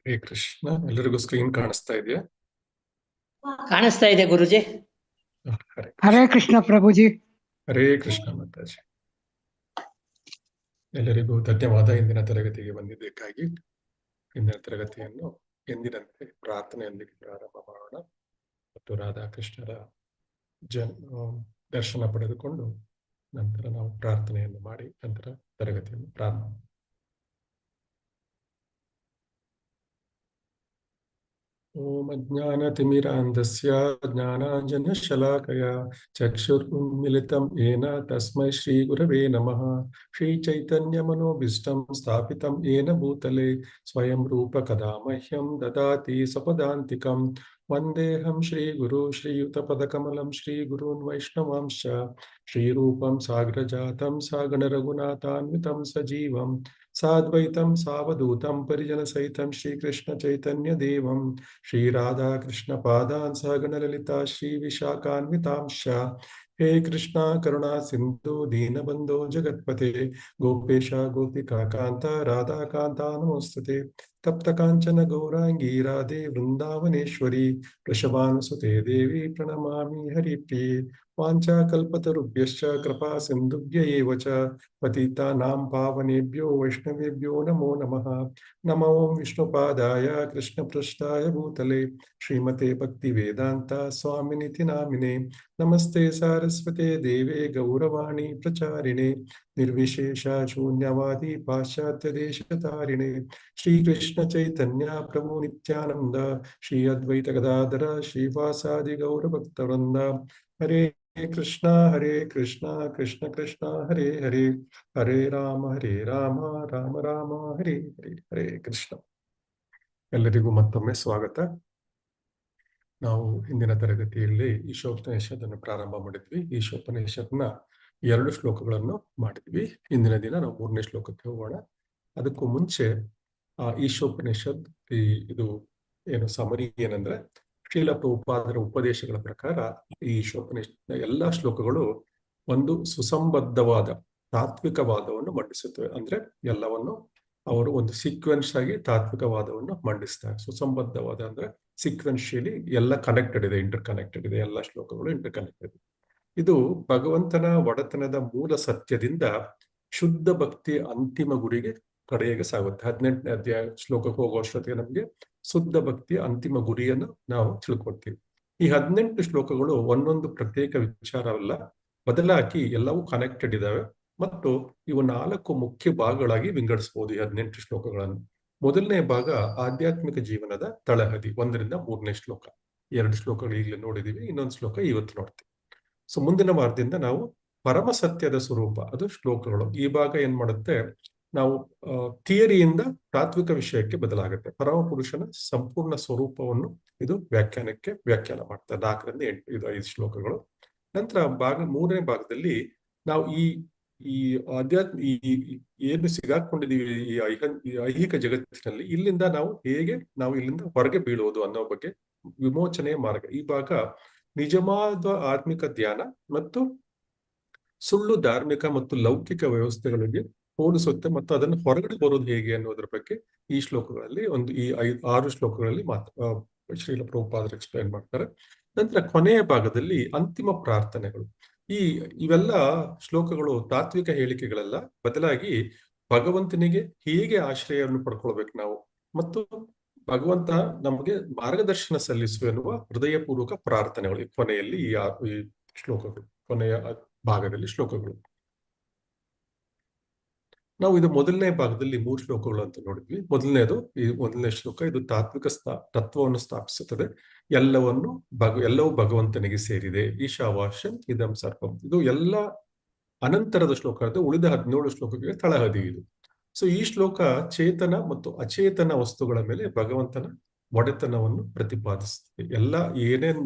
ಹರೇ ಕೃಷ್ಣ. ಎಲ್ಲರಿಗೂ ಸ್ಕ್ರೀನ್ ಕಾಣಿಸ್ತಾ ಇದೆಯಾ? ಕಾಣಿಸ್ತಾ ಇದೆ ಗುರುಜಿ. ಹರೇ ಹರೇ ಕೃಷ್ಣ. ಕೃಷ್ಣ ಪ್ರಭುಜಿ. ಹರೇ ಕೃಷ್ಣ ಮಾತಾಜಿ. ಎಲ್ಲರಿಗೂ ಧನ್ಯವಾದ ಇಂದಿನ ತರಗತಿಗೆ ಬಂದಿದ್ದಕ್ಕಾಗಿ. ಇಂದಿನ ತರಗತಿಯನ್ನು ಎಂದಿನಂತೆ ಪ್ರಾರ್ಥನೆಯೊಂದಿಗೆ ಪ್ರಾರಂಭ ಮಾಡೋಣ ಮತ್ತು ರಾಧಾಕೃಷ್ಣರ ದರ್ಶನ ಪಡೆದುಕೊಂಡು ನಂತರ ನಾವು ಪ್ರಾರ್ಥನೆಯನ್ನು ಮಾಡಿ ನಂತರ ತರಗತಿಯನ್ನು ಪ್ರಾರಂಭ. ಓಂ ಅಜ್ಞಾನತಿಮಿರಾಂಧಸ್ಯ ಜ್ಞಾನಾಂಜನಶಲಾಕಯಾ ಚಕ್ಷುರುನ್ಮಿಲಿತಂ ಯೇನ ತಸ್ಮೈ ಶ್ರೀ ಗುರವೇ ನಮಃ. ಶ್ರೀ ಚೈತನ್ಯ ಮನೋಭೀಷ್ಟಂ ಸ್ಥಾಪಿತಂ ಯೇನ ಭೂತಲೆ ಸ್ವಯಂ ರೂಪ ಕದಾ ಮಹ್ಯಂ ದದಾತಿ ಸ್ವಪದಾಂತಿಕಂ. ವಂದೇಹಂ ಶ್ರೀ ಗುರು ಶ್ರೀಯುತ ಪದಕಮಲಂ ಶ್ರೀ ಗುರುನ್ ವೈಷ್ಣವಾಂಶ ಶ್ರೀರೂಪಂ ಸಾಗ್ರಜಾತಂ ಸಾಗಣ ರಘುನಾಥಾನ್ವಿತಂ ಸಜೀವಂ ಸಾದ್ವೈತಂ ಸಾವಧೂತಂ ಪರಿಜನ ಸಹಿತಂ ಶ್ರೀಕೃಷ್ಣ ಚೈತನ್ಯ ದೇವಂ ಶ್ರೀ ರಾಧಾ ಕೃಷ್ಣ ಪಾದಾನ್ ಸಹಗಣ ಲಲಿತಾ ಶ್ರೀ ವಿಶಾಖಾನ್ವಿತಾಂಶ. ಹೇ ಕೃಷ್ಣ ಕರುಣಾ ಸಿಂಧು ದೀನಬಂಧೋ ಜಗತ್ಪತೆ ಗೋಪೇಶ ಗೋಪಿಕಾ ಕಾಂತ ರಾಧಾಕಾಂತ ನಮೋಸ್ತುತೆ. ತಪ್ತ ಕಾಂಚನ ಗೌರಾಂಗಿ ರಾಧೆ ವೃಂದಾವನೇಶ್ವರಿ ವೃಷಭಾನುಸುತೆ ದೇವಿ ಪ್ರಣಮಾಮಿ ಹರಿಪ್ರಿಯೆ. ವಾಂಛಾಕಲ್ಪತರುಭ್ಯಶ್ಚ ಕೃಪಾ ಸಿಂಧುಭ್ಯ ಏವ ಚ ಪತಿತಾನಾಂ ಪಾವನೇಭ್ಯೋ ವೈಷ್ಣವೇಭ್ಯೋ ನಮೋ ನಮಃ. ನಮೋ ವಿಷ್ಣುಪಾದಾಯ ಕೃಷ್ಣಪೃಷ್ಠಾಯ ಭೂತಲೆ ಶ್ರೀಮತೆ ಭಕ್ತಿ ವೇದಾಂತ ಸ್ವಾಮಿನಿತಿ ನಾಮಿನೆ. ನಮಸ್ತೆ ಸಾರಸ್ವತೆ ದೇವೆ ಗೌರವಾಣಿ ಪ್ರಚಾರಿಣೆ ನಿರ್ವಿಶೇಷ ಶೂನ್ಯವಾದಿ ಪಾಶ್ಚಾತ್ಯ ದೇಶತಾರಿಣೆ. ಶ್ರೀಕೃಷ್ಣ ಚೈತನ್ಯ ಪ್ರಭು ನಿತ್ಯಾನಂದ ಶ್ರೀ ಅದ್ವೈತ ಗದಾಧರ ಶ್ರೀವಾಸಾದಿ ಗೌರಭಕ್ತವೃಂದ. ಹರೇ ಕೃಷ್ಣ ಕೃಷ್ಣ ಕೃಷ್ಣ ಹರೇ ಹರೇ ಹರೇ ರಾಮ ರಾಮ ರಾಮ ಹರೇ ಹರೇ. ಹರೇ ಕೃಷ್ಣ. ಎಲ್ಲರಿಗೂ ಮತ್ತೊಮ್ಮೆ ಸ್ವಾಗತ. ನಾವು ಹಿಂದಿನ ತರಗತಿಯಲ್ಲಿ ಈಶೋಪನಿಷತ್ತನ್ನು ಪ್ರಾರಂಭ ಮಾಡಿದ್ವಿ. ಈಶೋಪನಿಷತ್ನ 2 ಶ್ಲೋಕಗಳನ್ನು ಮಾಡಿದ್ವಿ. ಇಂದಿನ ದಿನ ನಾವು 3ನೇ ಶ್ಲೋಕಕ್ಕೆ ಹೋಗೋಣ. ಅದಕ್ಕೂ ಮುಂಚೆ ಈಶೋಪನಿಷತ್ ಇದು ಏನು ಸಮರಿ ಏನಂದ್ರೆ, ಶ್ರೀಲ ಪ್ರಭುಪಾದರ ಉಪದೇಶಗಳ ಪ್ರಕಾರ ಈ ಈಶೋಪನಿಷತ್ನ ಎಲ್ಲಾ ಶ್ಲೋಕಗಳು ಒಂದು ಸುಸಂಬದ್ಧವಾದ ತಾತ್ವಿಕವಾದವನ್ನು ಮಂಡಿಸುತ್ತವೆ. ಅಂದ್ರೆ ಎಲ್ಲವನ್ನು ಅವರು ಒಂದು ಸೀಕ್ವೆನ್ಸ್ ಆಗಿ ತಾತ್ವಿಕವಾದವನ್ನು ಮಂಡಿಸ್ತಾರೆ. ಸುಸಂಬದ್ಧವಾದ ಅಂದ್ರೆ ಸೀಕ್ವೆನ್ಶಿಯಲಿ ಎಲ್ಲ ಕನೆಕ್ಟೆಡ್ ಇದೆ, ಇಂಟರ್ ಕನೆಕ್ಟೆಡ್ ಇದೆ, ಎಲ್ಲ ಶ್ಲೋಕಗಳು ಇಂಟರ್ ಕನೆಕ್ಟೆಡ್. ಇದು ಭಗವಂತನ ಒಡೆತನದ ಮೂಲ ಸತ್ಯದಿಂದ ಶುದ್ಧ ಭಕ್ತಿ ಅಂತಿಮ ಗುರಿಗೆ ಕಡೆಗೆ ಸಾಗುತ್ತೆ. 18ನೇ ಅಧ್ಯಾಯ ಶ್ಲೋಕಕ್ಕೆ ಹೋಗುವಷ್ಟೊತ್ತಿಗೆ ನಮಗೆ ಶುದ್ಧ ಭಕ್ತಿಯ ಅಂತಿಮ ಗುರಿಯನ್ನು ನಾವು ತಿಳ್ಕೊಳ್ತೀವಿ. ಈ 18 ಶ್ಲೋಕಗಳು ಒಂದೊಂದು ಪ್ರತ್ಯೇಕ ವಿಚಾರವಲ್ಲ, ಬದಲಾಗಿ ಎಲ್ಲವೂ ಕನೆಕ್ಟೆಡ್ ಇದಾವೆ ಮತ್ತು ಇವು 4 ಮುಖ್ಯ ಭಾಗಗಳಾಗಿ ವಿಂಗಡಿಸಬಹುದು ಈ 18 ಶ್ಲೋಕಗಳನ್ನು. ಮೊದಲನೇ ಭಾಗ ಆಧ್ಯಾತ್ಮಿಕ ಜೀವನದ ತಳಹದಿ, 1ರಿಂದ 3ನೇ ಶ್ಲೋಕ. 2 ಶ್ಲೋಕಗಳು ಈಗಲೇ ನೋಡಿದೀವಿ, ಇನ್ನೊಂದು ಶ್ಲೋಕ ಇವತ್ತು ನೋಡ್ತೀವಿ. ಸೊ ಮುಂದಿನ ವಾರದಿಂದ ನಾವು ಪರಮ ಸತ್ಯದ ಸ್ವರೂಪ, ಅದು ಶ್ಲೋಕಗಳು. ಈ ಭಾಗ ಏನ್ ಮಾಡುತ್ತೆ, ನಾವು ಥಿಯರಿಯಿಂದ ತಾತ್ವಿಕ ವಿಷಯಕ್ಕೆ ಬದಲಾಗುತ್ತೆ. ಪರಮ ಪುರುಷನ ಸಂಪೂರ್ಣ ಸ್ವರೂಪವನ್ನು ಇದು ವ್ಯಾಖ್ಯಾನ ಮಾಡ್ತಾರೆ. 4ರಿಂದ 8 ಇದು 5 ಶ್ಲೋಕಗಳು. ನಂತರ 3ನೇ ಭಾಗದಲ್ಲಿ ನಾವು ಈ ಆಧ್ಯಾತ್ಮ ಏನು ಸಿಗಾಕೊಂಡಿದೀವಿ ಈ ಐಹಿಕ ಜಗತ್ತಿನಲ್ಲಿ, ಇಲ್ಲಿಂದ ನಾವು ಹೇಗೆ ಇಲ್ಲಿಂದ ಹೊರಗೆ ಬೀಳುವುದು ಅನ್ನೋ ಬಗ್ಗೆ ವಿಮೋಚನೆಯ ಮಾರ್ಗ. ಈ ಭಾಗ ನಿಜವಾದ ಆತ್ಮಿಕ ಧ್ಯಾನ ಮತ್ತು ಸುಳ್ಳು ಧಾರ್ಮಿಕ ಮತ್ತು ಲೌಕಿಕ ವ್ಯವಸ್ಥೆಗಳಿಗೆ ಹೋಲಿಸುತ್ತೆ ಮತ್ತು ಅದನ್ನು ಹೊರಗಡೆ ಬರೋದು ಹೇಗೆ ಅನ್ನೋದ್ರ ಬಗ್ಗೆ ಈ ಶ್ಲೋಕಗಳಲ್ಲಿ ಈ 6 ಶ್ಲೋಕಗಳಲ್ಲಿ ಶ್ರೀಲ ಪ್ರಭುಪಾದರು ಎಕ್ಸ್ಪ್ಲೈನ್ ಮಾಡ್ತಾರೆ. ನಂತರ ಕೊನೆಯ ಭಾಗದಲ್ಲಿ ಅಂತಿಮ ಪ್ರಾರ್ಥನೆಗಳು. ಇವೆಲ್ಲ ಶ್ಲೋಕಗಳು ತಾತ್ವಿಕ ಹೇಳಿಕೆಗಳೆಲ್ಲ, ಬದಲಾಗಿ ಭಗವಂತನಿಗೆ ಹೇಗೆ ಆಶ್ರಯವನ್ನು ಪಡ್ಕೊಳ್ಬೇಕು ನಾವು ಮತ್ತು ಭಗವಂತ ನಮಗೆ ಮಾರ್ಗದರ್ಶನ ಸಲ್ಲಿಸುವ ಎನ್ನುವ ಹೃದಯಪೂರ್ವಕ ಪ್ರಾರ್ಥನೆಗಳು ಕೊನೆಯಲ್ಲಿ ಈ ಶ್ಲೋಕಗಳು, ಕೊನೆಯ ಭಾಗದಲ್ಲಿ ಶ್ಲೋಕಗಳು. ನಾವು ಇದು ಮೊದಲನೇ ಭಾಗದಲ್ಲಿ 3 ಶ್ಲೋಕಗಳು ಅಂತ ನೋಡಿದ್ವಿ. ಮೊದಲನೇ ಶ್ಲೋಕ ಇದು ತಾತ್ವಿಕ ತತ್ವವನ್ನು ಸ್ಥಾಪಿಸುತ್ತದೆ. ಎಲ್ಲವೂ ಭಗವಂತನಿಗೆ ಸೇರಿದೆ. ಈಶಾವಾಸ್ಯಂ ಇದಂ ಸರ್ವಂ. ಇದು ಎಲ್ಲ ಅನಂತರದ ಶ್ಲೋಕ. ಉಳಿದ 17 ಶ್ಲೋಕಗಳಿಗೆ ತಳಹದಿ ಇದು. ಸೊ ಈ ಶ್ಲೋಕ ಚೇತನ ಮತ್ತು ಅಚೇತನ ವಸ್ತುಗಳ ಮೇಲೆ ಭಗವಂತನ ಒಡೆತನವನ್ನು ಪ್ರತಿಪಾದಿಸುತ್ತದೆ. ಎಲ್ಲ ಏನೇನ್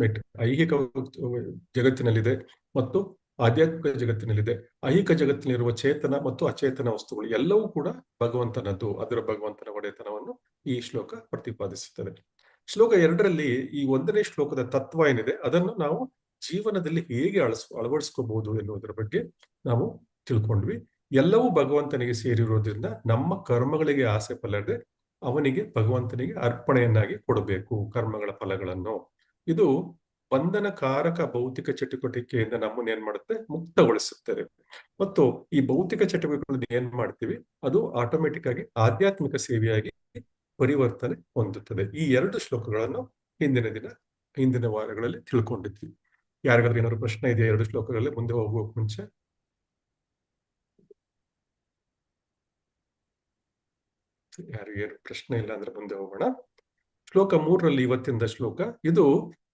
ಐಹಿಕ ಜಗತ್ತಿನಲ್ಲಿದೆ ಮತ್ತು ಆಧ್ಯಾತ್ಮಿಕ ಜಗತ್ತಿನಲ್ಲಿದೆ, ಐಹಿಕ ಜಗತ್ತಿನಲ್ಲಿರುವ ಚೇತನ ಮತ್ತು ಅಚೇತನ ವಸ್ತುಗಳು ಎಲ್ಲವೂ ಕೂಡ ಭಗವಂತನದ್ದು, ಅದರ ಭಗವಂತನ ಒಡೆತನವನ್ನು ಈ ಶ್ಲೋಕ ಪ್ರತಿಪಾದಿಸುತ್ತದೆ. ಶ್ಲೋಕ 2ರಲ್ಲಿ ಈ 1ನೇ ಶ್ಲೋಕದ ತತ್ವ ಏನಿದೆ ಅದನ್ನು ನಾವು ಜೀವನದಲ್ಲಿ ಹೇಗೆ ಅಳವಡಿಸ್ಕೋಬಹುದು ಎನ್ನುವುದರ ಬಗ್ಗೆ ನಾವು ತಿಳ್ಕೊಂಡ್ವಿ. ಎಲ್ಲವೂ ಭಗವಂತನಿಗೆ ಸೇರಿರೋದ್ರಿಂದ ನಮ್ಮ ಕರ್ಮಗಳಿಗೆ ಆಸೆ ಪಲ್ಲದೆ ಅವನಿಗೆ ಭಗವಂತನಿಗೆ ಅರ್ಪಣೆಯನ್ನಾಗಿ ಕೊಡಬೇಕು ಕರ್ಮಗಳ ಫಲಗಳನ್ನು. ಇದು ಬಂಧನಕಾರಕ ಭೌತಿಕ ಚಟುವಟಿಕೆಯಿಂದ ನಮ್ಮನ್ನು ಏನ್ ಮಾಡುತ್ತೆ, ಮುಕ್ತಗೊಳಿಸುತ್ತದೆ. ಮತ್ತು ಈ ಭೌತಿಕ ಚಟುವಟಿಕೆಗಳನ್ನು ಏನ್ ಮಾಡ್ತೀವಿ, ಅದು ಆಟೋಮೆಟಿಕ್ ಆಗಿ ಆಧ್ಯಾತ್ಮಿಕ ಸೇವೆಯಾಗಿ ಪರಿವರ್ತನೆ ಹೊಂದುತ್ತದೆ. ಈ 2 ಶ್ಲೋಕಗಳನ್ನು ಹಿಂದಿನ ವಾರಗಳಲ್ಲಿ ತಿಳ್ಕೊಂಡಿದ್ವಿ. ಯಾರಿಗಾದ್ರೂ ಏನಾದ್ರು ಪ್ರಶ್ನೆ ಇದೆಯಾ 2 ಶ್ಲೋಕಗಳಲ್ಲಿ ಮುಂದೆ ಹೋಗುವ ಮುಂಚೆ? ಯಾರಿಗೇನು ಪ್ರಶ್ನೆ ಇಲ್ಲ ಅಂದ್ರೆ ಮುಂದೆ ಹೋಗೋಣ. ಶ್ಲೋಕ 3ರಲ್ಲಿ ಇವತ್ತಿನ ಶ್ಲೋಕ ಇದು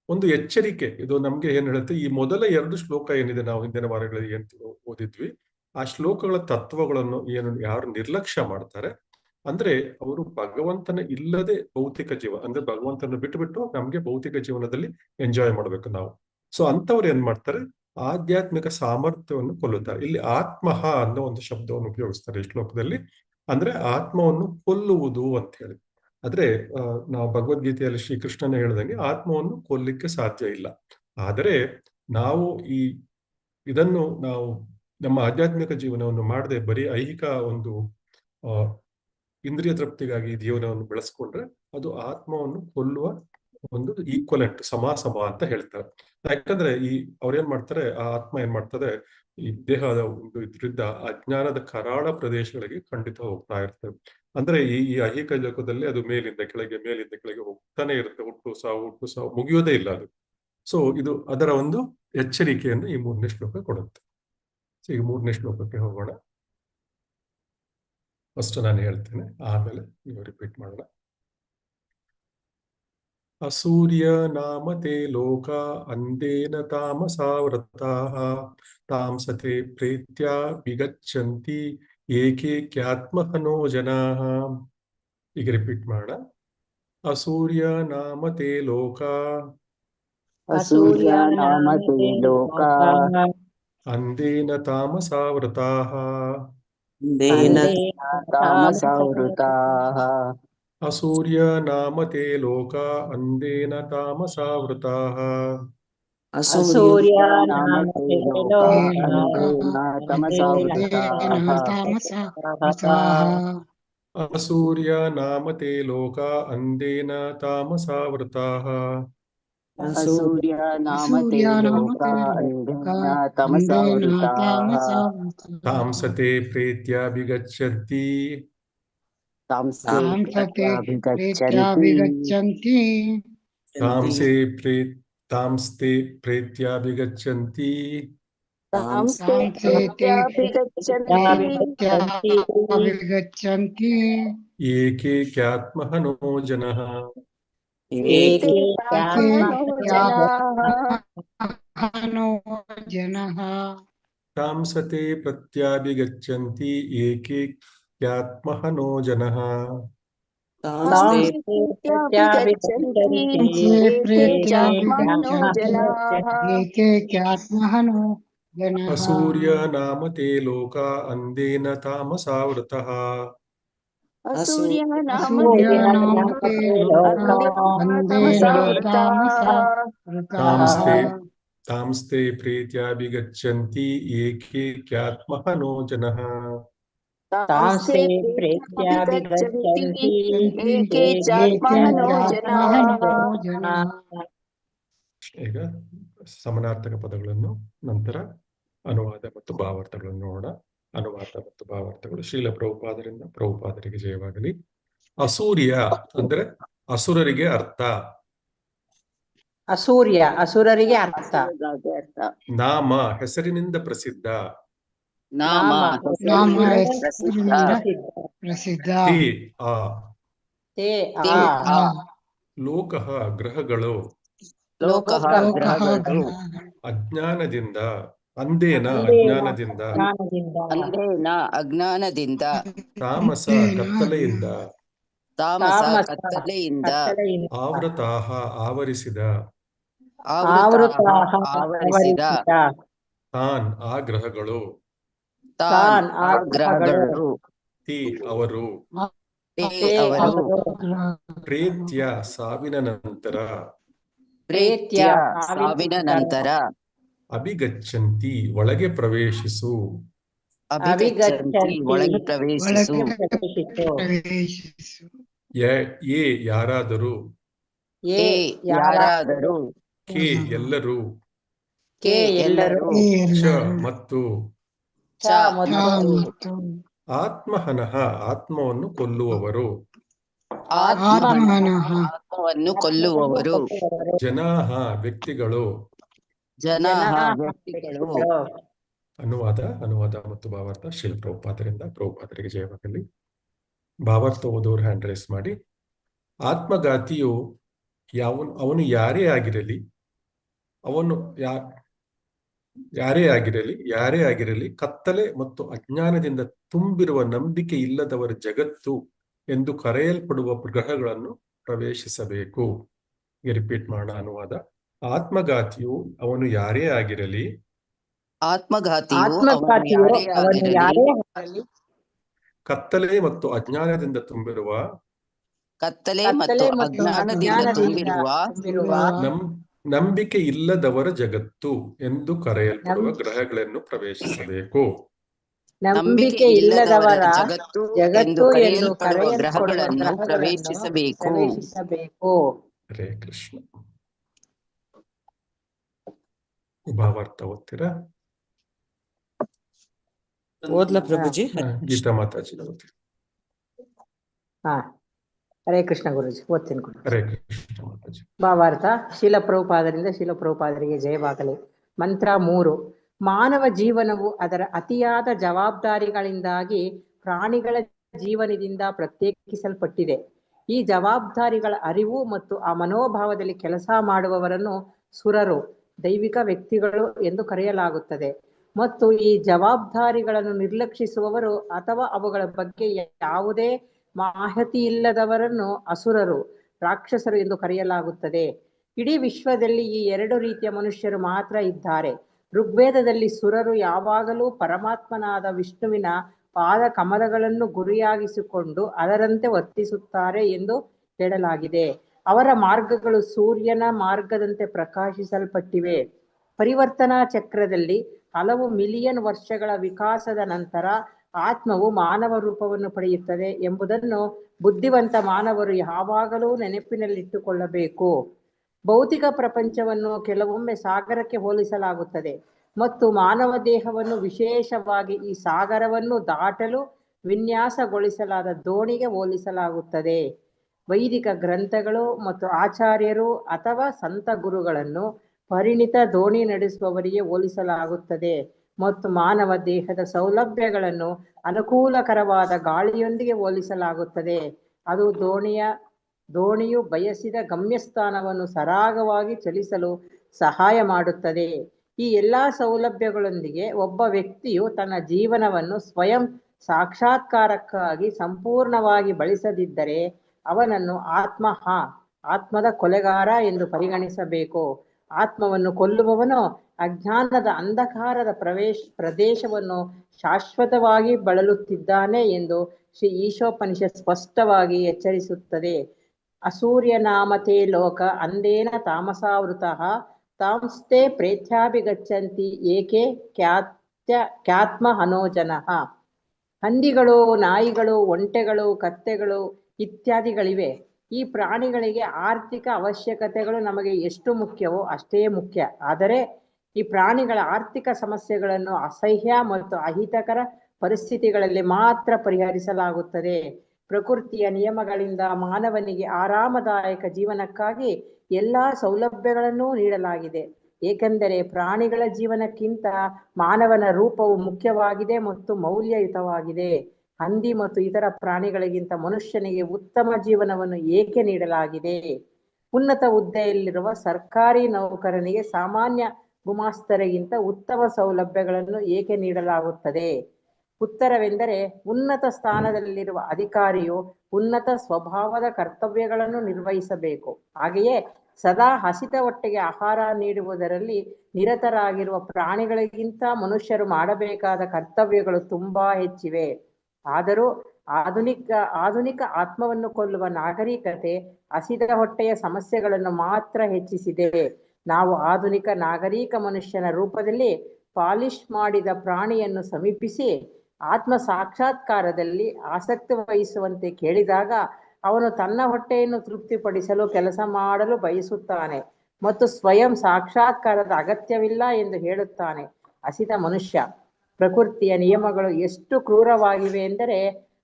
ಒಂದು ಎಚ್ಚರಿಕೆ. ಇದು ನಮ್ಗೆ ಏನ್ ಹೇಳುತ್ತೆ, ಈ ಮೊದಲ 2 ಶ್ಲೋಕ ಏನಿದೆ, ನಾವು ಹಿಂದಿನ ವಾರಗಳಲ್ಲಿ ಏನ್ ಓದಿದ್ವಿ, ಆ ಶ್ಲೋಕಗಳ ತತ್ವಗಳನ್ನು ಯಾರು ನಿರ್ಲಕ್ಷ್ಯ ಮಾಡ್ತಾರೆ, ಅಂದ್ರೆ ಅವರು ಭಗವಂತನ ಇಲ್ಲದೆ ಭೌತಿಕ ಜೀವ, ಅಂದ್ರೆ ಭಗವಂತನ ಬಿಟ್ಟು ನಮ್ಗೆ ಭೌತಿಕ ಜೀವನದಲ್ಲಿ ಎಂಜಾಯ್ ಮಾಡ್ಬೇಕು ನಾವು. ಸೊ ಅಂತವ್ರು ಏನ್ ಮಾಡ್ತಾರೆ, ಆಧ್ಯಾತ್ಮಿಕ ಸಾಮರ್ಥ್ಯವನ್ನು ಕೊಲ್ಲುತ್ತಾರೆ. ಇಲ್ಲಿ ಆತ್ಮಹ ಅನ್ನೋ ಒಂದು ಶಬ್ದವನ್ನು ಉಪಯೋಗಿಸ್ತಾರೆ ಈ ಶ್ಲೋಕದಲ್ಲಿ. ಅಂದ್ರೆ ಆತ್ಮವನ್ನು ಕೊಲ್ಲುವುದು ಅಂತ ಹೇಳಿ. ಆದ್ರೆ ನಾವು ಭಗವದ್ಗೀತೆಯಲ್ಲಿ ಶ್ರೀಕೃಷ್ಣನೇ ಹೇಳ್ದಂಗೆ ಆತ್ಮವನ್ನು ಕೊಲ್ಲಿಕ್ಕೆ ಸಾಧ್ಯ ಇಲ್ಲ. ಆದರೆ ನಾವು ಇದನ್ನು ನಾವು ನಮ್ಮ ಆಧ್ಯಾತ್ಮಿಕ ಜೀವನವನ್ನು ಮಾಡದೆ ಬರೀ ಐಹಿಕ ಒಂದು ಇಂದ್ರಿಯ ತೃಪ್ತಿಗಾಗಿ ಜೀವನವನ್ನು ಬೆಳೆಸ್ಕೊಂಡ್ರೆ ಅದು ಆತ್ಮವನ್ನು ಕೊಲ್ಲುವ ಒಂದು ಈಕ್ವಲೆಂಟ್, ಸಮ ಅಂತ ಹೇಳ್ತಾರೆ. ಯಾಕಂದ್ರೆ ಅವ್ರೇನ್ ಮಾಡ್ತಾರೆ, ಆ ಆತ್ಮ ಏನ್ ಮಾಡ್ತದೆ, ಈ ದೇಹದ ಒಂದು ಇದರಿಂದ ಅಜ್ಞಾನದ ಕರಾಳ ಪ್ರದೇಶಗಳಿಗೆ ಖಂಡಿತ ಹೋಗ್ತಾ ಇರ್ತದೆ. ಅಂದ್ರೆ ಈ ಐಹಿಕ ಲೋಕದಲ್ಲಿ ಅದು ಮೇಲಿಂದ ಕೆಳಗೆ ಹೋಗ್ತಾನೆ ಇರುತ್ತೆ. ಹುಟ್ಟು ಸಾವು ಮುಗಿಯೋದೇ ಇಲ್ಲ ಅದು. ಸೊ ಇದು ಅದರ ಒಂದು ಎಚ್ಚರಿಕೆಯನ್ನು ಈ 3ನೇ ಶ್ಲೋಕ ಕೊಡುತ್ತೆ. ಈಗ 3ನೇ ಶ್ಲೋಕಕ್ಕೆ ಹೋಗೋಣ. ಫಸ್ಟ್ ನಾನು ಹೇಳ್ತೇನೆ, ಆಮೇಲೆ ನೀವು ರಿಪೀಟ್ ಮಾಡೋಣ. ಅಸೂರ್ಯ ನಾಮತೆ ಲೋಕ ಅಂದೇನ ತಾಮಸಾವೃತಾಃ ತಾಂಸತೆ ಪ್ರೀತ್ಯ ವಿಗಚ್ಚಂತಿ ಏಕೇಕ್ಯಾತ್ಮಹನೋ ಜನಾಃ. ಈಗ ರಿಪೀಟ್ ಮಾಡೋಣ. ಅಸೂರ್ಯ ನಾಮತೆ ಲೋಕ ಅಸೂರ್ಯ ನಾಮತೆ ಲೋಕ ಅಂದೇನ ತಾಮಸಾವೃತಾಃ ಅಂದೇನ ತಾಮಸಾವೃತಾಃ. ಅಸೂರ್ಯ ನಾಮತೆ ಲೋಕ ಅಂದೇನ ತಾಮಸಾವೃತಾಃ ಅಸೂರ್ಯ ನಾಮತೆ ಲೋಕ ಅಂದೇನ ತಮಸಾವೃತಾಃ. ಅಸೂರ್ಯ ನಾಮತೆ ಲೋಕ ಅಂದೇನ ತಾಮಸಾವೃತಾಃ ಅಸೂರ್ಯ ನಾಮತೆ ಲೋಕ ಅಂದೇನ ತಮಸಾವೃತಾಃ. ತಾಂಸತೆ ಪ್ರೀತ್ಯಾಭಿಗಚ್ಚಂತಿ ತಾಂಸತೆ ತಾಂಸ್ತೆ ಪ್ರೀತ್ಯಾಭಿಗಚ್ಚಂತಿ ಏಕೇಕ್ಯಾತ್ಮಹನೋ ಜನಃ. ತಾಂಸತೆ ಪ್ರತ್ಯಾಭಿಗಚ್ಚಂತಿ ಏಕೇಕ್ಯಾತ್ಮಹನೋ ಜನಃ. ಅಸೂರ್ಯ ನಾಮತೆ ಲೋಕ ಅಂದೇನ ತಾಮಸಾವೃತಃ ಅಸೂರ್ಯ ನಾಮತೆ ಲೋಕ ಅಂದೇನ ತಮಸಾವೃತಾಃ. ತಾಂಸ್ತೆ ಪ್ರೀತ್ಯಾಭಿಗಚ್ಚಂತಿ ಏಕೇಕ್ಯಾತ್ಮಹನೋ ಜನಃ. ತಾಂಸ್ತೆ ಪ್ರೀತ್ಯಾಭಿಗಚ್ಚಂತಿ ಏಕೇಕ್ಯಾತ್ಮಹನೋ ಜನಾಃ. ಈಗ ಸಮಾನಾರ್ಥಕ ಪದಗಳನ್ನು, ನಂತರ ಅನುವಾದ ಮತ್ತು ಭಾವಾರ್ಥಗಳನ್ನು ನೋಡೋಣ. ಅನುವಾದ ಮತ್ತು ಭಾವಾರ್ಥಗಳು. ಶ್ರೀಲ ಪ್ರಭುಪಾದರಿಗೆ ಜಯವಾಗಲಿ. ಅಸೂರ್ಯ ಅಂದ್ರೆ ಅಸುರರಿಗೆ ಅರ್ಥ. ಅಸುರರಿಗೆ ಅರ್ಥ. ನಾಮ ಹೆಸರಿನಿಂದ ಪ್ರಸಿದ್ಧ. ಪ್ರಸಿದ್ಧ. ಲೋಕಃ ಗ್ರಹಗಳು. ಅಜ್ಞಾನದಿಂದ ಅಂದೇನ ಅಜ್ಞಾನದಿಂದ. ತಾಮಸ ಕತ್ತಲೆಯಿಂದ. ಆವೃತಾಃ ಆವರಿಸಿದ. ತಾನ್ ಆ ಗ್ರಹಗಳು. ತಿ ಅವರು. ಪ್ರೇತ್ಯ ಸಾವಿನ ನಂತರ. ಅಭಿಗಚ್ಚಂತಿ ಒಳಗೆ ಪ್ರವೇಶಿಸು. ಎ ಯಾರಾದರೂ, ಎ ಯಾರಾದರೂ, ಕೆ ಎಲ್ಲರೂ, ಕೆ ಎಲ್ಲರೂ, ಚ ಮತ್ತು, ಚ ಮತ್ತು, ಆತ್ಮಹನಃ ಆತ್ಮವನ್ನು ಕೊಲ್ಲುವವರು, ಆತ್ಮಹನಃ ಆತ್ಮವನ್ನು ಕೊಲ್ಲುವವರು, ಜನಾಹ ವ್ಯಕ್ತಿಗಳು. ವ್ಯಕ್ತಿಗಳು. ಅನುವಾದ ಮತ್ತು ಭಾವಾರ್ಥ ಶ್ರೀಲ ಪ್ರಭುಪಾದರಿಂದ. ಪ್ರಭುಪಾದರಿಗೆ ಜಯವಾಗಲಿ. ಭಾವಾರ್ಥ ಓದೋರು ಹ್ಯಾಂಡ್ ರೈಸ್ ಮಾಡಿ. ಆತ್ಮಘಾತಿಯು ಅವನು ಯಾರೇ ಆಗಿರಲಿ, ಯಾರೇ ಆಗಿರಲಿ ಕತ್ತಲೆ ಮತ್ತು ಅಜ್ಞಾನದಿಂದ ತುಂಬಿರುವ ನಂಬಿಕೆ ಇಲ್ಲದವರ ಜಗತ್ತು ಎಂದು ಕರೆಯಲ್ಪಡುವ ಗ್ರಹಗಳನ್ನು ಪ್ರವೇಶಿಸಬೇಕು. ರಿಪೀಟ್ ಮಾಡೋಣ. ಅನುವಾದ. ಆತ್ಮಘಾತಿಯು ಅವನು ಯಾರೇ ಆಗಿರಲಿ, ಕತ್ತಲೆ ಮತ್ತು ಅಜ್ಞಾನದಿಂದ ತುಂಬಿರುವ ನಂಬಿಕೆ ಇಲ್ಲದವರ ಜಗತ್ತು ಎಂದು ಕರೆಯಲ್ಪಡುವ ಗ್ರಹಗಳನ್ನು ಪ್ರವೇಶಿಸಬೇಕು. ನಂಬಿಕೆ ಇಲ್ಲದವರ ಜಗತ್ತು ಎಂದು ಕರೆಯಲ್ಪಡುವ ಗ್ರಹಗಳನ್ನು ಪ್ರವೇಶಿಸಬೇಕು. ಹರೇ ಕೃಷ್ಣ. ಭಾವಾರ್ಥ ಓದ್ತೀರಾ? ಓದ್ಲಾ ಪ್ರಭುಜಿ? ಗೀತಾ ಮಾತಾಜಿ ಓದ್ತೀರಾ? ಹರೇ ಕೃಷ್ಣ ಗುರುಜಿ, ಓದ್ತೀನಿ. ಹರೇ ಕೃಷ್ಣ ಮಾತಾಜಿ. ಭಾವಾರ್ಥ. ಶೀಲ ಪ್ರಭುಪಾದರಿಂದ ಶೀಲ ಪ್ರಭುಪಾದರಿಗೆ ಜಯವಾಗಲಿ. ಮಂತ್ರ 3. ಮಾನವ ಜೀವನವು ಅದರ ಅತಿಯಾದ ಜವಾಬ್ದಾರಿಗಳಿಂದಾಗಿ ಪ್ರಾಣಿಗಳ ಜೀವನದಿಂದ ಪ್ರತ್ಯೇಕಿಸಲ್ಪಟ್ಟಿದೆ. ಈ ಜವಾಬ್ದಾರಿಗಳ ಅರಿವು ಮತ್ತು ಆ ಮನೋಭಾವದಲ್ಲಿ ಕೆಲಸ ಮಾಡುವವರನ್ನು ಸುರರು, ದೈವಿಕ ವ್ಯಕ್ತಿಗಳು ಎಂದು ಕರೆಯಲಾಗುತ್ತದೆ. ಮತ್ತು ಈ ಜವಾಬ್ದಾರಿಗಳನ್ನು ನಿರ್ಲಕ್ಷಿಸುವವರು ಅಥವಾ ಅವುಗಳ ಬಗ್ಗೆ ಯಾವುದೇ ಮಾಹಿತಿ ಇಲ್ಲದವರನ್ನು ಅಸುರರು, ರಾಕ್ಷಸರು ಎಂದು ಕರೆಯಲಾಗುತ್ತದೆ. ಇಡೀ ವಿಶ್ವದಲ್ಲಿ ಈ 2 ರೀತಿಯ ಮನುಷ್ಯರು ಮಾತ್ರ ಇದ್ದಾರೆ. ಋಗ್ವೇದದಲ್ಲಿ ಸುರರು ಯಾವಾಗಲೂ ಪರಮಾತ್ಮನಾದ ವಿಷ್ಣುವಿನ ಪಾದ ಕಮಲಗಳನ್ನು ಗುರಿಯಾಗಿಸಿಕೊಂಡು ಅದರಂತೆ ವರ್ತಿಸುತ್ತಾರೆ ಎಂದು ಹೇಳಲಾಗಿದೆ. ಅವರ ಮಾರ್ಗಗಳು ಸೂರ್ಯನ ಮಾರ್ಗದಂತೆ ಪ್ರಕಾಶಿಸಲ್ಪಟ್ಟಿವೆ. ಪರಿವರ್ತನಾ ಚಕ್ರದಲ್ಲಿ ಹಲವು ಮಿಲಿಯನ್ ವರ್ಷಗಳ ವಿಕಾಸದ ನಂತರ ಆತ್ಮವು ಮಾನವ ರೂಪವನ್ನು ಪಡೆಯುತ್ತದೆ ಎಂಬುದನ್ನು ಬುದ್ಧಿವಂತ ಮಾನವರು ಯಾವಾಗಲೂ ನೆನಪಿನಲ್ಲಿಟ್ಟುಕೊಳ್ಳಬೇಕು. ಭೌತಿಕ ಪ್ರಪಂಚವನ್ನು ಕೆಲವೊಮ್ಮೆ ಸಾಗರಕ್ಕೆ ಹೋಲಿಸಲಾಗುತ್ತದೆ ಮತ್ತು ಮಾನವ ದೇಹವನ್ನು ವಿಶೇಷವಾಗಿ ಈ ಸಾಗರವನ್ನು ದಾಟಲು ವಿನ್ಯಾಸಗೊಳಿಸಲಾದ ದೋಣಿಗೆ ಹೋಲಿಸಲಾಗುತ್ತದೆ. ವೈದಿಕ ಗ್ರಂಥಗಳು ಮತ್ತು ಆಚಾರ್ಯರು ಅಥವಾ ಸಂತ ಗುರುಗಳನ್ನು ಪರಿಣಿತ ದೋಣಿ ನಡೆಸುವವರಿಗೆ ಹೋಲಿಸಲಾಗುತ್ತದೆ ಮತ್ತು ಮಾನವ ದೇಹದ ಸೌಲಭ್ಯಗಳನ್ನು ಅನುಕೂಲಕರವಾದ ಗಾಳಿಯೊಂದಿಗೆ ಹೋಲಿಸಲಾಗುತ್ತದೆ. ಅದು ದೋಣಿಯು ಬಯಸಿದ ಗಮ್ಯಸ್ಥಾನವನ್ನು ಸರಾಗವಾಗಿ ಚಲಿಸಲು ಸಹಾಯ ಮಾಡುತ್ತದೆ. ಈ ಎಲ್ಲಾ ಸೌಲಭ್ಯಗಳೊಂದಿಗೆ ಒಬ್ಬ ವ್ಯಕ್ತಿಯು ತನ್ನ ಜೀವನವನ್ನು ಸ್ವಯಂ ಸಾಕ್ಷಾತ್ಕಾರಕ್ಕಾಗಿ ಸಂಪೂರ್ಣವಾಗಿ ಬಳಸದಿದ್ದರೆ ಅವನನ್ನು ಆತ್ಮದ ಕೊಲೆಗಾರ ಎಂದು ಪರಿಗಣಿಸಬೇಕು. ಆತ್ಮವನ್ನು ಕೊಲ್ಲುವವನು ಅಜ್ಞಾನದ ಅಂಧಕಾರದ ಪ್ರದೇಶವನ್ನು ಶಾಶ್ವತವಾಗಿ ಬಳಲುತ್ತಿದ್ದಾನೆ ಎಂದು ಶ್ರೀ ಈಶೋಪನಿಷತ್ ಸ್ಪಷ್ಟವಾಗಿ ಎಚ್ಚರಿಸುತ್ತದೆ. ಅಸೂರ್ಯನಾಮತೆ ಲೋಕ ಅಂದೇನ ತಾಮಸಾವೃತಃ ತಾಂಸ್ತೆ ಪ್ರೇತ್ಯಾಭಿಗಚ್ಚಂತಿ ಏಕೆ ಖ್ಯಾತ್ಮ ಹನೋಜನಃ. ಹಂದಿಗಳು, ನಾಯಿಗಳು, ಒಂಟೆಗಳು, ಕತ್ತೆಗಳು ಇತ್ಯಾದಿಗಳಿವೆ. ಈ ಪ್ರಾಣಿಗಳಿಗೆ ಆರ್ಥಿಕ ಅವಶ್ಯಕತೆಗಳು ನಮಗೆ ಎಷ್ಟು ಮುಖ್ಯವೋ ಅಷ್ಟೇ ಮುಖ್ಯ. ಆದರೆ ಈ ಪ್ರಾಣಿಗಳ ಆರ್ಥಿಕ ಸಮಸ್ಯೆಗಳನ್ನು ಅಸಹ್ಯ ಮತ್ತು ಅಹಿತಕರ ಪರಿಸ್ಥಿತಿಗಳಲ್ಲಿ ಮಾತ್ರ ಪರಿಹರಿಸಲಾಗುತ್ತದೆ. ಪ್ರಕೃತಿಯ ನಿಯಮಗಳಿಂದ ಮಾನವನಿಗೆ ಆರಾಮದಾಯಕ ಜೀವನಕ್ಕಾಗಿ ಎಲ್ಲಾ ಸೌಲಭ್ಯಗಳನ್ನು ನೀಡಲಾಗಿದೆ, ಏಕೆಂದರೆ ಪ್ರಾಣಿಗಳ ಜೀವನಕ್ಕಿಂತ ಮಾನವನ ರೂಪವು ಮುಖ್ಯವಾಗಿದೆ ಮತ್ತು ಮೌಲ್ಯಯುತವಾಗಿದೆ. ಹಂದಿ ಮತ್ತು ಇತರ ಪ್ರಾಣಿಗಳಿಗಿಂತ ಮನುಷ್ಯನಿಗೆ ಉತ್ತಮ ಜೀವನವನ್ನು ಏಕೆ ನೀಡಲಾಗಿದೆ? ಉನ್ನತ ಹುದ್ದೆಯಲ್ಲಿರುವ ಸರ್ಕಾರಿ ನೌಕರನಿಗೆ ಸಾಮಾನ್ಯ ಗುಮಾಸ್ತರಿಗಿಂತ ಉತ್ತಮ ಸೌಲಭ್ಯಗಳನ್ನು ಏಕೆ ನೀಡಲಾಗುತ್ತದೆ? ಉತ್ತರವೆಂದರೆ, ಉನ್ನತ ಸ್ಥಾನದಲ್ಲಿರುವ ಅಧಿಕಾರಿಯು ಉನ್ನತ ಸ್ವಭಾವದ ಕರ್ತವ್ಯಗಳನ್ನು ನಿರ್ವಹಿಸಬೇಕು. ಹಾಗೆಯೇ ಸದಾ ಹಸಿದ ಹೊಟ್ಟೆಗೆ ಆಹಾರ ನೀಡುವುದರಲ್ಲಿ ನಿರತರಾಗಿರುವ ಪ್ರಾಣಿಗಳಿಗಿಂತ ಮನುಷ್ಯರು ಮಾಡಬೇಕಾದ ಕರ್ತವ್ಯಗಳು ತುಂಬಾ ಹೆಚ್ಚಿವೆ. ಆದರೂ ಆಧುನಿಕ ಆತ್ಮವನ್ನು ಕೊಲ್ಲುವ ನಾಗರಿಕತೆ ಹಸಿದ ಹೊಟ್ಟೆಯ ಸಮಸ್ಯೆಗಳನ್ನು ಮಾತ್ರ ಹೆಚ್ಚಿಸಿದೆ. ನಾವು ಆಧುನಿಕ ನಾಗರಿಕ ಮನುಷ್ಯನ ರೂಪದಲ್ಲಿ ಪಾಲಿಶ್ ಮಾಡಿದ ಪ್ರಾಣಿಯನ್ನು ಸಮೀಪಿಸಿ ಆತ್ಮ ಸಾಕ್ಷಾತ್ಕಾರದಲ್ಲಿ ಆಸಕ್ತಿ ವಹಿಸುವಂತೆ ಕೇಳಿದಾಗ ಅವನು ತನ್ನ ಹೊಟ್ಟೆಯನ್ನು ತೃಪ್ತಿಪಡಿಸಲು ಕೆಲಸ ಮಾಡಲು ಬಯಸುತ್ತಾನೆ ಮತ್ತು ಸ್ವಯಂ ಸಾಕ್ಷಾತ್ಕಾರದ ಅಗತ್ಯವಿಲ್ಲ ಎಂದು ಹೇಳುತ್ತಾನೆ. ಹಸಿದ ಮನುಷ್ಯ. ಪ್ರಕೃತಿಯ ನಿಯಮಗಳು ಎಷ್ಟು ಕ್ರೂರವಾಗಿವೆ ಎಂದರೆ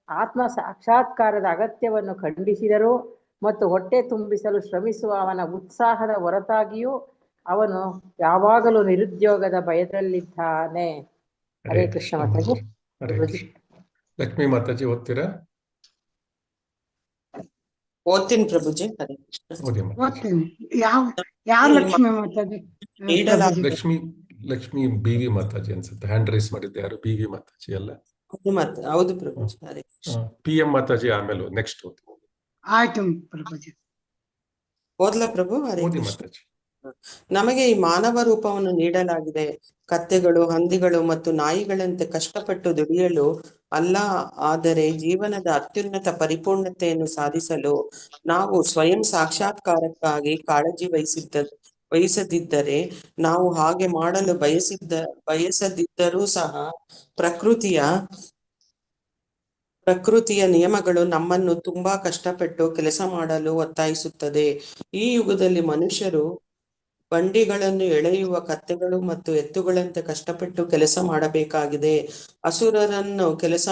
ಆತ್ಮ ಸಾಕ್ಷಾತ್ಕಾರದ ಅಗತ್ಯವನ್ನು ಖಂಡಿಸಿದರೂ ಮತ್ತು ಹೊಟ್ಟೆ ತುಂಬಿಸಲು ಶ್ರಮಿಸುವ ಅವನ ಉತ್ಸಾಹದ ಹೊರತಾಗಿಯೂ ಅವನು ಯಾವಾಗಲೂ ನಿರುದ್ಯೋಗದ ಭಯದಲ್ಲಿದ್ದಾನೆ. ಹರೇ ಕೃಷ್ಣ ಮಾತಾಜಿ. ಹರೇ ಕೃಷ್ಣ. ಲಕ್ಷ್ಮೀ ಮಾತಾಜಿ ಓದ್ತೀರಾ? ಓದ್ತೀನಿ ಪ್ರಭುಜಿ. ಹರೇ ಕೃಷ್ಣ. ಓದಿ ಮಾತಾಜಿ. ಓದ್ತೀನಿ. ಯಾವ ಲಕ್ಷ್ಮಿ ಮಾತಾಜಿ? ಲಕ್ಷ್ಮಿ ಬಿ.ವಿ. ಮಾತಾಜಿ ಅನ್ಸುತ್ತೆ. ಹ್ಯಾಂಡ್ ರೈಸ್ ಮಾಡಿದ್ದೆ ಯಾರು? ಬಿ.ವಿ. ಮಾತಾಜಿ ಅಲ್ಲ? ಹೌದು ಪ್ರಭುಜಿ. ಹರೇ ಕೃಷ್ಣ. PM ಮಾತಾಜಿ ಆಮೇಲೆ ನೆಕ್ಸ್ಟ್ ಓದಿ. ಆಯ್ತು ಪ್ರಭುಜಿ. ಓದ್ಲಾ ಪ್ರಭು? ಹರೇ ಓದಿ ಕೃಷ್ಣ. ಮಾತಾಜಿ. ನಮಗೆ ಈ ಮಾನವ ರೂಪವನ್ನು ನೀಡಲಾಗಿದೆ, ಕತ್ತೆಗಳು, ಹಂದಿಗಳು ಮತ್ತು ನಾಯಿಗಳಂತೆ ಕಷ್ಟಪಟ್ಟು ದುಡಿಯಲು ಅಲ್ಲ, ಆದರೆ ಜೀವನದ ಅತ್ಯುನ್ನತ ಪರಿಪೂರ್ಣತೆಯನ್ನು ಸಾಧಿಸಲು. ನಾವು ಸ್ವಯಂ ಸಾಕ್ಷಾತ್ಕಾರಕ್ಕಾಗಿ ಕಾಳಜಿ ವಹಿಸದಿದ್ದರೆ, ನಾವು ಹಾಗೆ ಮಾಡಲು ಬಯಸದಿದ್ದರೂ ಸಹ ಪ್ರಕೃತಿಯ ನಿಯಮಗಳು ನಮ್ಮನ್ನು ತುಂಬಾ ಕಷ್ಟಪಟ್ಟು ಕೆಲಸ ಮಾಡಲು ಒತ್ತಾಯಿಸುತ್ತದೆ. ಈ ಯುಗದಲ್ಲಿ ಮನುಷ್ಯರು ಬಂಡಿಗಳನ್ನು ಎಳೆಯುವ ಕತ್ತೆಗಳು ಮತ್ತು ಎತ್ತುಗಳಂತೆ ಕಷ್ಟಪಟ್ಟು ಕೆಲಸ ಮಾಡಬೇಕಾಗಿದೆ. ಅಸುರರನ್ನು ಕೆಲಸ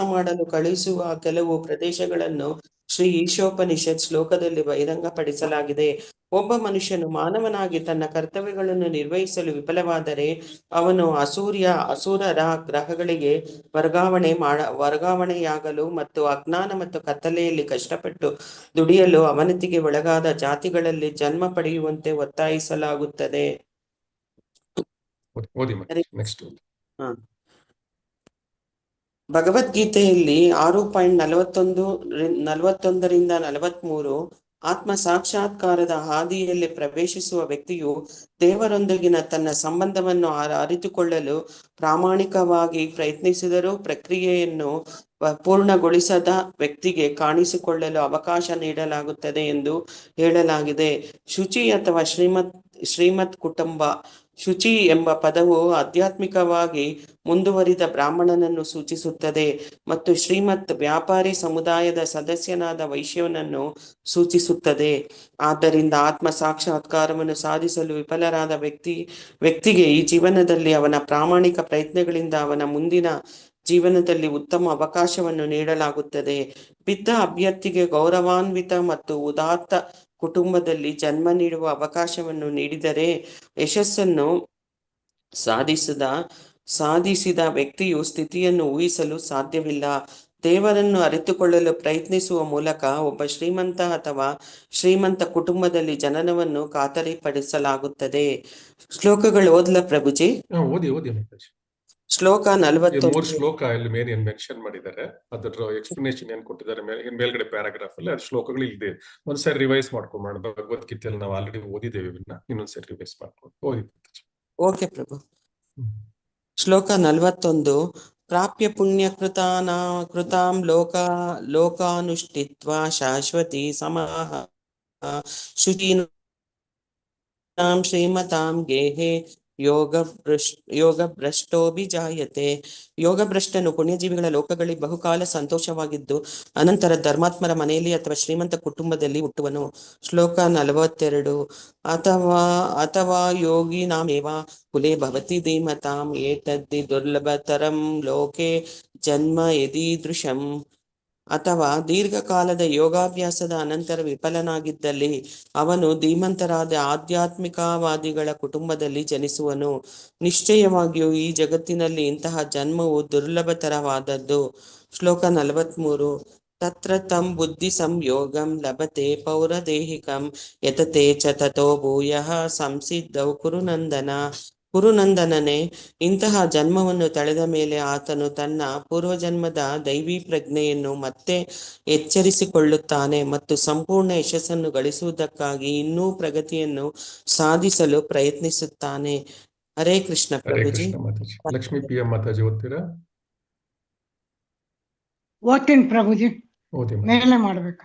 ಮಾಡಲು ಕಳುಹಿಸುವ ಕೆಲವು ಪ್ರದೇಶಗಳನ್ನು ಶ್ರೀ ಈಶೋಪನಿಷತ್ ಶ್ಲೋಕದಲ್ಲಿ ಬಹಿರಂಗಪಡಿಸಲಾಗಿದೆ. ಒಬ್ಬ ಮನುಷ್ಯನು ಮಾನವನಾಗಿ ತನ್ನ ಕರ್ತವ್ಯಗಳನ್ನು ನಿರ್ವಹಿಸಲು ವಿಫಲವಾದರೆ ಅವನು ಅಸುರರ ಗ್ರಹಗಳಿಗೆ ವರ್ಗಾವಣೆಯಾಗಲು ಮತ್ತು ಅಜ್ಞಾನ ಮತ್ತು ಕತ್ತಲೆಯಲ್ಲಿ ಕಷ್ಟಪಟ್ಟು ದುಡಿಯಲು ಅವನತಿಗೆ ಒಳಗಾದ ಜಾತಿಗಳಲ್ಲಿ ಜನ್ಮ ಪಡೆಯುವಂತೆ ಒತ್ತಾಯಿಸಲಾಗುತ್ತದೆ. ಭಗವದ್ಗೀತೆಯಲ್ಲಿ 6.41-43 ಆತ್ಮ ಸಾಕ್ಷಾತ್ಕಾರದ ಹಾದಿಯಲ್ಲಿ ಪ್ರವೇಶಿಸುವ ವ್ಯಕ್ತಿಯು ದೇವರೊಂದಿಗಿನ ತನ್ನ ಸಂಬಂಧವನ್ನು ಅರಿತುಕೊಳ್ಳಲು ಪ್ರಾಮಾಣಿಕವಾಗಿ ಪ್ರಯತ್ನಿಸಿದರೂ ಪ್ರಕ್ರಿಯೆಯನ್ನು ಪೂರ್ಣಗೊಳಿಸದ ವ್ಯಕ್ತಿಗೆ ಕಾಣಿಸಿಕೊಳ್ಳಲು ಅವಕಾಶ ನೀಡಲಾಗುತ್ತದೆ ಎಂದು ಹೇಳಲಾಗಿದೆ. ಶುಚಿ ಅಥವಾ ಶ್ರೀಮತ್ ಕುಟುಂಬ. ಶುಚಿ ಎಂಬ ಪದವು ಆಧ್ಯಾತ್ಮಿಕವಾಗಿ ಮುಂದುವರಿದ ಬ್ರಾಹ್ಮಣನನ್ನು ಸೂಚಿಸುತ್ತದೆ ಮತ್ತು ಶ್ರೀಮತ್ ವ್ಯಾಪಾರಿ ಸಮುದಾಯದ ಸದಸ್ಯನಾದ ವೈಶ್ಯನನ್ನು ಸೂಚಿಸುತ್ತದೆ. ಆದ್ದರಿಂದ ಆತ್ಮ ಸಾಕ್ಷಾತ್ಕಾರವನ್ನು ಸಾಧಿಸಲು ವಿಫಲರಾದ ವ್ಯಕ್ತಿಗೆ ಈ ಜೀವನದಲ್ಲಿ ಅವನ ಪ್ರಾಮಾಣಿಕ ಪ್ರಯತ್ನಗಳಿಂದ ಅವನ ಮುಂದಿನ ಜೀವನದಲ್ಲಿ ಉತ್ತಮ ಅವಕಾಶವನ್ನು ನೀಡಲಾಗುತ್ತದೆ. ಬಿದ್ದ ಅಭ್ಯರ್ಥಿಗೆ ಗೌರವಾನ್ವಿತ ಮತ್ತು ಉದಾತ್ತ ಕುಟುಂಬದಲ್ಲಿ ಜನ್ಮ ನೀಡುವ ಅವಕಾಶವನ್ನು ನೀಡಿದರೆ ಯಶಸ್ಸನ್ನು ಸಾಧಿಸಿದ ವ್ಯಕ್ತಿಯು ಸ್ಥಿತಿಯನ್ನು ಊಹಿಸಲು ಸಾಧ್ಯವಿಲ್ಲ. ದೇವರನ್ನು ಅರಿತುಕೊಳ್ಳಲು ಪ್ರಯತ್ನಿಸುವ ಮೂಲಕ ಒಬ್ಬ ಶ್ರೀಮಂತ ಅಥವಾ ಶ್ರೀಮಂತ ಕುಟುಂಬದಲ್ಲಿ ಜನನವನ್ನು ಖಾತರಿಪಡಿಸಲಾಗುತ್ತದೆ. ಶ್ಲೋಕಗಳು ಓದ್ಲ ಪ್ರಭುಜಿ? ಓದಿ ಮಾತಾಜಿ. ಶ್ಲೋಕ 41. ಶ್ಲೋಕ ಇಲ್ಲಿ ಮೇಲೆ ಏನ್ ಮೆನ್ಷನ್ ಮಾಡಿದ್ದಾರೆ, ಅದರ ಎಕ್ಸ್ಪ್ಲನೇಷನ್ ಏನ್ ಕೊಟ್ಟಿದ್ದಾರೆ ಮೇಲ್ಗಡೆ ಪ್ಯಾರಾಗ್ರಾಫ್ ಅಲ್ಲಿ, ಅದು ಶ್ಲೋಕಗಳು ಇದೆ. ಒಂದ್ಸರಿ ರಿವೈಸ್ ಮಾಡ್ಕೊಂಡು ಭಗವದ್ಗೀತೆಯಲ್ಲಿ ನಾವು ಆಲ್ರೆಡಿ ಓದಿದ್ದೇವೆ, ಇನ್ನೊಂದ್ಸರಿ ರಿವೈಸ್ ಮಾಡ್ಕೊಂಡು ಓದಿ. ಓಕೆ ಪ್ರಭು. ಶ್ಲೋಕ 41. ಪ್ರಾಪ್ಯ ಪುಣ್ಯ ಕೃತಾಂ ಲೋಕಾನುಷ್ಠಿತ್ವಾ ಶಾಶ್ವತಿ ಸಮಾಹ ಶುಚೀನಾಂ ಶ್ರೀಮತಾಂ ಗೇಹೆ ಯೋಗ ಭ್ರಷ್ಟೋಭಿಜಾಯತೆ. ಯೋಗಭ್ರಷ್ಟನು ಪುಣ್ಯಜೀವಿಗಳ ಲೋಕಗಳಲ್ಲಿ ಬಹುಕಾಲ ಸಂತೋಷವಾಗಿದ್ದು ಅನಂತರ ಧರ್ಮಾತ್ಮರ ಮನೆಯಲ್ಲಿ ಅಥವಾ ಶ್ರೀಮಂತ ಕುಟುಂಬದಲ್ಲಿ ಹುಟ್ಟುವನು. ಶ್ಲೋಕ 42. ಅಥವಾ ಯೋಗಿನಾಮೇವ ಕುಲೆ ಭವತಿ ಧೀಮತಾಂ ಏತದ್ದಿ ದುರ್ಲಭತರಂ ಲೋಕೆ ಜನ್ಮ ಯದೀದೃಶಂ. ಅಥವಾ ದೀರ್ಘಕಾಲದ ಯೋಗಾಭ್ಯಾಸದ ಅನಂತರ ವಿಫಲನಾಗಿದ್ದಲ್ಲಿ ಅವನು ಧೀಮಂತರಾದ ಆಧ್ಯಾತ್ಮಿಕವಾದಿಗಳ ಕುಟುಂಬದಲ್ಲಿ ಜನಿಸುವನು. ನಿಶ್ಚಯವಾಗಿಯೂ ಈ ಜಗತ್ತಿನಲ್ಲಿ ಇಂತಹ ಜನ್ಮವು ದುರ್ಲಭತರವಾದದ್ದು. ಶ್ಲೋಕ 43. ತತ್ರ ತಂ ಬುದ್ಧಿ ಸಂಯೋಗಂ ಲಭತೆ ಪೌರದೇಹಿಕಂ ಯತತೆ ಚ ತಥೋ ಭೂಯಃ ಸಂಸಿದ್ಧೌ ಕುರುನಂದನನೇ, ಇಂತಹ ಜನ್ಮವನ್ನು ತಳೆದ ಮೇಲೆ ಆತನು ತನ್ನ ಪೂರ್ವಜನ್ಮದ ದೈವಿ ಪ್ರಜ್ಞೆಯನ್ನು ಮತ್ತೆ ಎಚ್ಚರಿಸಿಕೊಳ್ಳುತ್ತಾನೆ ಮತ್ತು ಸಂಪೂರ್ಣ ಯಶಸ್ಸನ್ನು ಗಳಿಸುವುದಕ್ಕಾಗಿ ಇನ್ನೂ ಪ್ರಗತಿಯನ್ನು ಸಾಧಿಸಲು ಪ್ರಯತ್ನಿಸುತ್ತಾನೆ. ಹರೇ ಕೃಷ್ಣ ಪ್ರಭುಜಿ. ಲಕ್ಷ್ಮೀ PM ಮಾತಾಜಿ ಓದ್ತೀರಾ? ಓದ್ತೀನಿ ಪ್ರಭುಜಿ. ಮೇಲೆ ಮಾಡ್ಬೇಕು.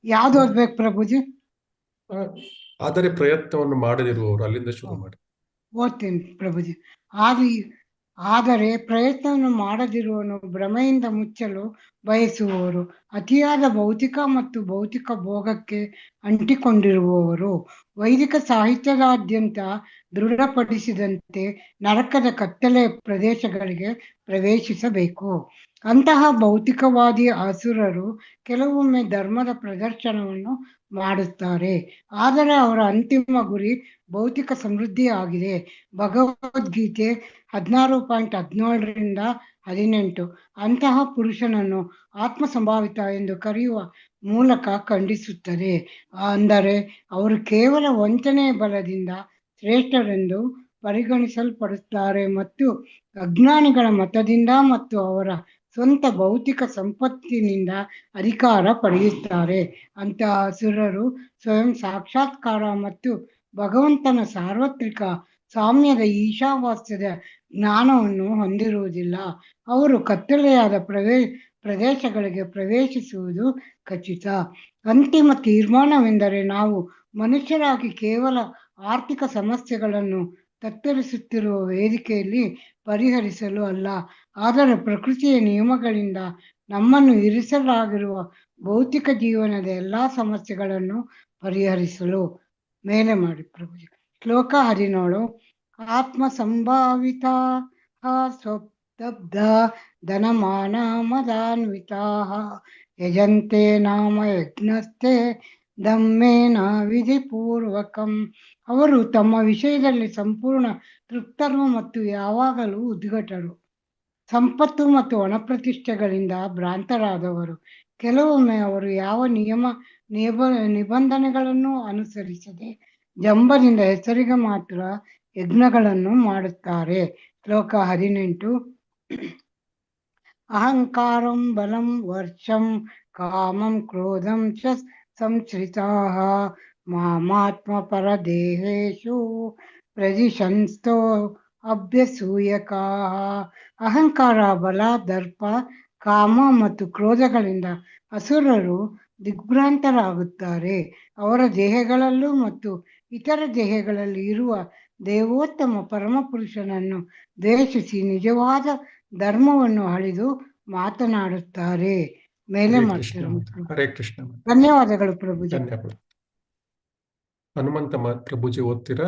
ಯಾವ್ದು ಓದ್ಬೇಕು ಪ್ರಭುಜಿ? ಆದರೆ ಪ್ರಯತ್ನವನ್ನು ಮಾಡದಿರುವವರು ಅಲ್ಲಿಂದ ಶುರು ಮಾಡಿ. ಓದ್ತೀನಿ ಪ್ರಭುಜಿ. ಆದರೆ ಪ್ರಯತ್ನವನ್ನು ಮಾಡದಿರುವನು ಭ್ರಮೆಯಿಂದ ಮುಚ್ಚಲು ಬಯಸುವವರು, ಅತಿಯಾದ ಭೌತಿಕ ಮತ್ತು ಭೌತಿಕ ಭೋಗಕ್ಕೆ ಅಂಟಿಕೊಂಡಿರುವವರು, ವೈದಿಕ ಸಾಹಿತ್ಯದಾದ್ಯಂತ ದೃಢಪಡಿಸಿದಂತೆ ನರಕದ ಕತ್ತಲೆ ಪ್ರದೇಶಗಳಿಗೆ ಪ್ರವೇಶಿಸಬೇಕು. ಅಂತಹ ಭೌತಿಕವಾದಿ ಅಸುರರು ಕೆಲವೊಮ್ಮೆ ಧರ್ಮದ ಪ್ರದರ್ಶನವನ್ನು ಮಾಡುತ್ತಾರೆ, ಆದರೆ ಅವರ ಅಂತಿಮ ಗುರಿ ಭೌತಿಕ ಸಮೃದ್ಧಿ ಆಗಿದೆ. ಭಗವದ್ಗೀತೆ 16:17-18 ಅಂತಹ ಪುರುಷನನ್ನು ಆತ್ಮ ಸಂಭಾವಿತ ಎಂದು ಕರೆಯುವ ಮೂಲಕ ಖಂಡಿಸುತ್ತದೆ. ಅಂದರೆ ಅವರು ಕೇವಲ ವಂಚನೆಯ ಬಲದಿಂದ ಶ್ರೇಷ್ಠರೆಂದು ಪರಿಗಣಿಸಲ್ಪಡುತ್ತಾರೆ ಮತ್ತು ಅಜ್ಞಾನಿಗಳ ಮತದಿಂದ ಮತ್ತು ಅವರ ಸ್ವಂತ ಭೌತಿಕ ಸಂಪತ್ತಿನಿಂದ ಅಧಿಕಾರ ಪಡೆಯುತ್ತಾರೆ. ಅಂತಹ ಅಸುರರು ಸ್ವಯಂ ಸಾಕ್ಷಾತ್ಕಾರ ಮತ್ತು ಭಗವಂತನ ಸಾರ್ವತ್ರಿಕ ಸಾಮ್ಯದ ಈಶಾವಾಸ್ಯದ ಜ್ಞಾನವನ್ನು ಹೊಂದಿರುವುದಿಲ್ಲ. ಅವರು ಕತ್ತಲೆಯಾದ ಪ್ರದೇಶಗಳಿಗೆ ಪ್ರವೇಶಿಸುವುದು ಖಚಿತ. ಅಂತಿಮ ತೀರ್ಮಾನವೆಂದರೆ ನಾವು ಮನುಷ್ಯರಾಗಿ ಕೇವಲ ಆರ್ಥಿಕ ಸಮಸ್ಯೆಗಳನ್ನು ತತ್ತರಿಸುತ್ತಿರುವ ವೇದಿಕೆಯಲ್ಲಿ ಪರಿಹರಿಸಲು ಅಲ್ಲ, ಆದರೆ ಪ್ರಕೃತಿಯ ನಿಯಮಗಳಿಂದ ನಮ್ಮನ್ನು ಇರಿಸಲಾಗಿರುವ ಭೌತಿಕ ಜೀವನದ ಎಲ್ಲಾ ಸಮಸ್ಯೆಗಳನ್ನು ಪರಿಹರಿಸಲು. ಮೇಲೆ ಮಾಡಿ ಪ್ರಭುಜಿ. ಶ್ಲೋಕ 17. ಆತ್ಮ ಸಂಭಾವಿತ ಸ್ವಪ್ತಬ್ಧ ಧನಮಾನ ಮದಾನ್ವಿತಾ ಯಜಂತೆ ನಾಮ ಯಜ್ಞಸ್ಥೆ ದಮ್ಮೇನ ವಿಧಿಪೂರ್ವಕಂ. ಅವರು ತಮ್ಮ ವಿಷಯದಲ್ಲಿ ಸಂಪೂರ್ಣ ತೃಪ್ತರು ಮತ್ತು ಯಾವಾಗಲೂ ಉದ್ಘಟರು, ಸಂಪತ್ತು ಮತ್ತು ಒಣಪ್ರತಿಷ್ಠೆಗಳಿಂದ ಭ್ರಾಂತರಾದವರು. ಕೆಲವೊಮ್ಮೆ ಅವರು ಯಾವ ನಿಬಂಧನೆಗಳನ್ನು ಅನುಸರಿಸದೆ ಜಂಬದಿಂದ ಹೆಸರಿಗೆ ಮಾತ್ರ ಯಜ್ಞಗಳನ್ನು ಮಾಡುತ್ತಾರೆ. ಶ್ಲೋಕ 18. ಅಹಂಕಾರಂ ಬಲಂ ವರ್ಷಂ ಕಾಮಂ ಕ್ರೋಧಂ ಚ ಸಂಶ್ರಿತಾಃ ಮಾಮಾತ್ಮ ಪರದೇಹೇಷು ಪ್ರದಿಶಂಸ್ತೋ ಅಭ್ಯಸೂಯಕಾಃ. ಅಹಂಕಾರ, ಬಲ, ದರ್ಪ, ಕಾಮ ಮತ್ತು ಕ್ರೋಧಗಳಿಂದ ಅಸುರರು ದಿಗ್ಭ್ರಾಂತರಾಗುತ್ತಾರೆ. ಅವರ ದೇಹಗಳಲ್ಲೂ ಮತ್ತು ಇತರ ದೇಹಗಳಲ್ಲಿ ಇರುವ ದೇವೋತ್ತಮ ಪರಮಪುರುಷನನ್ನು ದ್ವೇಷಿಸಿ ನಿಜವಾದ ಧರ್ಮವನ್ನು ಅಳಿದು ಮಾತನಾಡುತ್ತಾರೆ. ಮೇಲೆ ಮಾಡ್ತಾರೆ. ಹರೇ ಕೃಷ್ಣ. ಧನ್ಯವಾದಗಳು ಪ್ರಭುಜಿ. ಧನ್ಯವಾದ. ಹನುಮಂತ ಪ್ರಭುಜಿ ಓದ್ತೀರಾ?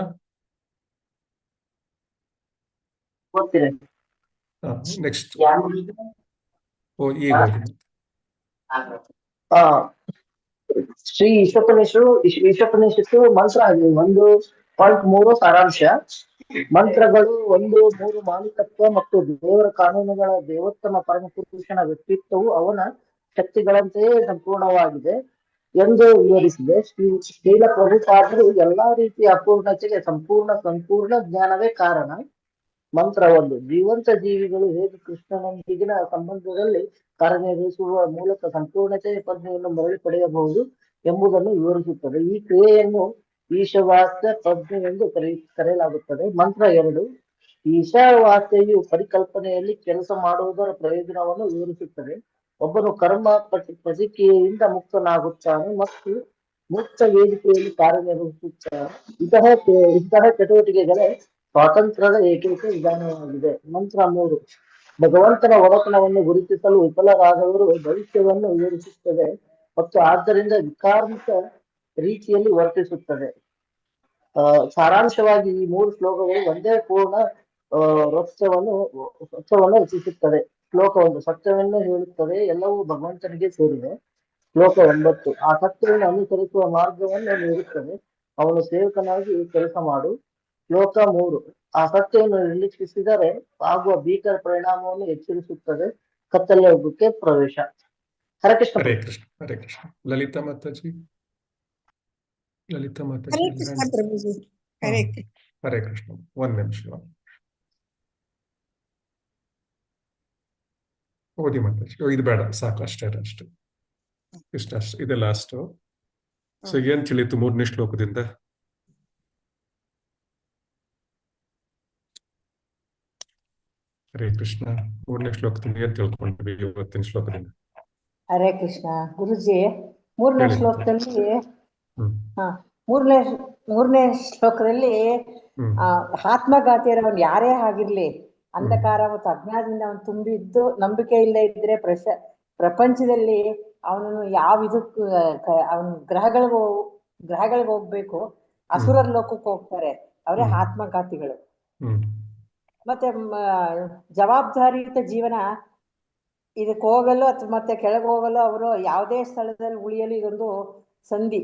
ನೆಕ್ಸ್ಟ್ ಈಗ ಶ್ರೀ ಈಶೋಪನಿಷತ್ತು ಮಂತ್ರ 1.3 ಸಾರಾಂಶ. ಮಂತ್ರಗಳು 1.3 ಮಾಲೀಕತ್ವ ಮತ್ತು ದೇವರ ಕಾನೂನುಗಳ ದೇವೋತ್ತಮ ಪರಮಪುರುಷನ ವ್ಯಕ್ತಿತ್ವವು ಅವನ ಶಕ್ತಿಗಳಂತೆಯೇ ಸಂಪೂರ್ಣವಾಗಿದೆ ಎಂದು ವಿವರಿಸಿದೆ. ಶ್ರೀಲ ಪ್ರಭುಪಾದರು ಎಲ್ಲಾ ರೀತಿಯ ಅಪೂರ್ಣತೆಗೆ ಸಂಪೂರ್ಣ ಜ್ಞಾನವೇ ಕಾರಣ. ಮಂತ್ರ 1 ಜೀವಂತ ಜೀವಿಗಳು ಹೇಗೆ ಕೃಷ್ಣನೊಂದಿಗಿನ ಸಂಬಂಧದಲ್ಲಿ ಕಾರ್ಯನಿರ್ವಹಿಸುವ ಮೂಲಕ ಸಂಪೂರ್ಣತೆಯ ಪ್ರಜ್ಞೆಯನ್ನು ಮರಳಿ ಪಡೆಯಬಹುದು ಎಂಬುದನ್ನು ವಿವರಿಸುತ್ತದೆ. ಈ ಕ್ರಿಯೆಯನ್ನು ಈಶಾವಾಸ್ಯ ಪ್ರಜ್ಞೆ ಎಂದು ಕರೆಯಲಾಗುತ್ತದೆ. ಮಂತ್ರ 2 ಈಶಾವಾಸ್ಯೆಯು ಪರಿಕಲ್ಪನೆಯಲ್ಲಿ ಕೆಲಸ ಮಾಡುವುದರ ಪ್ರಯೋಜನವನ್ನು ವಿವರಿಸುತ್ತದೆ. ಒಬ್ಬನು ಕರ್ಮ ಪ್ರತಿಕ್ರಿಯೆಯಿಂದ ಮುಕ್ತನಾಗುತ್ತಾನೆ ಮತ್ತು ಮುಕ್ತ ವೇದಿಕೆಯಲ್ಲಿ ಕಾರ್ಯನಿರ್ವಹಿಸುತ್ತಾನೆ. ಇಂತಹ ಚಟುವಟಿಕೆಗಳೇ ಸ್ವಾತಂತ್ರ್ಯದ ಏಕೈಕ ವಿಧಾನವಾಗಿದೆ. ಮಂತ್ರ 3 ಭಗವಂತನ ಒಡೆತನವನ್ನು ಗುರುತಿಸಲು ವಿಫಲರಾದವರು ಭವಿಷ್ಯವನ್ನು ವಿವರಿಸುತ್ತದೆ ಮತ್ತು ಆದ್ದರಿಂದ ವಿಕಾರ್ಮಿಕ ರೀತಿಯಲ್ಲಿ ವರ್ತಿಸುತ್ತದೆ. ಸಾರಾಂಶವಾಗಿ ಈ 3 ಶ್ಲೋಕಗಳು ಒಂದೇ ಪೂರ್ಣ ಸತ್ಯವನ್ನು ರಚಿಸುತ್ತದೆ. ಶ್ಲೋಕ 1 ಸತ್ಯವನ್ನು ಹೇಳುತ್ತದೆ, ಎಲ್ಲವೂ ಭಗವಂತನಿಗೆ ಸೇರಿದೆ. ಶ್ಲೋಕ 9 ಆ ಸತ್ಯವನ್ನು ಅನುಸರಿಸುವ ಮಾರ್ಗವನ್ನು ನೀಡುತ್ತದೆ, ಅವನು ಸೇವಕನಾಗಿ ಕೆಲಸ ಮಾಡು. ಶ್ಲೋಕ 3 ಆ ಸತ್ಯವನ್ನು ನಿರ್ಲಕ್ಷಿಸಿದರೆ ಆಗುವ ಭೀಕರ ಪರಿಣಾಮವನ್ನು ಎಚ್ಚರಿಸುತ್ತದೆ, ಕತ್ತಲೆ ಯುಗಕ್ಕೆ ಪ್ರವೇಶ. ಹರೇ ಕೃಷ್ಣ. ಹರೇ ಕೃಷ್ಣ. ಹರೇ ಕೃಷ್ಣ. ಲಲಿತಾ ಮಾತಾಜಿ. ಹರೇ ಕೃಷ್ಣ ಪ್ರಭುಜಿ. ಹರೇ ಕೃಷ್ಣ. 1 ನಿಮಿಷ ಓದಿ ಮಾತಾಜಿ. ಇದು ಬೇಡ, ಸಾಕು, ಅಷ್ಟೇ ಇಷ್ಟ. ಇದೆ ಲಾಸ್ಟ್. ಸೊ ಏನ್ ತಿಳಿತು 3ನೇ ಶ್ಲೋಕದಿಂದ? ಹರೇ ಕೃಷ್ಣ. 3ನೇ ಶ್ಲೋಕದಿಂದ ಏನ್ ತಿಳ್ಕೊಂಡ್ವಿ ಇವತ್ತಿನ ಶ್ಲೋಕದಿಂದ? ಹರೇ ಕೃಷ್ಣ ಗುರುಜಿ. 3ನೇ ಶ್ಲೋಕದಲ್ಲಿ ಮೂರನೇ ಶ್ಲೋಕದಲ್ಲಿ ಆತ್ಮಘಾತಿಯರವನ್ ಯಾರೇ ಆಗಿರ್ಲಿ ಅಂಧಕಾರ ಮತ್ತು ಅಜ್ಞಾನದಿಂದ ಅವನು ತುಂಬಿದ್ದು, ನಂಬಿಕೆ ಇಲ್ಲೇ ಇದ್ರೆ ಪ್ರಪಂಚದಲ್ಲಿ ಅವನನ್ನು ಯಾವ ಇದಕ್ಕೂ ಅವನ ಗ್ರಹಗಳಿಗೆ ಹೋಗ್ಬೇಕು, ಅಸುರರ ಲೋಕಕ್ಕೆ ಹೋಗ್ತಾರೆ, ಅವರೇ ಆತ್ಮಘಾತಿಗಳು. ಮತ್ತೆ ಜವಾಬ್ದಾರಿಯುತ ಜೀವನ ಇದಕ್ಕೆ ಹೋಗಲು ಅಥವಾ ಮತ್ತೆ ಕೆಳಗೆ ಹೋಗಲು ಅವರು ಯಾವುದೇ ಸ್ಥಳದಲ್ಲಿ ಉಳಿಯಲು ಇದೊಂದು ಸಂಧಿ.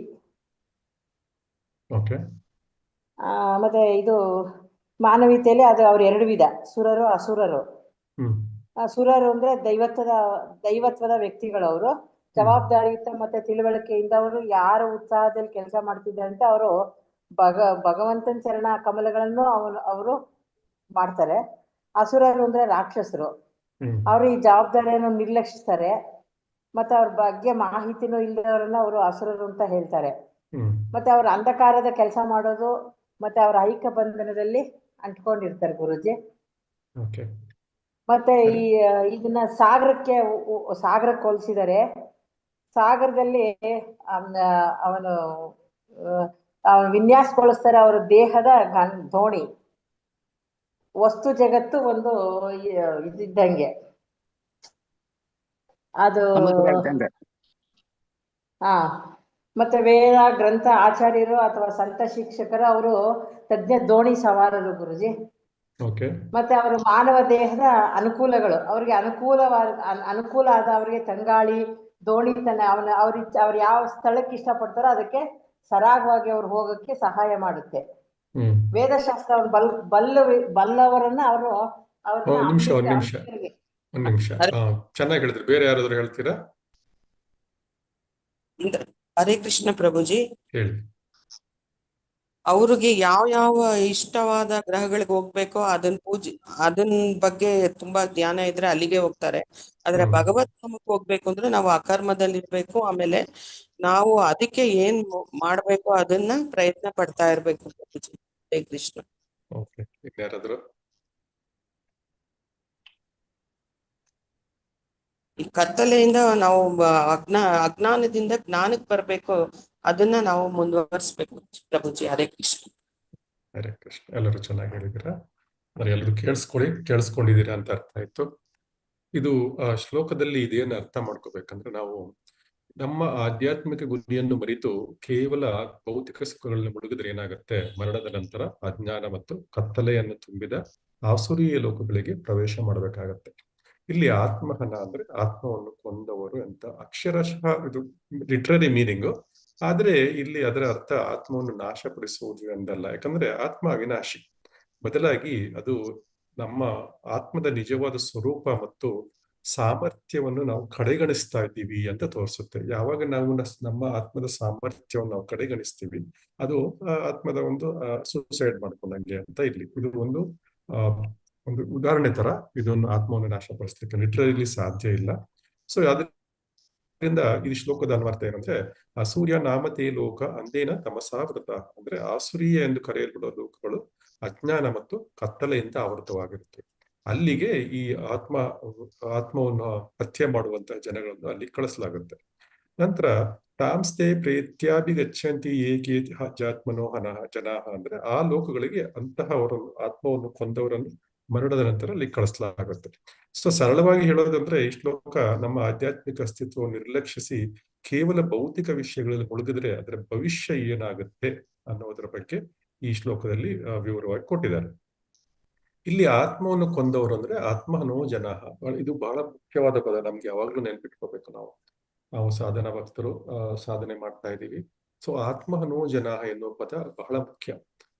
ಮತ್ತೆ ಇದು ಮಾನವೀಯತೆಯಲ್ಲಿ ಅದು ಅವ್ರ ಎರಡು ವಿಧ, ಸುರರು ಅಸುರರು. ಸುರರು ಅಂದ್ರೆ ದೈವತ್ವದ ವ್ಯಕ್ತಿಗಳು. ಅವರು ಜವಾಬ್ದಾರಿಯುತ ಮತ್ತೆ ತಿಳುವಳಿಕೆಯಿಂದ ಅವರು ಯಾರು ಉತ್ಸಾಹದಲ್ಲಿ ಕೆಲಸ ಮಾಡ್ತಿದ್ದಾರೆ ಅಂತ ಅವರು ಭಗವಂತನ ಚರಣ ಕಮಲಗಳನ್ನು ಅವರು ಮಾಡ್ತಾರೆ. ಅಸುರರು ಅಂದ್ರೆ ರಾಕ್ಷಸರು. ಅವರು ಈ ಜವಾಬ್ದಾರಿಯನ್ನು ನಿರ್ಲಕ್ಷಿಸ್ತಾರೆ, ಮತ್ತೆ ಅವ್ರ ಬಗ್ಗೆ ಮಾಹಿತಿನೂ ಇಲ್ಲದವರನ್ನ ಅವರು ಅಸುರರು ಅಂತ ಹೇಳ್ತಾರೆ. ಮತ್ತೆ ಅವ್ರ ಅಂಧಕಾರದ ಕೆಲಸ ಮಾಡೋದು, ಮತ್ತೆ ಅವರ ಐಕ್ಯ ಬಂಧನದಲ್ಲಿ ಅಂಟ್ಕೊಂಡಿರ್ತಾರೆ ಗುರುಜಿ. ಮತ್ತೆ ಇದನ್ನ ಸಾಗರಕ್ಕೆ ಹೋಲಿಸಿದರೆ, ಸಾಗರದಲ್ಲಿ ಅವನು ವಿನ್ಯಾಸಗೊಳಿಸ್ತಾರೆ ಅವರ ದೇಹದ ದೋಣಿ. ವಸ್ತು ಜಗತ್ತು ಒಂದು ಇದ್ದಂಗೆ, ಅದು ಮತ್ತೆ ವೇದ ಗ್ರಂಥ ಆಚಾರ್ಯರು ಅಥವಾ ಸಂತ ಶಿಕ್ಷಕರು ಅವರು ತಜ್ಞ ದೋಣಿ ಸವಾರರು ಗುರುಜಿ. ಮತ್ತೆ ಅವರು ಮಾನವ ದೇಹದ ಅನುಕೂಲಗಳು, ಅವ್ರಿಗೆ ಅನುಕೂಲ ಆದ ಅವ್ರಿಗೆ ತಂಗಾಳಿ ದೋಣಿ ಅವ್ರು ಯಾವ ಸ್ಥಳಕ್ಕೆ ಇಷ್ಟಪಡ್ತಾರೋ ಅದಕ್ಕೆ ಸರಾಗವಾಗಿ ಅವ್ರು ಹೋಗಕ್ಕೆ ಸಹಾಯ ಮಾಡುತ್ತೆ. ವೇದಶಾಸ್ತ್ರ ಅವ್ರು ಬಲ್ಲವರನ್ನ ಅವರು ಒಂದ್ ನಿಮಿಷ ಚೆನ್ನಾಗಿ ಹೇಳಿದ್ರಿ. ಬೇರೆ ಯಾರಾದ್ರೂ ಹೇಳ್ತೀರಾ? ಹರೇ ಕೃಷ್ಣ ಪ್ರಭುಜಿ. ಹೇಳಿ. ಅವ್ರಿಗೆ ಯಾವ ಇಷ್ಟವಾದ ಗ್ರಹಗಳಿಗೆ ಹೋಗ್ಬೇಕೋ ಅದನ್ ಬಗ್ಗೆ ತುಂಬಾ ಜ್ಞಾನ ಇದ್ರೆ ಅಲ್ಲಿಗೆ ಹೋಗ್ತಾರೆ. ಆದ್ರೆ ಭಗವತ್ ಧಾಮಕ್ಕೆ ಹೋಗ್ಬೇಕು ಅಂದ್ರೆ ನಾವು ಅಕರ್ಮದಲ್ಲಿರ್ಬೇಕು. ಆಮೇಲೆ ನಾವು ಅದಕ್ಕೆ ಏನ್ ಮಾಡ್ಬೇಕು ಅದನ್ನ ಪ್ರಯತ್ನ ಪಡ್ತಾ ಇರ್ಬೇಕು ಪ್ರಭುಜಿ. ಹರೇ ಕೃಷ್ಣ. ಯಾರಾದ್ರು? ಈ ಕತ್ತಲೆಯಿಂದ ನಾವು ಅಜ್ಞಾನದಿಂದ ಜ್ಞಾನಕ್ಕೆ ಬರ್ಬೇಕು, ಅದನ್ನ ನಾವು ಮುಂದುವರಿಸ್ಬೇಕು ಪ್ರಭುಜಿ. ಹರೇ ಕೃಷ್ಣ. ಹರೇ ಕೃಷ್ಣ. ಎಲ್ಲರೂ ಚೆನ್ನಾಗಿ ಹೇಳಿದ್ದೀರಾ, ಎಲ್ಲರೂ ಕೇಳಿಸ್ಕೊಂಡಿದ್ದೀರಾ ಅಂತ ಅರ್ಥ ಆಯ್ತು. ಇದು ಶ್ಲೋಕದಲ್ಲಿ ಇದೇನು ಅರ್ಥ ಮಾಡ್ಕೋಬೇಕಂದ್ರೆ, ನಾವು ನಮ್ಮ ಆಧ್ಯಾತ್ಮಿಕ ಗುರಿಯನ್ನು ಮರೆತು ಕೇವಲ ಭೌತಿಕ ಸುಖಗಳನ್ನ ಮುಳುಗಿದ್ರೆ ಏನಾಗುತ್ತೆ, ಮರಣದ ನಂತರ ಅಜ್ಞಾನ ಮತ್ತು ಕತ್ತಲೆಯನ್ನು ತುಂಬಿದ ಆಸುರೀಯ ಲೋಕಗಳಿಗೆ ಪ್ರವೇಶ ಮಾಡಬೇಕಾಗತ್ತೆ. ಇಲ್ಲಿ ಆತ್ಮಹನ ಅಂದ್ರೆ ಆತ್ಮವನ್ನು ಕೊಂದವರು ಅಂತ ಅಕ್ಷರಶಃ ಇದು ಲಿಟ್ರರಿ ಮೀನಿಂಗು. ಆದ್ರೆ ಇಲ್ಲಿ ಅದರ ಅರ್ಥ ಆತ್ಮವನ್ನು ನಾಶಪಡಿಸುವುದು ಎಂದಲ್ಲ. ಯಾಕಂದ್ರೆ ಆತ್ಮ ಅವಿನಾಶಿ, ಬದಲಾಗಿ ಅದು ನಮ್ಮ ಆತ್ಮದ ನಿಜವಾದ ಸ್ವರೂಪ ಮತ್ತು ಸಾಮರ್ಥ್ಯವನ್ನು ನಾವು ಕಡೆಗಣಿಸ್ತಾ ಇದ್ದೀವಿ ಅಂತ ತೋರಿಸುತ್ತೆ. ಯಾವಾಗ ನಾವು ನಮ್ಮ ಆತ್ಮದ ಸಾಮರ್ಥ್ಯವನ್ನು ನಾವು ಕಡೆಗಣಿಸ್ತೀವಿ, ಅದು ಆತ್ಮದ ಒಂದು ಸೂಸೈಡ್ ಮಾಡ್ಕೊಂಡಂಗೆ ಅಂತ. ಇಲ್ಲಿ ಇದು ಒಂದು ಉದಾಹರಣೆ ತರ ಇದನ್ನು ಆತ್ಮವನ್ನು ನಾಶಪಡಿಸ್ಲಿಕ್ಕೆ ಲಿಟ್ರಲಿ ಸಾಧ್ಯ ಇಲ್ಲ. ಸೊ ಅದರಿಂದ ಈ ಶ್ಲೋಕದ ಅನ್ವರ್ಥ ಏನಂದ್ರೆ, ಅಸೂರ್ಯ ನಾಮತೆ ಲೋಕ ಅಂದೇನ ತಮಸಾವೃತ ಅಂದ್ರೆ ಆಸುರೀಯ ಎಂದು ಕರೆಯಲ್ಪಡುವ ಲೋಕಗಳು ಅಜ್ಞಾನ ಮತ್ತು ಕತ್ತಲೆಯಿಂದ ಆವೃತವಾಗಿರುತ್ತೆ. ಅಲ್ಲಿಗೆ ಈ ಆತ್ಮವನ್ನು ಹತ್ಯೆ ಮಾಡುವಂತಹ ಜನಗಳನ್ನು ಅಲ್ಲಿ ಕಳಿಸಲಾಗುತ್ತೆ. ನಂತರ ತಾಂಸ್ತೆ ಪ್ರೇತ್ಯಾಭಿಗಚ್ಚಂತಿ ಏಕೇತಿ ಜಾತ್ಮನೋಹನ ಜನಾಹ ಅಂದ್ರೆ ಆ ಲೋಕಗಳಿಗೆ ಅಂತಹವರನ್ನು ಆತ್ಮವನ್ನು ಕೊಂದವರನ್ನು ಮರಣದ ನಂತರ ಅಲ್ಲಿ ಕಳಿಸಲಾಗುತ್ತೆ. ಸೊ ಸರಳವಾಗಿ ಹೇಳೋದಂದ್ರೆ, ಈ ಶ್ಲೋಕ ನಮ್ಮ ಆಧ್ಯಾತ್ಮಿಕ ಅಸ್ತಿತ್ವವನ್ನು ನಿರ್ಲಕ್ಷಿಸಿ ಕೇವಲ ಭೌತಿಕ ವಿಷಯಗಳಲ್ಲಿ ಮುಳುಗಿದ್ರೆ ಅದರ ಭವಿಷ್ಯ ಏನಾಗುತ್ತೆ ಅನ್ನೋದರ ಬಗ್ಗೆ ಈ ಶ್ಲೋಕದಲ್ಲಿ ವಿವರವಾಗಿ ಕೊಟ್ಟಿದ್ದಾರೆ. ಇಲ್ಲಿ ಆತ್ಮವನ್ನು ಕೊಂದವರು ಅಂದ್ರೆ ಆತ್ಮನೋ ಜನಾಹ, ಇದು ಬಹಳ ಮುಖ್ಯವಾದ ಪದ. ನಮ್ಗೆ ಯಾವಾಗ್ಲೂ ನೆನ್ಪಿಟ್ಕೋಬೇಕು. ನಾವು ಸಾಧನಾ ಭಕ್ತರು ಸಾಧನೆ ಮಾಡ್ತಾ ಇದ್ದೀವಿ. ಸೊ ಆತ್ಮನೋ ಜನಾಹ ಎನ್ನುವ ಪದ ಬಹಳ ಮುಖ್ಯ.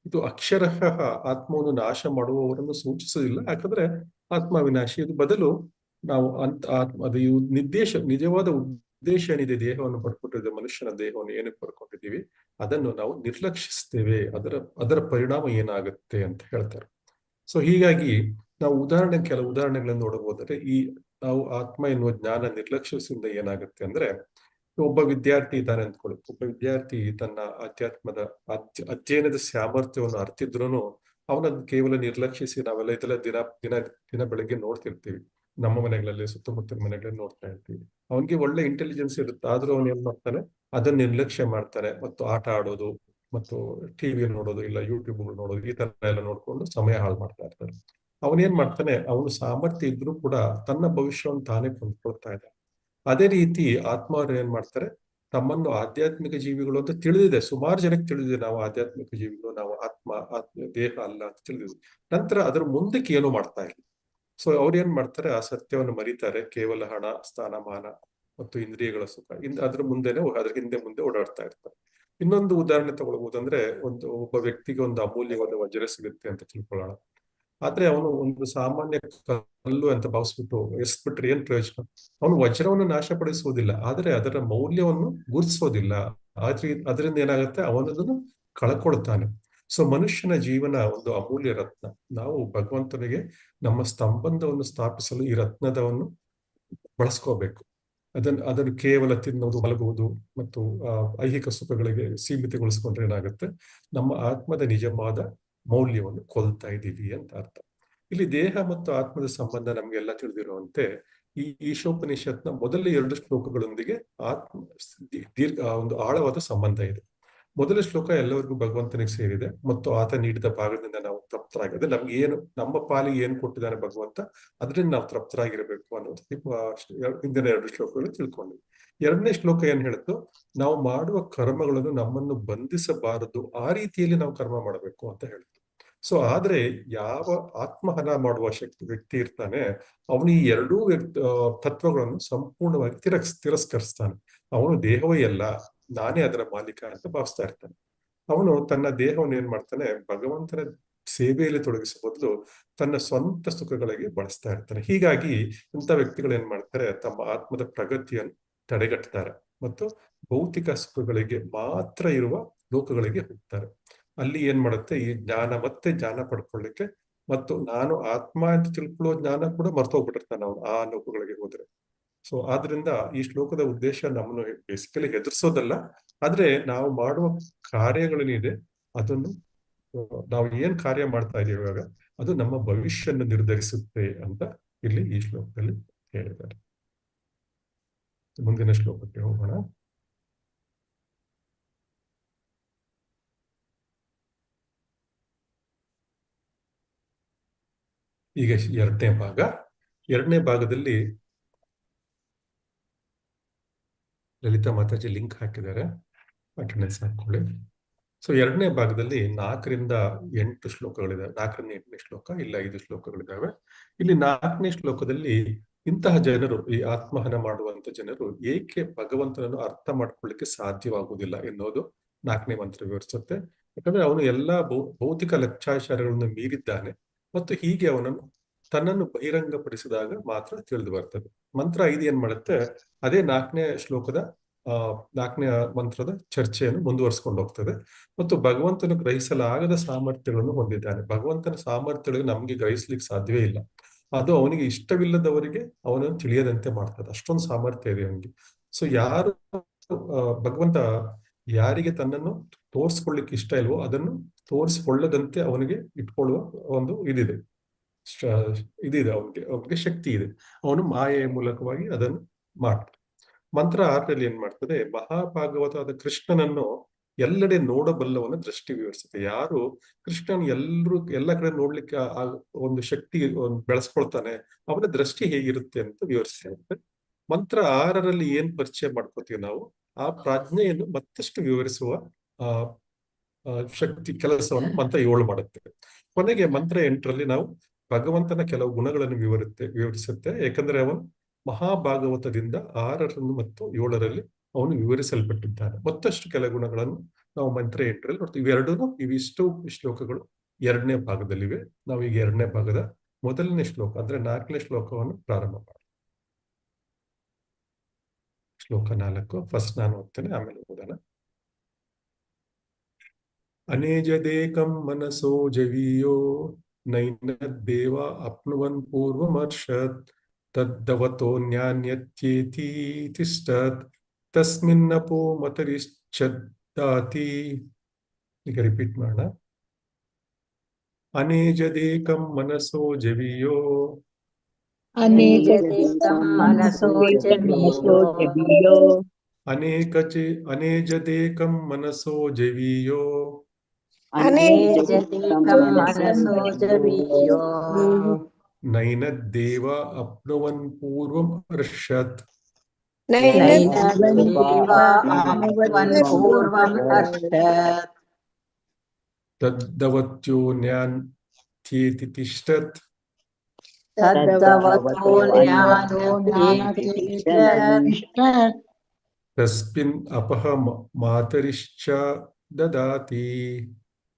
ಇದು ಅಕ್ಷರಶಃ ಆತ್ಮವನ್ನು ನಾಶ ಮಾಡುವವರನ್ನು ಸೂಚಿಸುವುದಿಲ್ಲ, ಯಾಕಂದ್ರೆ ಆತ್ಮ ವಿನಾಶಿ. ಇದು ಬದಲು ನಾವು ಅದು ನಿಜವಾದ ಉದ್ದೇಶ ಏನಿದೆ, ದೇಹವನ್ನು ಪಡ್ಕೊಂಡಿದ್ದೇವೆ, ಮನುಷ್ಯನ ದೇಹವನ್ನು ಏನಕ್ಕೆ ಪಡ್ಕೊಂಡಿದ್ದೀವಿ, ಅದನ್ನು ನಾವು ನಿರ್ಲಕ್ಷಿಸ್ತೇವೆ. ಅದರ ಪರಿಣಾಮ ಏನಾಗುತ್ತೆ ಅಂತ ಹೇಳ್ತಾರೆ. ಸೊ ಹೀಗಾಗಿ ನಾವು ಕೆಲವು ಉದಾಹರಣೆಗಳನ್ನು ನೋಡಬಹುದಾದ್ರೆ, ನಾವು ಆತ್ಮ ಎನ್ನುವ ಜ್ಞಾನ ನಿರ್ಲಕ್ಷಿಸಿದ ಏನಾಗುತ್ತೆ ಅಂದ್ರೆ, ಒಬ್ಬ ವಿದ್ಯಾರ್ಥಿ ಇದ್ದಾನೆ ಅಂದ್ಕೊಳ್ಳಿ. ಒಬ್ಬ ವಿದ್ಯಾರ್ಥಿ ತನ್ನ ಅಧ್ಯಾತ್ಮದ ಅಧ್ಯಯನದ ಸಾಮರ್ಥ್ಯವನ್ನು ಅರ್ತಿದ್ರೂ ಅವನನ್ನು ಕೇವಲ ನಿರ್ಲಕ್ಷಿಸಿ ನಾವೆಲ್ಲ ಇದೆಲ್ಲ ದಿನ ಬೆಳಗ್ಗೆ ನೋಡ್ತಿರ್ತೀವಿ. ನಮ್ಮ ಮನೆಗಳಲ್ಲಿ, ಸುತ್ತಮುತ್ತಲ ಮನೆಗಳಲ್ಲಿ ನೋಡ್ತಾ ಇರ್ತೀವಿ. ಅವನಿಗೆ ಒಳ್ಳೆ ಇಂಟೆಲಿಜೆನ್ಸ್ ಇರುತ್ತೆ, ಆದ್ರೂ ಅವನು ಏನ್ ಮಾಡ್ತಾನೆ, ಅದನ್ನ ನಿರ್ಲಕ್ಷ್ಯ ಮಾಡ್ತಾನೆ. ಮತ್ತು ಆಟ ಆಡೋದು ಮತ್ತು ಟಿವಿ ನೋಡೋದು, ಇಲ್ಲ ಯೂಟ್ಯೂಬ್ ನೋಡೋದು, ಈ ತರ ಎಲ್ಲ ನೋಡ್ಕೊಂಡು ಸಮಯ ಹಾಳು ಮಾಡ್ತಾ ಇರ್ತಾರೆ. ಅವನೇನ್ ಮಾಡ್ತಾನೆ, ಅವನು ಸಾಮರ್ಥ್ಯ ಇದ್ರೂ ಕೂಡ ತನ್ನ ಭವಿಷ್ಯವನ್ನು ತಾನೇ ಕೊಂಡ್ಕೊಳ್ತಾ ಇದ್ದ. ಅದೇ ರೀತಿ ಆತ್ಮವ್ರು ಏನ್ ಮಾಡ್ತಾರೆ, ತಮ್ಮನ್ನು ಆಧ್ಯಾತ್ಮಿಕ ಜೀವಿಗಳು ಅಂತ ತಿಳಿದಿದೆ, ಸುಮಾರು ಜನಕ್ಕೆ ತಿಳಿದಿದೆ ನಾವು ಆಧ್ಯಾತ್ಮಿಕ ಜೀವಿಗಳು, ನಾವು ಆತ್ಮ ದೇಹ ಅಲ್ಲ ಅಂತ ತಿಳಿದಿದೆ. ನಂತರ ಅದ್ರ ಮುಂದಕ್ಕೆ ಏನು ಮಾಡ್ತಾ ಇಲ್ಲ. ಸೊ ಅವ್ರು ಏನ್ ಮಾಡ್ತಾರೆ, ಆ ಸತ್ಯವನ್ನು ಮರೀತಾರೆ. ಕೇವಲ ಹಣ, ಸ್ಥಾನಮಾನ ಮತ್ತು ಇಂದ್ರಿಯಗಳ ಸುಖ ಅದ್ರ ಮುಂದೆನೆ, ಅದ್ರ ಮುಂದೆ ಓಡಾಡ್ತಾ ಇರ್ತಾರೆ. ಇನ್ನೊಂದು ಉದಾಹರಣೆ ತಗೊಳ್ಬಹುದಂದ್ರೆ, ಒಬ್ಬ ವ್ಯಕ್ತಿಗೆ ಒಂದು ಅಮೂಲ್ಯವಾದ ವಜ್ರ ಸಿಗುತ್ತೆ ಅಂತ ತಿಳ್ಕೊಳ್ಳೋಣ. ಆದ್ರೆ ಅವನು ಒಂದು ಸಾಮಾನ್ಯ ಕಲ್ಲು ಅಂತ ಭಾವಿಸ್ಬಿಟ್ಟು ಎಸ್ಬಿಟ್ರೆ ಏನ್ ಪ್ರಯೋಜನ? ಅವನು ವಜ್ರವನ್ನು ನಾಶಪಡಿಸುವುದಿಲ್ಲ, ಆದ್ರೆ ಅದರ ಮೌಲ್ಯವನ್ನು ಗುರುತಿಸೋದಿಲ್ಲ. ಅದರಿಂದ ಏನಾಗುತ್ತೆ, ಅವನದನ್ನು ಕಳ್ಕೊಳ್ತಾನೆ. ಸೊ ಮನುಷ್ಯನ ಜೀವನ ಒಂದು ಅಮೂಲ್ಯ ರತ್ನ. ನಾವು ಭಗವಂತನಿಗೆ ನಮ್ಮ ಸಂಬಂಧವನ್ನು ಸ್ಥಾಪಿಸಲು ಈ ರತ್ನದವನ್ನು ಬಳಸ್ಕೋಬೇಕು. ಅದನ್ನು ಕೇವಲ ತಿನ್ನುವುದು, ಮಲಗುವುದು ಮತ್ತು ಐಹಿಕ ಸುಖಗಳಿಗೆ ಸೀಮಿತಗೊಳಿಸ್ಕೊಂಡ್ರೆ ಏನಾಗುತ್ತೆ, ನಮ್ಮ ಆತ್ಮದ ನಿಜವಾದ ಮೌಲ್ಯವನ್ನು ಕೊಲ್ತಾ ಇದ್ದೀವಿ ಅಂತ ಅರ್ಥ. ಇಲ್ಲಿ ದೇಹ ಮತ್ತು ಆತ್ಮದ ಸಂಬಂಧ ನಮ್ಗೆಲ್ಲ ತಿಳಿದಿರುವಂತೆ ಈ ಈಶೋಪನಿಷತ್ನ ಮೊದಲ 2 ಶ್ಲೋಕಗಳೊಂದಿಗೆ ಒಂದು ಆಳವಾದ ಸಂಬಂಧ ಇದೆ. ಮೊದಲ ಶ್ಲೋಕ ಎಲ್ಲರಿಗೂ ಭಗವಂತನಿಗೆ ಸೇರಿದೆ ಮತ್ತು ಆತ ನೀಡಿದ ಭಾಗದಿಂದ ನಾವು ತೃಪ್ತರಾಗಿದೆ. ನಮ್ಗೆ ಏನು, ನಮ್ಮ ಪಾಲಿಗೆ ಏನು ಕೊಟ್ಟಿದ್ದಾನೆ ಭಗವಂತ, ಅದರಿಂದ ನಾವು ತೃಪ್ತರಾಗಿರ್ಬೇಕು ಅನ್ನೋದು ಹಿಂದಿನ 2 ಶ್ಲೋಕಗಳು ತಿಳ್ಕೊಂಡಿವಿ. 2ನೇ ಶ್ಲೋಕ ಏನ್ ಹೇಳುತ್ತೋ, ನಾವು ಮಾಡುವ ಕರ್ಮಗಳನ್ನು ನಮ್ಮನ್ನು ಬಂಧಿಸಬಾರದು, ಆ ರೀತಿಯಲ್ಲಿ ನಾವು ಕರ್ಮ ಮಾಡಬೇಕು ಅಂತ ಹೇಳುತ್ತೆ. ಸೊ ಆದ್ರೆ ಯಾವ ಆತ್ಮಹನ ಮಾಡುವ ವ್ಯಕ್ತಿ ಇರ್ತಾನೆ, ಅವನು ಈ 2 ತತ್ವಗಳನ್ನು ಸಂಪೂರ್ಣವಾಗಿ ತಿರಸ್ಕರಿಸ್ತಾನೆ. ಅವನು ದೇಹವೇ ಅಲ್ಲ, ನಾನೇ ಅದರ ಮಾಲೀಕ ಅಂತ ಭಾವಿಸ್ತಾ ಇರ್ತಾನೆ. ಅವನು ತನ್ನ ದೇಹವನ್ನು ಏನ್ ಮಾಡ್ತಾನೆ, ಭಗವಂತನ ಸೇವೆಯಲ್ಲಿ ತೊಡಗಿಸುವ ಬದಲು ತನ್ನ ಸ್ವಂತ ಸುಖಗಳಿಗೆ ಬಳಸ್ತಾ ಇರ್ತಾನೆ. ಹೀಗಾಗಿ ಇಂಥ ವ್ಯಕ್ತಿಗಳು ಏನ್ ಮಾಡ್ತಾರೆ, ತಮ್ಮ ಆತ್ಮದ ಪ್ರಗತಿಯನ್ನು ತಡೆಗಟ್ತಾರೆ ಮತ್ತು ಭೌತಿಕ ಸುಖಗಳಿಗೆ ಮಾತ್ರ ಇರುವ ಲೋಕಗಳಿಗೆ ಹೋಗ್ತಾರೆ. ಅಲ್ಲಿ ಏನ್ ಮಾಡುತ್ತೆ, ಈ ಜ್ಞಾನ ಪಡ್ಕೊಳ್ಳಿಕ್ಕೆ ಮತ್ತು ನಾನು ಆತ್ಮ ಅಂತ ತಿಳ್ಕೊಳ್ಳೋ ಜ್ಞಾನ ಕೂಡ ಮರ್ತೋಗ್ಬಿಟ್ಟಿರ್ತಾನೆ ಅವನು ಆ ಲೋಕಗಳಿಗೆ ಹೋದ್ರೆ. ಸೊ ಆದ್ರಿಂದ ಈ ಶ್ಲೋಕದ ಉದ್ದೇಶ ನಮ್ಮನ್ನು ಬೇಸಿಕಲಿ ಹೆದರ್ಸೋದಲ್ಲ, ಆದ್ರೆ ನಾವು ಮಾಡುವ ಕಾರ್ಯಗಳೇನಿದೆ ಅದನ್ನು, ನಾವು ಏನ್ ಕಾರ್ಯ ಮಾಡ್ತಾ ಇದೀವಿ ಇವಾಗ, ಅದು ನಮ್ಮ ಭವಿಷ್ಯವನ್ನು ನಿರ್ಧರಿಸುತ್ತೆ ಅಂತ ಇಲ್ಲಿ ಈ ಶ್ಲೋಕದಲ್ಲಿ ಹೇಳಿದ್ದಾರೆ. ಮುಂದಿನ ಶ್ಲೋಕಕ್ಕೆ ಹೋಗೋಣ. ಈಗ 2ನೇ ಭಾಗ. 2ನೇ ಭಾಗದಲ್ಲಿ ಲಲಿತಾ ಮಾತಾಜಿ ಲಿಂಕ್ ಹಾಕಿದ್ದಾರೆ, ಅಟೆಂಡೆನ್ಸ್ ಹಾಕೊಳ್ಳಿ. ಸೊ 2ನೇ ಭಾಗದಲ್ಲಿ 4ರಿಂದ 8 ಶ್ಲೋಕಗಳಿದಾವೆ. 4ರಿಂದ 8ನೇ ಶ್ಲೋಕ, ಇಲ್ಲ 5 ಶ್ಲೋಕಗಳಿದಾವೆ. ಇಲ್ಲಿ 4ನೇ ಶ್ಲೋಕದಲ್ಲಿ ಇಂತಹ ಜನರು, ಈ ಆತ್ಮಹನ ಮಾಡುವಂತ ಜನರು ಏಕೆ ಭಗವಂತನನ್ನು ಅರ್ಥ ಮಾಡ್ಕೊಳ್ಳಿಕ್ಕೆ ಸಾಧ್ಯವಾಗುವುದಿಲ್ಲ ಎನ್ನುವುದು 4ನೇ ಮಂತ್ರ ವಿವರಿಸುತ್ತೆ. ಯಾಕಂದ್ರೆ ಅವನು ಎಲ್ಲಾ ಭೌತಿಕ ಲೆಕ್ಕಾಚಾರಗಳನ್ನು ಮೀರಿದ್ದಾನೆ ಮತ್ತು ಹೀಗೆ ಅವನನ್ನು ತನ್ನನ್ನು ಬಹಿರಂಗಪಡಿಸಿದಾಗ ಮಾತ್ರ ತಿಳಿದು ಬರ್ತದೆ. ಮಂತ್ರ 5 ಏನ್ ಮಾಡುತ್ತೆ, ಅದೇ 4ನೇ ಶ್ಲೋಕದ 4ನೇ ಮಂತ್ರದ ಚರ್ಚೆಯನ್ನು ಮುಂದುವರಿಸಿಕೊಂಡು ಹೋಗ್ತದೆ ಮತ್ತು ಭಗವಂತನು ಗ್ರಹಿಸಲಾಗದ ಸಾಮರ್ಥ್ಯಗಳನ್ನು ಹೊಂದಿದ್ದಾನೆ. ಭಗವಂತನ ಸಾಮರ್ಥ್ಯಗಳು ನಮ್ಗೆ ಗ್ರಹಿಸ್ಲಿಕ್ಕೆ ಸಾಧ್ಯವೇ ಇಲ್ಲ. ಅದು ಅವನಿಗೆ ಇಷ್ಟವಿಲ್ಲದವರಿಗೆ ಅವನನ್ನು ತಿಳಿಯದಂತೆ ಮಾಡ್ತದೆ, ಅಷ್ಟೊಂದು ಸಾಮರ್ಥ್ಯ ಇದೆ ಅವನಿಗೆ. ಸೊ ಯಾರು ಭಗವಂತ ಯಾರಿಗೆ ತನ್ನನ್ನು ತೋರಿಸ್ಕೊಳ್ಳಿಕ್ಕೆ ಇಷ್ಟ ಇಲ್ವೋ ಅದನ್ನು ತೋರಿಸಿಕೊಳ್ಳದಂತೆ ಅವನಿಗೆ ಇಟ್ಕೊಳ್ಳುವ ಒಂದು ಇದಿದೆ ಅವನಿಗೆ ಶಕ್ತಿ ಇದೆ. ಅವನು ಮಾಯೆಯ ಮೂಲಕವಾಗಿ ಅದನ್ನು ಮಾಡ್ತಾನೆ. ಮಂತ್ರ 6ರಲ್ಲಿ ಏನ್ ಮಾಡ್ತದೆ, ಮಹಾಭಾಗವತಾದ ಕೃಷ್ಣನನ್ನು ಎಲ್ಲೆಡೆ ನೋಡಬಲ್ಲವನ ದೃಷ್ಟಿ ವಿವರಿಸುತ್ತೆ. ಯಾರು ಕೃಷ್ಣನ್ ಎಲ್ಲ ಕಡೆ ನೋಡ್ಲಿಕ್ಕೆ ಒಂದು ಶಕ್ತಿ ಬೆಳೆಸ್ಕೊಳ್ತಾನೆ, ಅವನ ದೃಷ್ಟಿ ಹೇಗಿರುತ್ತೆ ಅಂತ ವಿವರಿಸುತ್ತೆ. ಮಂತ್ರ 6ರಲ್ಲಿ ಏನ್ ಪರಿಚಯ ಮಾಡ್ಕೋತೀವಿ ನಾವು, ಆ ಪ್ರಾಜ್ಞೆಯನ್ನು ಮತ್ತಷ್ಟು ವಿವರಿಸುವ ಶಕ್ತಿ ಕೆಲಸವನ್ನು ಮಂತ್ರ 7 ಮಾಡುತ್ತೆ. ಕೊನೆಗೆ ಮಂತ್ರ 8ರಲ್ಲಿ ನಾವು ಭಗವಂತನ ಕೆಲವು ಗುಣಗಳನ್ನು ವಿವರಿಸುತ್ತೆ. ಯಾಕಂದ್ರೆ ಅವನು ಮಹಾಭಾಗವತದಿಂದ 6 ಮತ್ತು 7ರಲ್ಲಿ ಅವನು ವಿವರಿಸಲ್ಪಟ್ಟಿದ್ದಾನೆ. ಮತ್ತಷ್ಟು ಕೆಲ ಗುಣಗಳನ್ನು ನಾವು ಮಂತ್ರ 8ರಲ್ಲಿ ನೋಡ್ತೀವಿ. ಇವಿಷ್ಟು ಶ್ಲೋಕಗಳು 2ನೇ ಭಾಗದಲ್ಲಿವೆ. ನಾವು ಈಗ 2ನೇ ಭಾಗದ ಮೊದಲನೇ ಶ್ಲೋಕ ಅಂದ್ರೆ 4ನೇ ಶ್ಲೋಕವನ್ನು ಪ್ರಾರಂಭ ಮಾಡೋಣ. ಶ್ಲೋಕ 4 ಫಸ್ಟ್ ನಾನು ಓದ್ತೇನೆ, ಆಮೇಲೆ ಓದೋಣ. ಅನೇಜದೇಕಂ ಮನಸೋ ಜವೀಯೋ ನೈನದ್ದೇವ ಅಪ್ನುವನ್ ಪೂರ್ವಮರ್ಷತ್ ತದ್ದವತೋ ನ್ಯಾನ್ಯತ್ಯೇತಿ ತಿಷ್ಟತ್ ತಸ್ಮಿನ್ನಪೋ ಮತರಿಶ್ಚದ್ದಾತಿ. ಈಗ ರಿಪೀಟ್ ಮಾಡೋಣ. ಅನೇಜದೇಕಂ ಮನಸೋ ಜವೀಯೋ ಅನೇಜದೇಕಂ ಮನಸೋ ಜವೀಯೋ ಅನೇಜದೇಕಂ ಮನಸೋ ಜವೀಯೋ ಅನೇಜತೇಕಂ ಮನಸೋ ಜವೀಯೋ ನೈನದ್ದೇವ ಅಪ್ನುವನ್ ಪೂರ್ವಂ ಅರ್ಷತ್ ನೈನದೇವ ಆಪ್ನುವನ್ ಪೂರ್ವಂ ಅರ್ಷತ್ ತದ್ದವತ್ಯೋನ್ಯಾನ್ತ್ಯೇತಿ ತಿಷ್ಟತ್ ತದ್ದವತೋ ಜ್ಞಾನತ್ಯೇತಿ ತಿಷ್ಟತ್ ತಿಷ್ಟತ್ ತಸ್ಮಿನ್ ಅಪಹ ಮಾತರಿಶ್ಚ ದದಾತಿ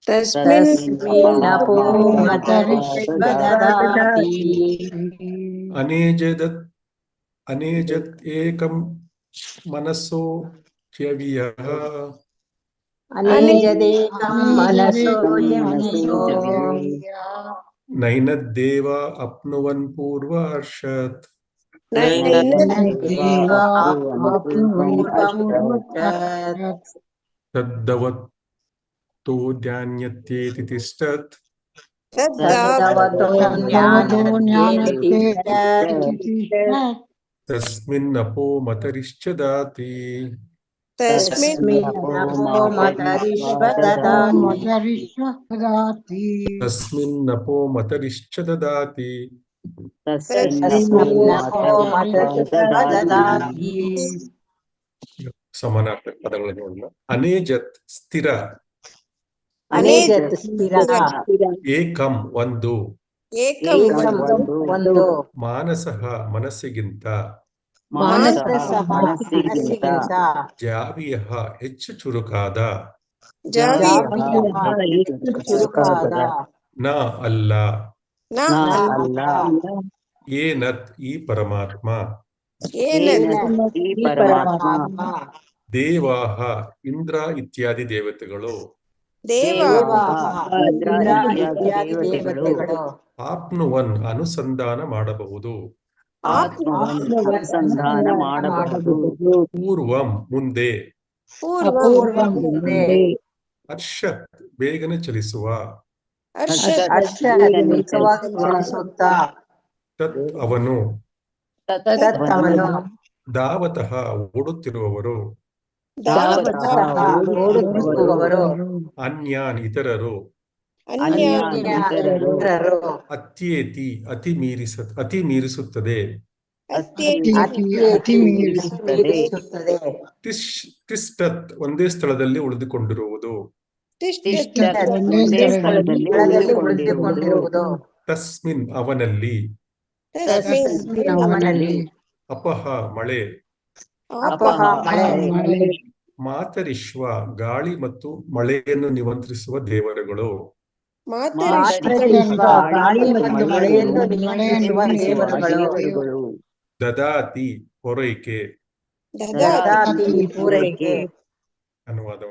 ತಸ್ಮಿನ್ನಪೋ ಮತರಿಶ್ವದದಾತಿ ಅನೇಜತ್ ಏಕಂ ಮನಸೋ ಚ್ಯವಿಯಃ ಅನೇಜದೇಕಂ ಮನಸೋ ಜವಿಯೋ ನೈನದ್ದೇವ ಅಪ್ನುವನ್ ಪೂರ್ವಾರ್ಷತ್ ನೈನದೇವ ಆಪ್ನುವನ್ ಪೂರ್ವಮರ್ಷತ್ ತದ್ದವತ್ತೋ ಧ್ಯಾನ್ಯತ್ಯೇತಿ ತಿಷ್ಟತ್ ತದ್ದವತೋ ಜ್ಞಾನತ್ಯೇತಿ ತಿಷ್ಟತ್ ತಿಷ್ಟತ್ ತಸ್ಮಿನ್ನಪೋ ಮತರಿಶ್ಚ ದಾತಿ ತಸ್ಮಿನ್ನಪೋ ಮತರಿಶ್ವದದಾತಿ ಮತರಿಶ್ವದದಾತಿ ತಸ್ಮಿನ್ನಪೋ ಮತರಿಶ್ಚ ದದಾತಿ ತಸ್ಮಿನ್ನಪೋ ಮತರಿಶ್ವದದಾತಿ ಸಮಾನಾರ್ಥಕ ಪದಗಳನ್ನು ನೋಡೋಣ. ಅನೇಜತ್ ಸ್ಥಿರ, ಅನೇಜತ್ ಸ್ಥಿರ, ಏಕಂ ಒಂದು, ಏಕಂ ಒಂದು, ಮಾನಸಃ ಮನಸ್ಸಿಗಿಂತ, ಮಾನಸಃ ಮನಸ್ಸಿಗಿಂತ, ಜಾವಿಯಃ ಹೆಚ್ಚು ಚುರುಕಾದ, ಜಾವಿಯಃ ಹೆಚ್ಚು ಚುರುಕಾದ, ನ ಅಲ್ಲ, ಅಲ್ಲ, ಏನತ್ ಈ ಪರಮಾತ್ಮ, ಏನತ್ ಈ ಪರಮಾತ್ಮ, ದೇವಾಹ ಇಂದ್ರ ಇತ್ಯಾದಿ ದೇವತೆಗಳು, ದೇವಾಹ ಇಂದ್ರ ಇತ್ಯಾದಿ ದೇವತೆಗಳು, ಆಪ್ನುವನ್ ಅನುಸಂಧಾನ ಮಾಡಬಹುದು, ಅನುಸಂಧಾನ ಮಾಡಬಹುದು, ಪೂರ್ವಂ ಮುಂದೆ, ಪೂರ್ವಂ ಮುಂದೆ, ಅರ್ಷತ್ ಬೇಗನೆ ಚಲಿಸುವ, ಹರ್ಷ ವೇಗವಾಗಿ ಚಲಿಸುತ್ತಾ, ತತ್ ಅವನು, ತತ್ತವನು, ಧಾವತಃ ಓಡುತ್ತಿರುವವರು, ಓಡುತ್ತಿರುವವರು, ಅನ್ಯಾನ್ ಇತರರು, ಅನ್ಯರು, ಅತ್ಯೇತಿ ಅತಿ ಮೀರಿಸುತ್ತದೆ, ಅತಿ ಮೀರಿಸುತ್ತದೆ, ತಿಷ್ಟತ್ ಒಂದೇ ಸ್ಥಳದಲ್ಲಿ ಉಳಿದುಕೊಂಡಿರುವುದು, ಒಂದೇ ಸ್ಥಳದಲ್ಲಿ ಉಳಿದುಕೊಂಡಿರುವುದು, ತಸ್ಮಿನ್ ಅವನಲ್ಲಿ, ಅವನಲ್ಲಿ ಅಪಹ ಮಳೆ, ಅಪಹ ಮಳೆ, ಮಾತರಿಶ್ವ ಗಾಳಿ ಮತ್ತು ಮಳೆಯನ್ನು ನಿಯಂತ್ರಿಸುವ ದೇವರುಗಳು, ಮಾತರಿಶ್ವ ಗಾಳಿ ಮತ್ತು ಮಳೆಯನ್ನು ನಿಯಂತ್ರಿಸುವ ದೇವರುಗಳು, ದದಾತಿ ಹೊರೈಕೆ, ದದಾತಿ ಪೂರೈಕೆ. ಅನುವಾದ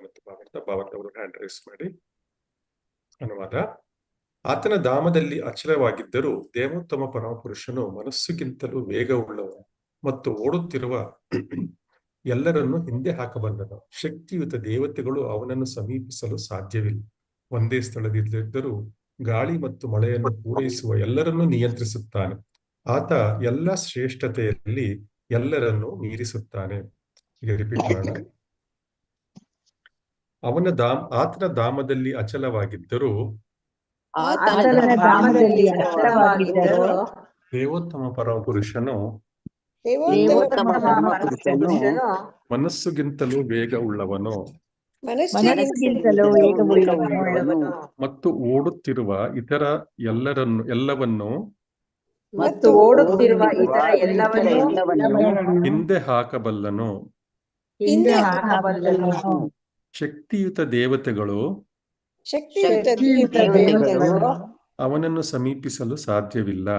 ಮತ್ತು ಭಾವಾರ್ಥವನ್ನು ಹ್ಯಾಂಡ್ ರೈಸ್ ಮಾಡಿ. ಅನುವಾದ: ಆತನ ಧಾಮದಲ್ಲಿ ಅಚಲವಾಗಿದ್ದರೂ ದೇವೋತ್ತಮ ಪರಮಪುರುಷನು ಮನಸ್ಸುಗಿಂತಲೂ ವೇಗವುಳ್ಳವನು ಮತ್ತು ಓಡುತ್ತಿರುವ ಎಲ್ಲರನ್ನೂ ಹಿಂದೆ ಹಾಕಬಲ್ಲನು. ಶಕ್ತಿಯುತ ದೇವತೆಗಳು ಅವನನ್ನು ಸಮೀಪಿಸಲು ಸಾಧ್ಯವಿಲ್ಲ. ಒಂದೇ ಸ್ಥಳದಲ್ಲಿದ್ದರೂ ಗಾಳಿ ಮತ್ತು ಮಳೆಯನ್ನು ಪೂರೈಸುವ ಎಲ್ಲರನ್ನೂ ನಿಯಂತ್ರಿಸುತ್ತಾನೆ. ಆತ ಎಲ್ಲ ಶ್ರೇಷ್ಠತೆಯಲ್ಲಿ ಎಲ್ಲರನ್ನೂ ಮೀರಿಸುತ್ತಾನೆ. ಈಗ ರಿಪೀಟ್ ಮಾಡೋಣ. ಆತನ ಧಾಮದಲ್ಲಿ ಅಚಲವಾಗಿದ್ದರೂ ದೇವೋತ್ತಮ ಪರಮಪುರುಷನು ಮನಸ್ಸುಗಿಂತಲೂ ವೇಗವುಳ್ಳವನು ಮತ್ತು ಓಡುತ್ತಿರುವ ಇತರ ಎಲ್ಲವನ್ನೂ ಹಿಂದೆ ಹಾಕಬಲ್ಲನು. ಶಕ್ತಿಯುತ ದೇವತೆಗಳು ಅವನನ್ನು ಸಮೀಪಿಸಲು ಸಾಧ್ಯವಿಲ್ಲ.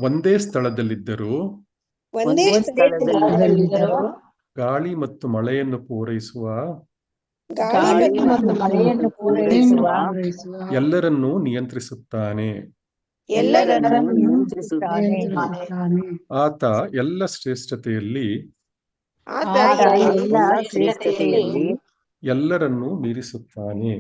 ಒಂದೇ ಸ್ಥಳದಲ್ಲಿದ್ದರೂ ಗಾಳಿ ಮತ್ತು ಮಳೆಯನ್ನು ಪೂರೈಸುವ ಎಲ್ಲರನ್ನೂ ನಿಯಂತ್ರಿಸುತ್ತಾನೆ. ಆತ ಎಲ್ಲ ಶ್ರೇಷ್ಠತೆಯಲ್ಲಿ ಎಲ್ಲರನ್ನೂ ಮೀರಿಸುತ್ತಾನೆ.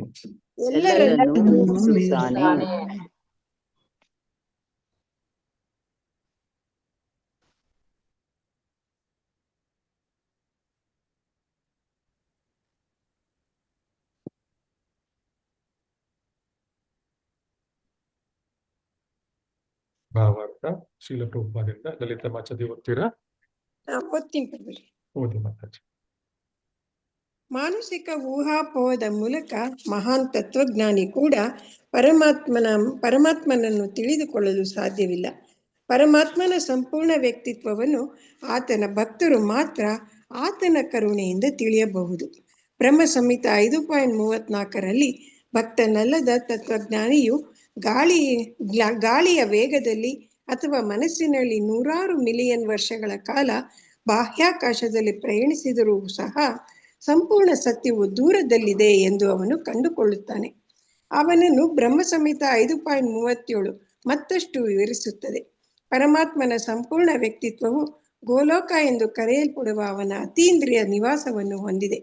ಭಾವಾರ್ಥ ಶ್ರೀಲ ಪ್ರಭುಪಾದಿಂದ. ಲಲಿತಾ ಮಾತಾಜಿ ಓದ್ತೀರಾ? ಓದ್ತೀನಿ ಪ್ರಭುಜಿ. ಓದಿ ಮಾತಾಜಿ. ಮಾನಸಿಕ ಊಹಾಪೋಹದ ಮೂಲಕ ಮಹಾನ್ ತತ್ವಜ್ಞಾನಿ ಕೂಡ ಪರಮಾತ್ಮನನ್ನು ತಿಳಿದುಕೊಳ್ಳಲು ಸಾಧ್ಯವಿಲ್ಲ. ಪರಮಾತ್ಮನ ಸಂಪೂರ್ಣ ವ್ಯಕ್ತಿತ್ವವನ್ನು ಆತನ ಭಕ್ತರು ಮಾತ್ರ ಆತನ ಕರುಣೆಯಿಂದ ತಿಳಿಯಬಹುದು. ಬ್ರಹ್ಮ ಸಂಹಿತ 5.34ರಲ್ಲಿ ಭಕ್ತನಲ್ಲದ ತತ್ವಜ್ಞಾನಿಯು ಗಾಳಿಯ ವೇಗದಲ್ಲಿ ಅಥವಾ ಮನಸ್ಸಿನಲ್ಲಿ 100 ಮಿಲಿಯನ್ ವರ್ಷಗಳ ಕಾಲ ಬಾಹ್ಯಾಕಾಶದಲ್ಲಿ ಪ್ರಯಾಣಿಸಿದರೂ ಸಹ ಸಂಪೂರ್ಣ ಸತ್ಯವು ದೂರದಲ್ಲಿದೆ ಎಂದು ಅವನು ಕಂಡುಕೊಳ್ಳುತ್ತಾನೆ. ಅವನನ್ನು ಬ್ರಹ್ಮ ಸಂಹಿತ 5.37 ಮತ್ತಷ್ಟು ವಿವರಿಸುತ್ತದೆ. ಪರಮಾತ್ಮನ ಸಂಪೂರ್ಣ ವ್ಯಕ್ತಿತ್ವವು ಗೋಲೋಕ ಎಂದು ಕರೆಯಲ್ಪಡುವ ಅವನ ಅತೀಂದ್ರಿಯ ನಿವಾಸವನ್ನು ಹೊಂದಿದೆ.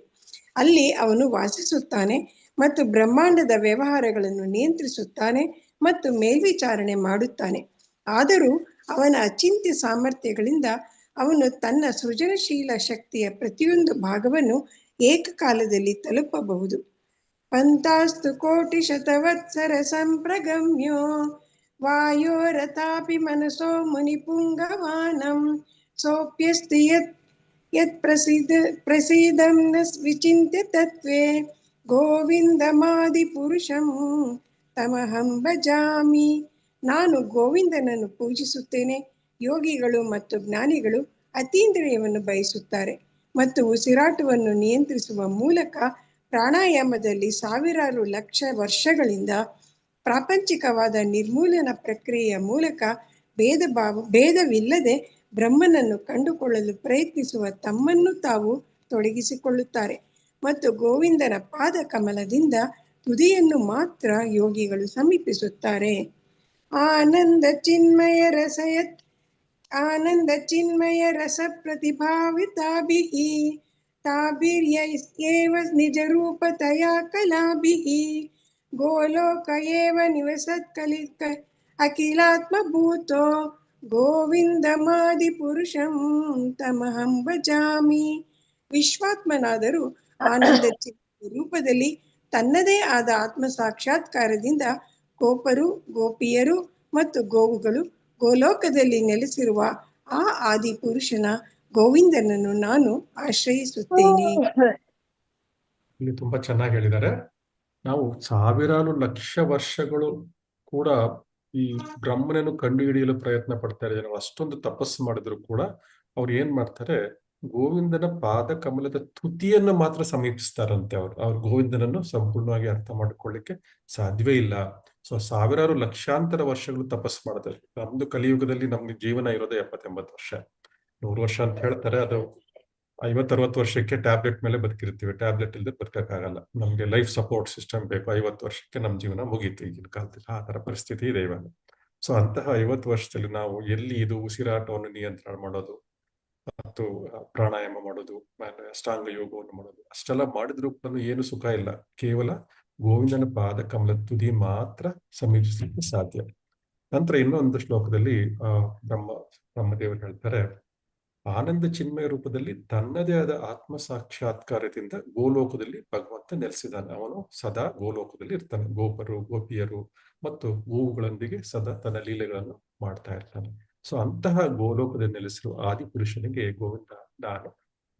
ಅಲ್ಲಿ ಅವನು ವಾಸಿಸುತ್ತಾನೆ ಮತ್ತು ಬ್ರಹ್ಮಾಂಡದ ವ್ಯವಹಾರಗಳನ್ನು ನಿಯಂತ್ರಿಸುತ್ತಾನೆ ಮತ್ತು ಮೇಲ್ವಿಚಾರಣೆ ಮಾಡುತ್ತಾನೆ. ಆದರೂ ಅವನ ಅಚಿಂತ್ಯ ಸಾಮರ್ಥ್ಯಗಳಿಂದ ಅವನು ತನ್ನ ಸೃಜನಶೀಲ ಶಕ್ತಿಯ ಪ್ರತಿಯೊಂದು ಭಾಗವನ್ನು ಏಕಕಾಲದಲ್ಲಿ ತಲುಪಬಹುದು. ಪಂತಾಸ್ತು ಕೋಟಿ ಶತವತ್ಸರ ಸಂಪ್ರಗಮ್ಯೋ ವಾಯೋರತಾಪಿ ಮನಸೋ ಮುನಿಪುಂಗವಾನಂ ಸೋಪ್ಯಸ್ತಿ ಯತ್ ಪ್ರಸೀದಂ ನ ವಿಚಿಂತ್ಯ ತತ್ವೇ ಗೋವಿಂದಮಾದಿ ಪುರುಷಂ ತಮಹಂ ಭಜಾಮಿ. ನಾನು ಗೋವಿಂದನನ್ನು ಪೂಜಿಸುತ್ತೇನೆ. ಯೋಗಿಗಳು ಮತ್ತು ಜ್ಞಾನಿಗಳು ಅತೀಂದ್ರಿಯವನ್ನು ಬಯಸುತ್ತಾರೆ ಮತ್ತು ಉಸಿರಾಟವನ್ನು ನಿಯಂತ್ರಿಸುವ ಮೂಲಕ ಪ್ರಾಣಾಯಾಮದಲ್ಲಿ ಸಾವಿರಾರು ಲಕ್ಷ ವರ್ಷಗಳಿಂದ ಪ್ರಾಪಂಚಿಕವಾದ ನಿರ್ಮೂಲನ ಪ್ರಕ್ರಿಯೆಯ ಮೂಲಕ ಭೇದವಿಲ್ಲದೆ ಬ್ರಹ್ಮನನ್ನು ಕಂಡುಕೊಳ್ಳಲು ಪ್ರಯತ್ನಿಸುವ ತಮ್ಮನ್ನು ತಾವು ತೊಡಗಿಸಿಕೊಳ್ಳುತ್ತಾರೆ ಮತ್ತು ಗೋವಿಂದನ ಪಾದ ಕಮಲದಿಂದ ತುದಿಯನ್ನು ಮಾತ್ರ ಯೋಗಿಗಳು ಸಮೀಪಿಸುತ್ತಾರೆ. ಆನಂದ ಚಿನ್ಮಯ ರಸ ಪ್ರತಿಭಾವಿತಾಭಿಃ ತಾಭಿರ್ಯೈವ ನಿಜ ರೂಪತಯಾ ಕಲಾಭಿಃ ಗೋಲೋಕ ಏವ ನಿವಸತ್ ಅಖಿಲಾತ್ಮಭೂತೋ ಗೋವಿಂದಮಾದಿ ಪುರುಷಂ ತಮಹಂ ಭಜಾಮಿ. ವಿಶ್ವಾತ್ಮನಾದರೂ ಆನಂದ ರೂಪದಲ್ಲಿ ತನ್ನದೇ ಆದ ಆತ್ಮ ಸಾಕ್ಷಾತ್ಕಾರದಿಂದ ಗೋಪರು, ಗೋಪಿಯರು ಮತ್ತು ಗೋವುಗಳು ಗೋಲೋಕದಲ್ಲಿ ನೆಲೆಸಿರುವ ಆ ಆದಿ ಪುರುಷನ ಗೋವಿಂದನನ್ನು ನಾನು ಆಶ್ರಯಿಸುತ್ತೇನೆ. ಇಲ್ಲಿ ತುಂಬಾ ಚೆನ್ನಾಗಿ ಹೇಳಿದ್ದಾರೆ. ನಾವು ಸಾವಿರಾರು ಲಕ್ಷ ವರ್ಷಗಳು ಕೂಡ ಈ ಬ್ರಹ್ಮನನ್ನು ಕಂಡುಹಿಡಿಯಲು ಪ್ರಯತ್ನ ಪಡ್ತಾರೆ. ನಾವು ಅಷ್ಟೊಂದು ತಪಸ್ಸು ಮಾಡಿದ್ರು ಕೂಡ ಅವ್ರು ಏನ್ ಮಾಡ್ತಾರೆ, ಗೋವಿಂದನ ಪಾದ ಕಮಲದ ತುದಿಯನ್ನು ಮಾತ್ರ ಸಮೀಪಿಸ್ತಾರಂತೆ. ಅವ್ರು ಗೋವಿಂದನನ್ನು ಸಂಪೂರ್ಣವಾಗಿ ಅರ್ಥ ಮಾಡಿಕೊಳ್ಳಿಕ್ಕೆ ಸಾಧ್ಯವೇ ಇಲ್ಲ. ಸೊ ಸಾವಿರಾರು ಲಕ್ಷಾಂತರ ವರ್ಷಗಳು ತಪಸ್ಸು ಮಾಡಿದ್ರೆ, ನಮ್ದು ಕಲಿಯುಗದಲ್ಲಿ ನಮ್ಗೆ ಜೀವನ ಇರೋದೇ 70-80 ವರ್ಷ. 100 ವರ್ಷ ಅಂತ ಹೇಳ್ತಾರೆ, ಅದು 50-60 ವರ್ಷಕ್ಕೆ ಟ್ಯಾಬ್ಲೆಟ್ ಮೇಲೆ ಬದುಕಿರ್ತೀವಿ. ಟ್ಯಾಬ್ಲೆಟ್ ಇಲ್ಲದೆ ಬದುಕಕ್ಕಾಗಲ್ಲ. ನಮ್ಗೆ ಲೈಫ್ ಸಪೋರ್ಟ್ ಸಿಸ್ಟಮ್ ಬೇಕು. 50 ವರ್ಷಕ್ಕೆ ನಮ್ ಜೀವನ ಮುಗೀತು ಈಗಿನ ಕಾಲದಲ್ಲಿ. ಆ ತರ ಪರಿಸ್ಥಿತಿ ಇದೆ ಇವಾಗ. ಸೊ ಅಂತಹ 50 ವರ್ಷದಲ್ಲಿ ನಾವು ಎಲ್ಲಿ ಇದು ಉಸಿರಾಟವನ್ನು ನಿಯಂತ್ರಣ ಮಾಡೋದು ಮತ್ತು ಪ್ರಾಣಾಯಾಮ ಮಾಡೋದು, ಅಷ್ಟಾಂಗ ಯೋಗವನ್ನು ಮಾಡೋದು, ಅಷ್ಟೆಲ್ಲ ಮಾಡಿದ್ರು ಕೂಡ ಏನು ಸುಖ ಇಲ್ಲ. ಕೇವಲ ಗೋವಿಂದನ ಪಾದ ಕಮಲದ ತುದಿ ಮಾತ್ರ ಸಮೀಪಿಸಲಿಕ್ಕೆ ಸಾಧ್ಯ. ನಂತರ ಇನ್ನೊಂದು ಶ್ಲೋಕದಲ್ಲಿ ಬ್ರಹ್ಮದೇವರು ಹೇಳ್ತಾರೆ, ಆನಂದ ಚಿನ್ಮಯ ರೂಪದಲ್ಲಿ ತನ್ನದೇ ಆದ ಆತ್ಮ ಸಾಕ್ಷಾತ್ಕಾರದಿಂದ ಗೋಲೋಕದಲ್ಲಿ ಭಗವಂತ ನೆಲೆಸಿದ್ದಾನೆ. ಅವನು ಸದಾ ಗೋಲೋಕದಲ್ಲಿ ಇರ್ತಾನೆ. ಗೋಪರು, ಗೋಪಿಯರು ಮತ್ತು ಗೋವುಗಳೊಂದಿಗೆ ಸದಾ ತನ್ನ ಲೀಲೆಗಳನ್ನು ಮಾಡ್ತಾ ಇರ್ತಾನೆ. ಸೊ ಅಂತಹ ಗೋಲೋಕದಲ್ಲಿ ನೆಲೆಸಿರುವ ಆದಿಪುರುಷನಿಗೆ ಗೋವಿಂದ ನಾನು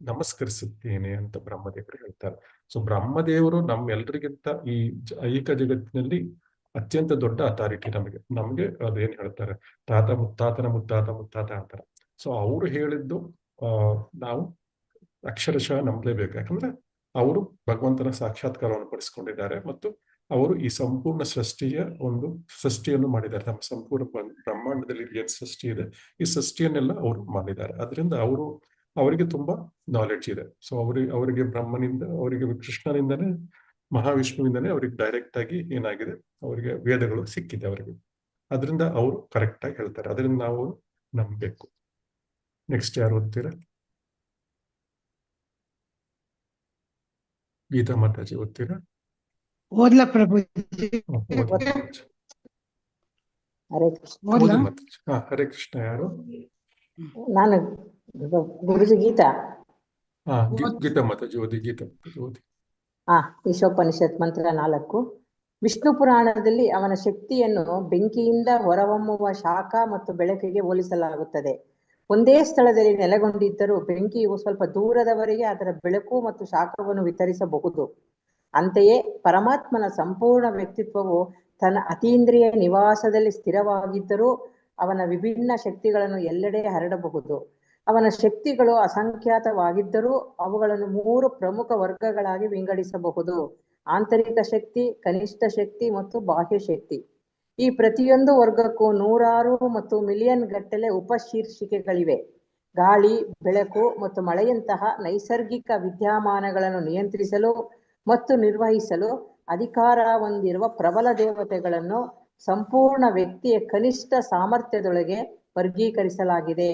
ನಮಸ್ಕರಿಸುತ್ತೇನೆ ಅಂತ ಬ್ರಹ್ಮದೇವರು ಹೇಳ್ತಾರೆ. ಸೊ ಬ್ರಹ್ಮದೇವರು ನಮ್ಮೆಲ್ಲರಿಗಿಂತ ಈ ಐಹಿಕ ಜಗತ್ತಿನಲ್ಲಿ ಅತ್ಯಂತ ದೊಡ್ಡ ಅಥಾರಿಟಿ. ನಮಗೆ ಅದೇನ್ ಹೇಳ್ತಾರೆ, ಮುತ್ತಾತನ ಮುತ್ತಾತ ಅಂತಾರೆ. ಸೊ ಅವರು ಹೇಳಿದ್ದು ನಾವು ಅಕ್ಷರಶಃ ನಂಬಲೇಬೇಕು. ಯಾಕಂದ್ರೆ ಅವರು ಭಗವಂತನ ಸಾಕ್ಷಾತ್ಕಾರವನ್ನು ಪಡಿಸ್ಕೊಂಡಿದ್ದಾರೆ ಮತ್ತು ಅವರು ಈ ಸಂಪೂರ್ಣ ಸೃಷ್ಟಿಯನ್ನು ಮಾಡಿದ್ದಾರೆ. ನಮ್ಮ ಸಂಪೂರ್ಣ ಬ್ರಹ್ಮಾಂಡದಲ್ಲಿ ಏನ್ ಸೃಷ್ಟಿ ಇದೆ, ಈ ಸೃಷ್ಟಿಯನ್ನೆಲ್ಲ ಅವರು ಮಾಡಿದ್ದಾರೆ. ಅದರಿಂದ ಅವರಿಗೆ ತುಂಬಾ ನಾಲೆಡ್ಜ್ ಇದೆ. ಸೊ ಅವರಿಗೆ ಬ್ರಹ್ಮನಿಂದ, ಅವರಿಗೆ ಕೃಷ್ಣನಿಂದನೇ, ಮಹಾವಿಷ್ಣುವಿಂದನೇ ಅವ್ರಿಗೆ ಡೈರೆಕ್ಟ್ ಆಗಿ ಏನಾಗಿದೆ, ಅವರಿಗೆ ವೇದಗಳು ಸಿಕ್ಕಿದೆ ಅವರಿಗೆ. ಅದರಿಂದ ಅವರು ಕರೆಕ್ಟ್ ಆಗಿ ಹೇಳ್ತಾರೆ. ಅದರಿಂದ ನಾವು ನಂಬಬೇಕು. ನೆಕ್ಸ್ಟ್ ಯಾರು ಓದ್ತೀರಾ? ಗೀತಾ ಮಾತಾಜಿ ಓದ್ತೀರಾ? ಓದ್ಲಾ ಪ್ರಭುಜಿ? ಹರೇ ಕೃಷ್ಣ. ಹರೇ ಕೃಷ್ಣ. ಯಾರು? ನಾನು ಗುರುಜಿ ಗೀತಾ. ಗೀತಾ ಮಾತಾಜಿ ಓದಿ. ಗೀತಾ ಮಾತಾಜಿ ಓದಿ. ಈಶೋಪನಿಷತ್ ಮಂತ್ರ 4. ವಿಷ್ಣು ಪುರಾಣದಲ್ಲಿ ಅವನ ಶಕ್ತಿಯನ್ನು ಬೆಂಕಿಯಿಂದ ಹೊರಹೊಮ್ಮುವ ಶಾಖ ಮತ್ತು ಬೆಳಕಿಗೆ ಹೋಲಿಸಲಾಗುತ್ತದೆ. ಒಂದೇ ಸ್ಥಳದಲ್ಲಿ ನೆಲೆಗೊಂಡಿದ್ದರೂ ಬೆಂಕಿಯು ಸ್ವಲ್ಪ ದೂರದವರೆಗೆ ಅದರ ಬೆಳಕು ಮತ್ತು ಶಾಖವನ್ನು ವಿತರಿಸಬಹುದು. ಅಂತೆಯೇ ಪರಮಾತ್ಮನ ಸಂಪೂರ್ಣ ವ್ಯಕ್ತಿತ್ವವು ತನ್ನ ಅತೀಂದ್ರಿಯ ನಿವಾಸದಲ್ಲಿ ಸ್ಥಿರವಾಗಿದ್ದರೂ ಅವನ ವಿಭಿನ್ನ ಶಕ್ತಿಗಳನ್ನು ಎಲ್ಲೆಡೆ ಹರಡಬಹುದು. ಅವನ ಶಕ್ತಿಗಳು ಅಸಂಖ್ಯಾತವಾಗಿದ್ದರೂ ಅವುಗಳನ್ನು 3 ಪ್ರಮುಖ ವರ್ಗಗಳಾಗಿ ವಿಂಗಡಿಸಬಹುದು: ಆಂತರಿಕ ಶಕ್ತಿ, ಕನಿಷ್ಠ ಶಕ್ತಿ ಮತ್ತು ಬಾಹ್ಯ ಶಕ್ತಿ. ಈ ಪ್ರತಿಯೊಂದು ವರ್ಗಕ್ಕೂ ನೂರಾರು ಮತ್ತು ಮಿಲಿಯನ್ ಗಟ್ಟಲೆ ಉಪಶೀರ್ಷಿಕೆಗಳಿವೆ. ಗಾಳಿ, ಬೆಳಕು ಮತ್ತು ಮಳೆಯಂತಹ ನೈಸರ್ಗಿಕ ವಿದ್ಯಮಾನಗಳನ್ನು ನಿಯಂತ್ರಿಸಲು ಮತ್ತು ನಿರ್ವಹಿಸಲು ಅಧಿಕಾರ ಹೊಂದಿರುವ ಪ್ರಬಲ ದೇವತೆಗಳನ್ನು ಸಂಪೂರ್ಣ ವ್ಯಕ್ತಿಯ ಕನಿಷ್ಠ ಸಾಮರ್ಥ್ಯದೊಳಗೆ ವರ್ಗೀಕರಿಸಲಾಗಿದೆ.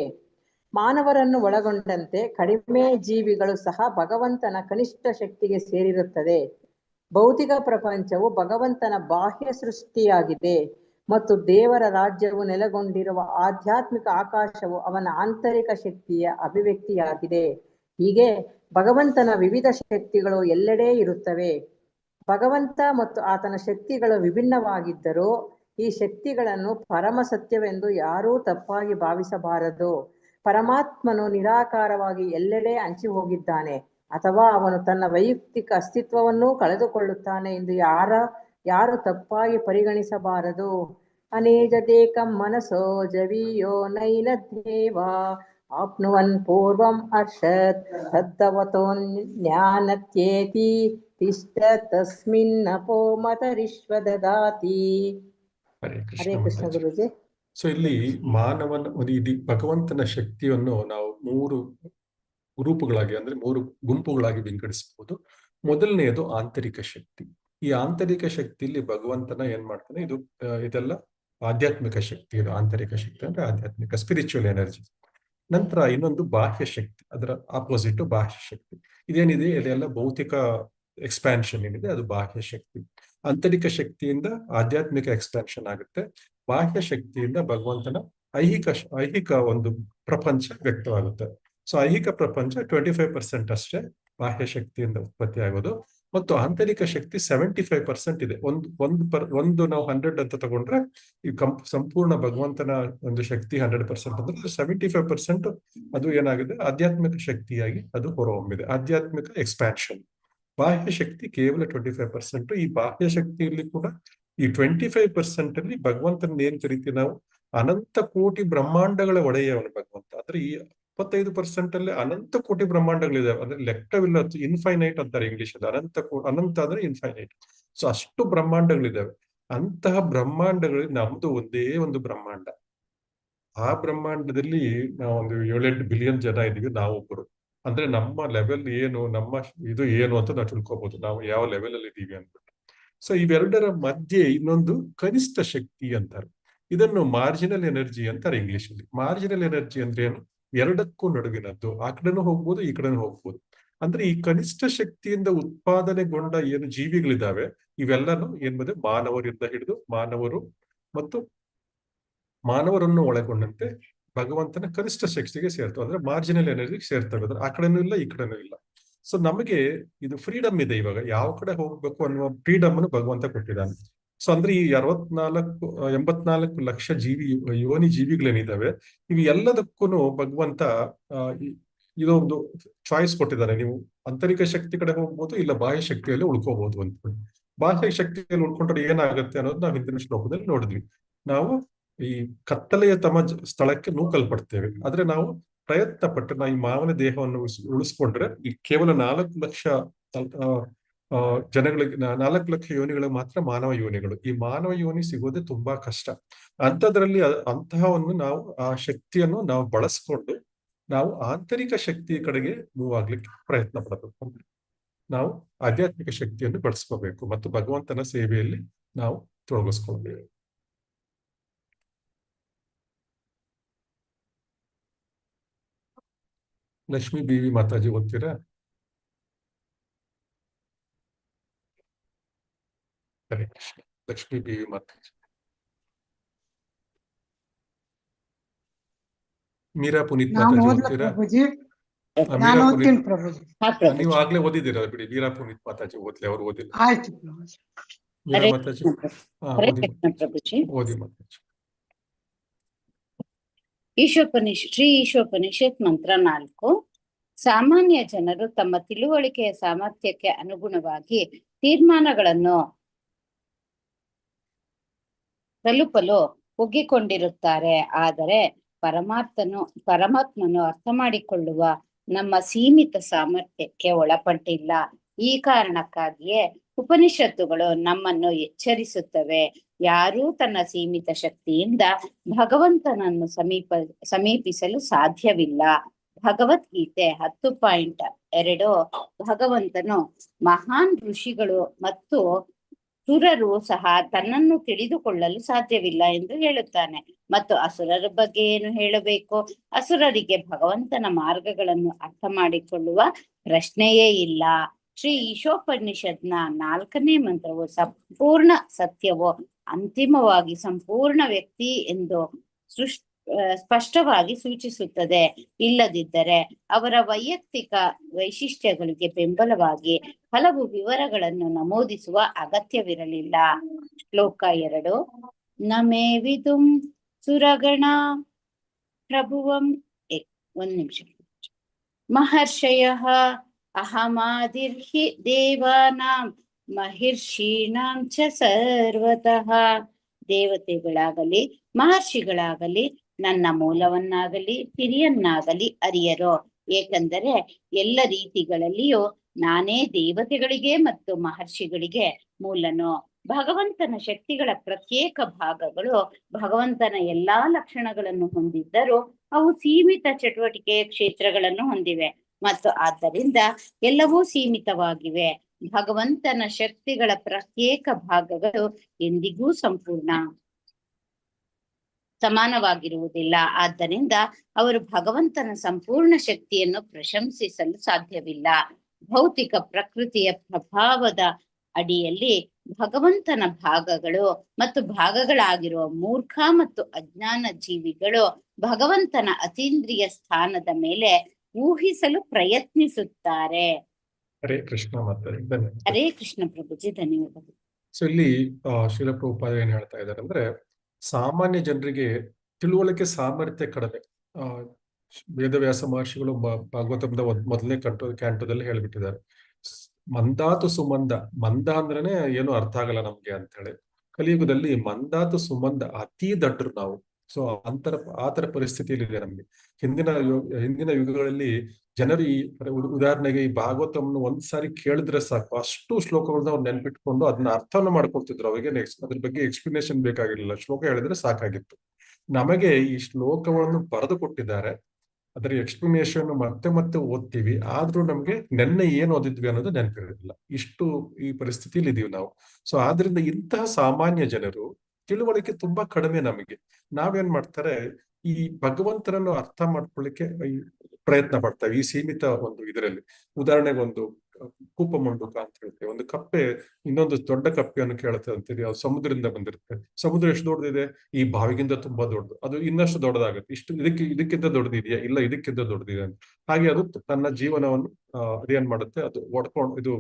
ಮಾನವರನ್ನು ಒಳಗೊಂಡಂತೆ ಕಡಿಮೆ ಜೀವಿಗಳು ಸಹ ಭಗವಂತನ ಕನಿಷ್ಠ ಶಕ್ತಿಗೆ ಸೇರಿರುತ್ತದೆ. ಭೌತಿಕ ಪ್ರಪಂಚವು ಭಗವಂತನ ಬಾಹ್ಯ ಸೃಷ್ಟಿಯಾಗಿದೆ ಮತ್ತು ದೇವರ ರಾಜ್ಯವು ನೆಲೆಗೊಂಡಿರುವ ಆಧ್ಯಾತ್ಮಿಕ ಆಕಾಶವು ಅವನ ಆಂತರಿಕ ಶಕ್ತಿಯ ಅಭಿವ್ಯಕ್ತಿಯಾಗಿದೆ. ಹೀಗೆ ಭಗವಂತನ ವಿವಿಧ ಶಕ್ತಿಗಳು ಎಲ್ಲೆಡೆ ಇರುತ್ತವೆ. ಭಗವಂತ ಮತ್ತು ಆತನ ಶಕ್ತಿಗಳು ವಿಭಿನ್ನವಾಗಿದ್ದರೂ ಈ ಶಕ್ತಿಗಳನ್ನು ಪರಮ ಸತ್ಯವೆಂದು ಯಾರೂ ತಪ್ಪಾಗಿ ಭಾವಿಸಬಾರದು. ಪರಮಾತ್ಮನು ನಿರಾಕಾರವಾಗಿ ಎಲ್ಲೆಡೆ ಹಂಚಿ ಹೋಗಿದ್ದಾನೆ ಅಥವಾ ಅವನು ತನ್ನ ವೈಯಕ್ತಿಕ ಅಸ್ತಿತ್ವವನ್ನು ಕಳೆದುಕೊಳ್ಳುತ್ತಾನೆ ಎಂದು ಯಾರು ತಪ್ಪಾಗಿ ಪರಿಗಣಿಸಬಾರದು. ಅನೇಜದೇಕಂ ಮನಸೋ ಜವಿಯೋ ನೈನದ್ಯೇವ ಆಪ್ನುವನ್ ಪೂರ್ವಂ ಅರ್ಷತ್ ತದ್ದವತೋ ಜ್ಞಾನತ್ಯೇತಿ ತಿಷ್ಠ ತಸ್ಮಿನ್ನಪೋ ಮತರಿಶ್ವದದಾತಿ. ಹರೇ ಹರೇ ಕೃಷ್ಣ ಕೃಷ್ಣ ಮಾತಾಜಿ. ಗುರುಜಿ. ಸೊ ಇಲ್ಲಿ ಮಾನವನ ಇದು ಭಗವಂತನ ಶಕ್ತಿಯನ್ನು ನಾವು 3 ರೂಪಗಳಾಗಿ ಅಂದ್ರೆ 3 ಗುಂಪುಗಳಾಗಿ ವಿಂಗಡಿಸಬಹುದು. ಮೊದಲನೆಯದು ಆಂತರಿಕ ಶಕ್ತಿ. ಈ ಆಂತರಿಕ ಶಕ್ತಿಯಲ್ಲಿ ಭಗವಂತನ ಏನ್ ಮಾಡ್ತಾನೆ, ಇದೆಲ್ಲ ಆಧ್ಯಾತ್ಮಿಕ ಶಕ್ತಿ. ಇದು ಆಂತರಿಕ ಶಕ್ತಿ ಅಂದ್ರೆ ಆಧ್ಯಾತ್ಮಿಕ ಸ್ಪಿರಿಚುವಲ್ ಎನರ್ಜಿ. ನಂತರ ಇನ್ನೊಂದು ಬಾಹ್ಯ ಶಕ್ತಿ, ಅದರ ಆಪೋಸಿಟ್ ಬಾಹ್ಯ ಶಕ್ತಿ. ಇದೇನಿದೆ ಇದೆಲ್ಲ ಭೌತಿಕ ಎಕ್ಸ್ಪ್ಯಾನ್ಷನ್ ಏನಿದೆ ಅದು ಬಾಹ್ಯ ಶಕ್ತಿ. ಆಂತರಿಕ ಶಕ್ತಿಯಿಂದ ಆಧ್ಯಾತ್ಮಿಕ ಎಕ್ಸ್ಪ್ಯಾನ್ಷನ್ ಆಗುತ್ತೆ. ಬಾಹ್ಯ ಶಕ್ತಿಯಿಂದ ಭಗವಂತನ ಐಹಿಕ ಒಂದು ಪ್ರಪಂಚ ವ್ಯಕ್ತವಾಗುತ್ತೆ. ಸೊ ಐಹಿಕ ಪ್ರಪಂಚ 25% ಅಷ್ಟೇ ಬಾಹ್ಯ ಶಕ್ತಿಯಿಂದ ಉತ್ಪತ್ತಿ ಆಗೋದು, ಮತ್ತು ಆಂತರಿಕ ಶಕ್ತಿ 75% ಇದೆ. ಒಂದು ನಾವು 100 ಅಂತ ತಗೊಂಡ್ರೆ ಈ ಸಂಪೂರ್ಣ ಭಗವಂತನ ಒಂದು ಶಕ್ತಿ 100% ಅಂದ್ರೆ 75% ಅದು ಏನಾಗಿದೆ, ಆಧ್ಯಾತ್ಮಿಕ ಶಕ್ತಿಯಾಗಿ ಅದು ಹೊರಹೊಮ್ಮಿದೆ, ಆಧ್ಯಾತ್ಮಿಕ ಎಕ್ಸ್ಪ್ಯಾನ್ಷನ್. ಬಾಹ್ಯ ಶಕ್ತಿ ಕೇವಲ 25%. ಈ ಬಾಹ್ಯ ಶಕ್ತಿಯಲ್ಲಿ ಕೂಡ ಈ 25% ಅಲ್ಲಿ ಭಗವಂತನ ಏನ್ ಕರಿತೀವಿ ನಾವು, ಅನಂತ ಕೋಟಿ ಬ್ರಹ್ಮಾಂಡಗಳ ಒಡೆಯವನು ಭಗವಂತ. ಅಂದ್ರೆ ಈ 25% ಅಲ್ಲಿ ಅನಂತ ಕೋಟಿ ಬ್ರಹ್ಮಾಂಡಗಳಿದಾವೆ, ಅಂದ್ರೆ ಲೆಕ್ಕವಿಲ್ಲ, ಇನ್ಫೈನೈಟ್ ಅಂತಾರೆ ಇಂಗ್ಲಿಷ್ ಅಲ್ಲಿ. ಅನಂತ ಅಂದ್ರೆ ಇನ್ಫೈನೈಟ್. ಸೊ ಅಷ್ಟು ಬ್ರಹ್ಮಾಂಡಗಳಿದಾವೆ. ಅಂತಹ ಬ್ರಹ್ಮಾಂಡಗಳಲ್ಲಿ ನಮ್ದು ಒಂದೇ ಒಂದು ಬ್ರಹ್ಮಾಂಡ. ಆ ಬ್ರಹ್ಮಾಂಡದಲ್ಲಿ ನಾವು ಒಂದು 7-8 ಬಿಲಿಯನ್ ಜನ ಇದೀವಿ, ನಾವೊಬ್ಬರು. ಅಂದ್ರೆ ನಮ್ಮ ಲೆವೆಲ್ ಏನು, ನಮ್ಮ ಇದು ಏನು ಅಂತ ನಾವು ತಿಳ್ಕೊಬಹುದು, ನಾವು ಯಾವ ಲೆವೆಲ್ ಅಲ್ಲಿ ಇದೀವಿ ಅಂದ್ಬಿಟ್ಟು. ಸೊ ಇವೆರಡರ ಮಧ್ಯೆ ಇನ್ನೊಂದು ಕನಿಷ್ಠ ಶಕ್ತಿ ಅಂತಾರೆ. ಇದನ್ನು ಮಾರ್ಜಿನಲ್ ಎನರ್ಜಿ ಅಂತಾರೆ ಇಂಗ್ಲಿಷ್ ಅಲ್ಲಿ. ಮಾರ್ಜಿನಲ್ ಎನರ್ಜಿ ಅಂದ್ರೆ ಏನು, ಎರಡಕ್ಕೂ ನಡುವಿನದ್ದು. ಆ ಕಡೆನೂ ಹೋಗ್ಬೋದು, ಈ ಕಡೆನೂ ಹೋಗ್ಬೋದು. ಅಂದ್ರೆ ಈ ಕನಿಷ್ಠ ಶಕ್ತಿಯಿಂದ ಉತ್ಪಾದನೆಗೊಂಡ ಏನು ಜೀವಿಗಳಿದಾವೆ ಇವೆಲ್ಲನೂ ಏನ್ಬಂದ್ರೆ ಮಾನವರಿಂದ ಹಿಡಿದು ಮಾನವರನ್ನು ಒಳಗೊಂಡಂತೆ ಭಗವಂತನ ಕನಿಷ್ಠ ಶಕ್ತಿಗೆ ಸೇರ್ತವೆ, ಅಂದ್ರೆ ಮಾರ್ಜಿನಲ್ ಎನರ್ಜಿಗೆ ಸೇರ್ತವೆ. ಅಂದ್ರೆ ಆ ಕಡೆನೂ ಇಲ್ಲ, ಈ ಕಡೆನೂ ಇಲ್ಲ. ಸೊ ನಮಗೆ ಇದು ಫ್ರೀಡಮ್ ಇದೆ. ಇವಾಗ ಯಾವ ಕಡೆ ಹೋಗ್ಬೇಕು ಅನ್ನುವ ಫ್ರೀಡಮ್ ಅನ್ನು ಭಗವಂತ ಕೊಟ್ಟಿದ್ದಾನೆ. ಸೊ ಅಂದ್ರೆ ಈ 84 ಲಕ್ಷ ಯೋನಿ ಜೀವಿಗಳೇನಿದಾವೆ ಇವು ಎಲ್ಲದಕ್ಕೂ ಭಗವಂತ ಇದೊಂದು ಚಾಯ್ಸ್ ಕೊಟ್ಟಿದ್ದಾನೆ. ನೀವು ಆಂತರಿಕ ಶಕ್ತಿ ಕಡೆ ಹೋಗ್ಬೋದು, ಇಲ್ಲ ಬಾಹ್ಯ ಶಕ್ತಿಯಲ್ಲಿ ಉಳ್ಕೋಬಹುದು ಅಂತ. ಬಾಹ್ಯ ಶಕ್ತಿಯಲ್ಲಿ ಉಳ್ಕೊಂಡ್ರೆ ಏನಾಗುತ್ತೆ ಅನ್ನೋದು ನಾವು ಹಿಂದಿನ ಶ್ಲೋಕದಲ್ಲಿ ನೋಡಿದ್ವಿ. ನಾವು ಈ ಕತ್ತಲೆಯ ಸ್ಥಳಕ್ಕೆ ನೂಕಲ್ಪಡ್ತೇವೆ. ಆದ್ರೆ ನಾವು ಪ್ರಯತ್ನ ಪಟ್ಟು ನಾವು ಈ ಮಾನವ ದೇಹವನ್ನು ಉಳಿಸ್ಕೊಂಡ್ರೆ ಈ ಕೇವಲ 4 ಲಕ್ಷ ಜನಗಳಿಗೆ 4 ಲಕ್ಷ ಯೋನಿಗಳು ಮಾತ್ರ ಮಾನವ ಯೋನಿಗಳು. ಈ ಮಾನವ ಯೋನಿ ಸಿಗೋದೇ ತುಂಬಾ ಕಷ್ಟ. ಅಂಥದ್ರಲ್ಲಿ ನಾವು ಆ ಶಕ್ತಿಯನ್ನು ನಾವು ಬಳಸ್ಕೊಂಡು ನಾವು ಆಂತರಿಕ ಶಕ್ತಿಯ ಕಡೆಗೆ ಮೂವ್ ಆಗ್ಲಿಕ್ಕೆ ಪ್ರಯತ್ನ ಪಡಬೇಕು. ನಾವು ಆಧ್ಯಾತ್ಮಿಕ ಶಕ್ತಿಯನ್ನು ಬಳಸ್ಕೋಬೇಕು ಮತ್ತು ಭಗವಂತನ ಸೇವೆಯಲ್ಲಿ ನಾವು ತೊಡಗಿಸ್ಕೊಳ್ಬೇಕು. ಲಕ್ಷ್ಮೀ ದೇವಿ ಮಾತಾಜಿ ಓದ್ತೀರಾ? ಹರೇ ಕೃಷ್ಣ. ಲಕ್ಷ್ಮೀ ದೇವಿ ಮಾತಾಜಿ. ಮೀರಾ ಪುನೀತ್ ಮಾತಾಜಿ ಓದ್ತೀರಾ? ನಾನು ಓದ್ತೀನಿ ಪ್ರಭುಜಿ. ನೀವು ಆಗ್ಲೇ ಓದಿದ್ದೀರಾ ಬಿಡಿ. ಮೀರಾ ಪುನೀತ್ ಮಾತಾಜಿ ಓದ್ಲಿ, ಅವ್ರು ಓದಿಲ್ಲ. ಆಯ್ತು ಪ್ರಭುಜಿ. ಮೀರಾ ಹರೇ ಮಾತಾಜಿ. ಕೃಷ್ಣ ಹರೇ ಓದಿ ಕೃಷ್ಣ ಪ್ರಭುಜಿ. ಓದಿ ಮಾತಾಜಿ. ಶ್ರೀ ಈಶೋಪನಿಷತ್ ಮಂತ್ರ 4. ಸಾಮಾನ್ಯ ಜನರು ತಮ್ಮ ತಿಳುವಳಿಕೆಯ ಸಾಮರ್ಥ್ಯಕ್ಕೆ ಅನುಗುಣವಾಗಿ ತೀರ್ಮಾನಗಳನ್ನು ತಲುಪಲು ಒಗ್ಗಿಕೊಂಡಿರುತ್ತಾರೆ. ಆದರೆ ಪರಮಾತ್ಮನು ಅರ್ಥ ಮಾಡಿಕೊಳ್ಳುವ ನಮ್ಮ ಸೀಮಿತ ಸಾಮರ್ಥ್ಯಕ್ಕೆ ಒಳಪಟ್ಟಿಲ್ಲ. ಈ ಕಾರಣಕ್ಕಾಗಿಯೇ ಉಪನಿಷತ್ತುಗಳು ನಮ್ಮನ್ನು ಎಚ್ಚರಿಸುತ್ತವೆ. ಯಾರೂ ತನ್ನ ಸೀಮಿತ ಶಕ್ತಿಯಿಂದ ಭಗವಂತನನ್ನು ಸಮೀಪಿಸಲು ಸಾಧ್ಯವಿಲ್ಲ. ಭಗವದ್ಗೀತೆ 10.2 ಭಗವಂತನು ಮಹಾನ್ ಋಷಿಗಳು ಮತ್ತು ಸುರರು ಸಹ ತನ್ನನ್ನು ತಿಳಿದುಕೊಳ್ಳಲು ಸಾಧ್ಯವಿಲ್ಲ ಎಂದು ಹೇಳುತ್ತಾನೆ. ಮತ್ತು ಅಸುರರ ಬಗ್ಗೆ ಏನು ಹೇಳಬೇಕು? ಅಸುರರಿಗೆ ಭಗವಂತನ ಮಾರ್ಗಗಳನ್ನು ಅರ್ಥ ಮಾಡಿಕೊಳ್ಳುವ ಪ್ರಶ್ನೆಯೇ ಇಲ್ಲ. ಶ್ರೀ ಈಶೋಪನಿಷತ್ನ 4ನೇ ಮಂತ್ರವು ಸಂಪೂರ್ಣ ಸತ್ಯವೋ ಅಂತಿಮವಾಗಿ ಸಂಪೂರ್ಣ ವ್ಯಕ್ತಿ ಎಂದು ಸ್ಪಷ್ಟವಾಗಿ ಸೂಚಿಸುತ್ತದೆ. ಇಲ್ಲದಿದ್ದರೆ ಅವರ ವೈಯಕ್ತಿಕ ವೈಶಿಷ್ಟ್ಯಗಳಿಗೆ ಬೆಂಬಲವಾಗಿ ಹಲವು ವಿವರಗಳನ್ನು ನಮೂದಿಸುವ ಅಗತ್ಯವಿರಲಿಲ್ಲ. ಶ್ಲೋಕ 2. ನಮೇ ವಿದುಂ ಸುರಗಣ ಪ್ರಭುವಂ. ಒಂದು ನಿಮಿಷ. ಮಹರ್ಷಯಃ ಅಹಮಾದಿರ್ಹಿ ದೇವಾನಾಂ ಮಹಿರ್ಷೀಣಾಂ ಚ ಸರ್ವತಃ. ದೇವತೆಗಳಾಗಲಿ ಮಹರ್ಷಿಗಳಾಗಲಿ ನನ್ನ ಮೂಲವನ್ನಾಗಲಿ ಹಿರಿಯನ್ನಾಗಲಿ ಅರಿಯರೋ. ಏಕೆಂದರೆ ಎಲ್ಲ ರೀತಿಗಳಲ್ಲಿಯೂ ನಾನೇ ದೇವತೆಗಳಿಗೆ ಮತ್ತು ಮಹರ್ಷಿಗಳಿಗೆ ಮೂಲನು. ಭಗವಂತನ ಶಕ್ತಿಗಳ ಪ್ರತ್ಯೇಕ ಭಾಗಗಳು ಭಗವಂತನ ಎಲ್ಲಾ ಲಕ್ಷಣಗಳನ್ನು ಹೊಂದಿದ್ದರೂ ಅವು ಸೀಮಿತ ಚಟುವಟಿಕೆಯ ಕ್ಷೇತ್ರಗಳನ್ನು ಹೊಂದಿವೆ ಮತ್ತು ಆದ್ದರಿಂದ ಎಲ್ಲವೂ ಸೀಮಿತವಾಗಿವೆ. ಭಗವಂತನ ಶಕ್ತಿಗಳ ಪ್ರತ್ಯೇಕ ಭಾಗಗಳು ಎಂದಿಗೂ ಸಮಾನವಾಗಿರುವುದಿಲ್ಲ. ಆದ್ದರಿಂದ ಅವರು ಭಗವಂತನ ಸಂಪೂರ್ಣ ಶಕ್ತಿಯನ್ನು ಪ್ರಶಂಸಿಸಲು ಸಾಧ್ಯವಿಲ್ಲ. ಭೌತಿಕ ಪ್ರಕೃತಿಯ ಪ್ರಭಾವದ ಅಡಿಯಲ್ಲಿ ಭಗವಂತನ ಭಾಗಗಳು ಮತ್ತು ಭಾಗಗಳಾಗಿರುವ ಮೂರ್ಖ ಮತ್ತು ಅಜ್ಞಾನ ಜೀವಿಗಳು ಭಗವಂತನ ಅತೀಂದ್ರಿಯ ಸ್ಥಾನದ ಮೇಲೆ ಊಹಿಸಲು ಪ್ರಯತ್ನಿಸುತ್ತಾರೆ. ಹರೇ ಕೃಷ್ಣ ಮಾತಾಡಿ. ಹರೇ ಕೃಷ್ಣ ಪ್ರಭುಜಿ, ಧನ್ಯವಾದಗಳು. ಸೊ ಇಲ್ಲಿ ಶ್ರೀಲ ಪ್ರಭುಪಾದ ಏನ್ ಹೇಳ್ತಾ ಇದ್ದಾರೆ ಅಂದ್ರೆ, ಸಾಮಾನ್ಯ ಜನರಿಗೆ ತಿಳುವಳಿಕೆ ಸಾಮರ್ಥ್ಯ ಕಡಿಮೆ. ವೇದವ್ಯಾಸ ಮಹರ್ಷಿಗಳು ಭಾಗವತದ ಮೊದಲನೇ ಕ್ಯಾಂಟೋದಲ್ಲಿ ಹೇಳ್ಬಿಟ್ಟಿದ್ದಾರೆ, ಮಂದಾತು ಸುಮಂದ. ಮಂದ ಅಂದ್ರೇನೆ ಏನು ಅರ್ಥ ಆಗಲ್ಲ ನಮ್ಗೆ ಅಂತ ಹೇಳಿ. ಕಲಿಯುಗದಲ್ಲಿ ಮಂದಾತು ಸುಮಂದ ಅತಿ ದಡ್ಡರು ನಾವು. ಸೊ ಆತರ ಪರಿಸ್ಥಿತಿಯಲ್ಲಿದೆ ನಮ್ಗೆ. ಹಿಂದಿನ ಯುಗಗಳಲ್ಲಿ ಜನರು ಉದಾಹರಣೆಗೆ ಈ ಭಾಗವತವನ್ನು ಒಂದ್ಸಾರಿ ಕೇಳಿದ್ರೆ ಸಾಕು, ಅಷ್ಟು ಶ್ಲೋಕಗಳನ್ನ ಅವ್ರು ನೆನ್ಪಿಟ್ಕೊಂಡು ಅದನ್ನ ಅರ್ಥವನ್ನು ಮಾಡ್ಕೊಳ್ತಿದ್ರು. ಅವಾಗ ಅದ್ರ ಬಗ್ಗೆ ಎಕ್ಸ್ಪ್ಲನೇಷನ್ ಬೇಕಾಗಿರ್ಲಿಲ್ಲ, ಶ್ಲೋಕ ಹೇಳಿದ್ರೆ ಸಾಕಾಗಿತ್ತು. ನಮಗೆ ಈ ಶ್ಲೋಕಗಳನ್ನು ಬರೆದು ಕೊಟ್ಟಿದ್ದಾರೆ, ಅದರ ಎಕ್ಸ್ಪ್ಲನೇಷನ್ ಮತ್ತೆ ಮತ್ತೆ ಓದ್ತೀವಿ, ಆದ್ರೂ ನಮ್ಗೆ ನೆನ್ನೆ ಏನ್ ಓದಿದ್ವಿ ಅನ್ನೋದು ನೆನಪಿರೋದಿಲ್ಲ. ಇಷ್ಟು ಈ ಪರಿಸ್ಥಿತಿಯಲ್ಲಿ ಇದೀವಿ ನಾವು. ಸೊ ಆದ್ರಿಂದ ಇಂತಹ ಸಾಮಾನ್ಯ ಜನರು ತಿಳುವಳಿಕೆ ತುಂಬಾ ಕಡಿಮೆ ನಮಗೆ. ನಾವೇನ್ ಮಾಡ್ತಾರೆ, ಈ ಭಗವಂತನನ್ನು ಅರ್ಥ ಮಾಡ್ಕೊಳ್ಳಿಕ್ಕೆ ಪ್ರಯತ್ನ ಪಡ್ತೇವೆ ಈ ಸೀಮಿತ ಒಂದು ಇದರಲ್ಲಿ. ಉದಾಹರಣೆಗೆ ಒಂದು ಕೂಪಮಂಡುಕ ಅಂತ ಹೇಳ್ತೇವೆ. ಒಂದು ಕಪ್ಪೆ ಇನ್ನೊಂದು ದೊಡ್ಡ ಕಪ್ಪೆಯನ್ನು ಕೇಳುತ್ತೆ ಅಂತೀವಿ, ಅದು ಸಮುದ್ರದಿಂದ ಬಂದಿರುತ್ತೆ. ಸಮುದ್ರ ಎಷ್ಟು ದೊಡ್ಡದಿದೆ? ಈ ಬಾವಿಗಿಂತ ತುಂಬಾ ದೊಡ್ಡದು. ಅದು ಇನ್ನಷ್ಟು ದೊಡ್ಡದಾಗುತ್ತೆ. ಇದಕ್ಕಿಂತ ದೊಡ್ಡದಿದೆಯಾ? ಇಲ್ಲ, ಇದಕ್ಕಿಂತ ದೊಡ್ಡದಿದೆ ಅಂತ. ಹಾಗೆ ಅದು ತನ್ನ ಜೀವನವನ್ನು ಅದೇನ್ ಮಾಡುತ್ತೆ, ಅದು ಇದು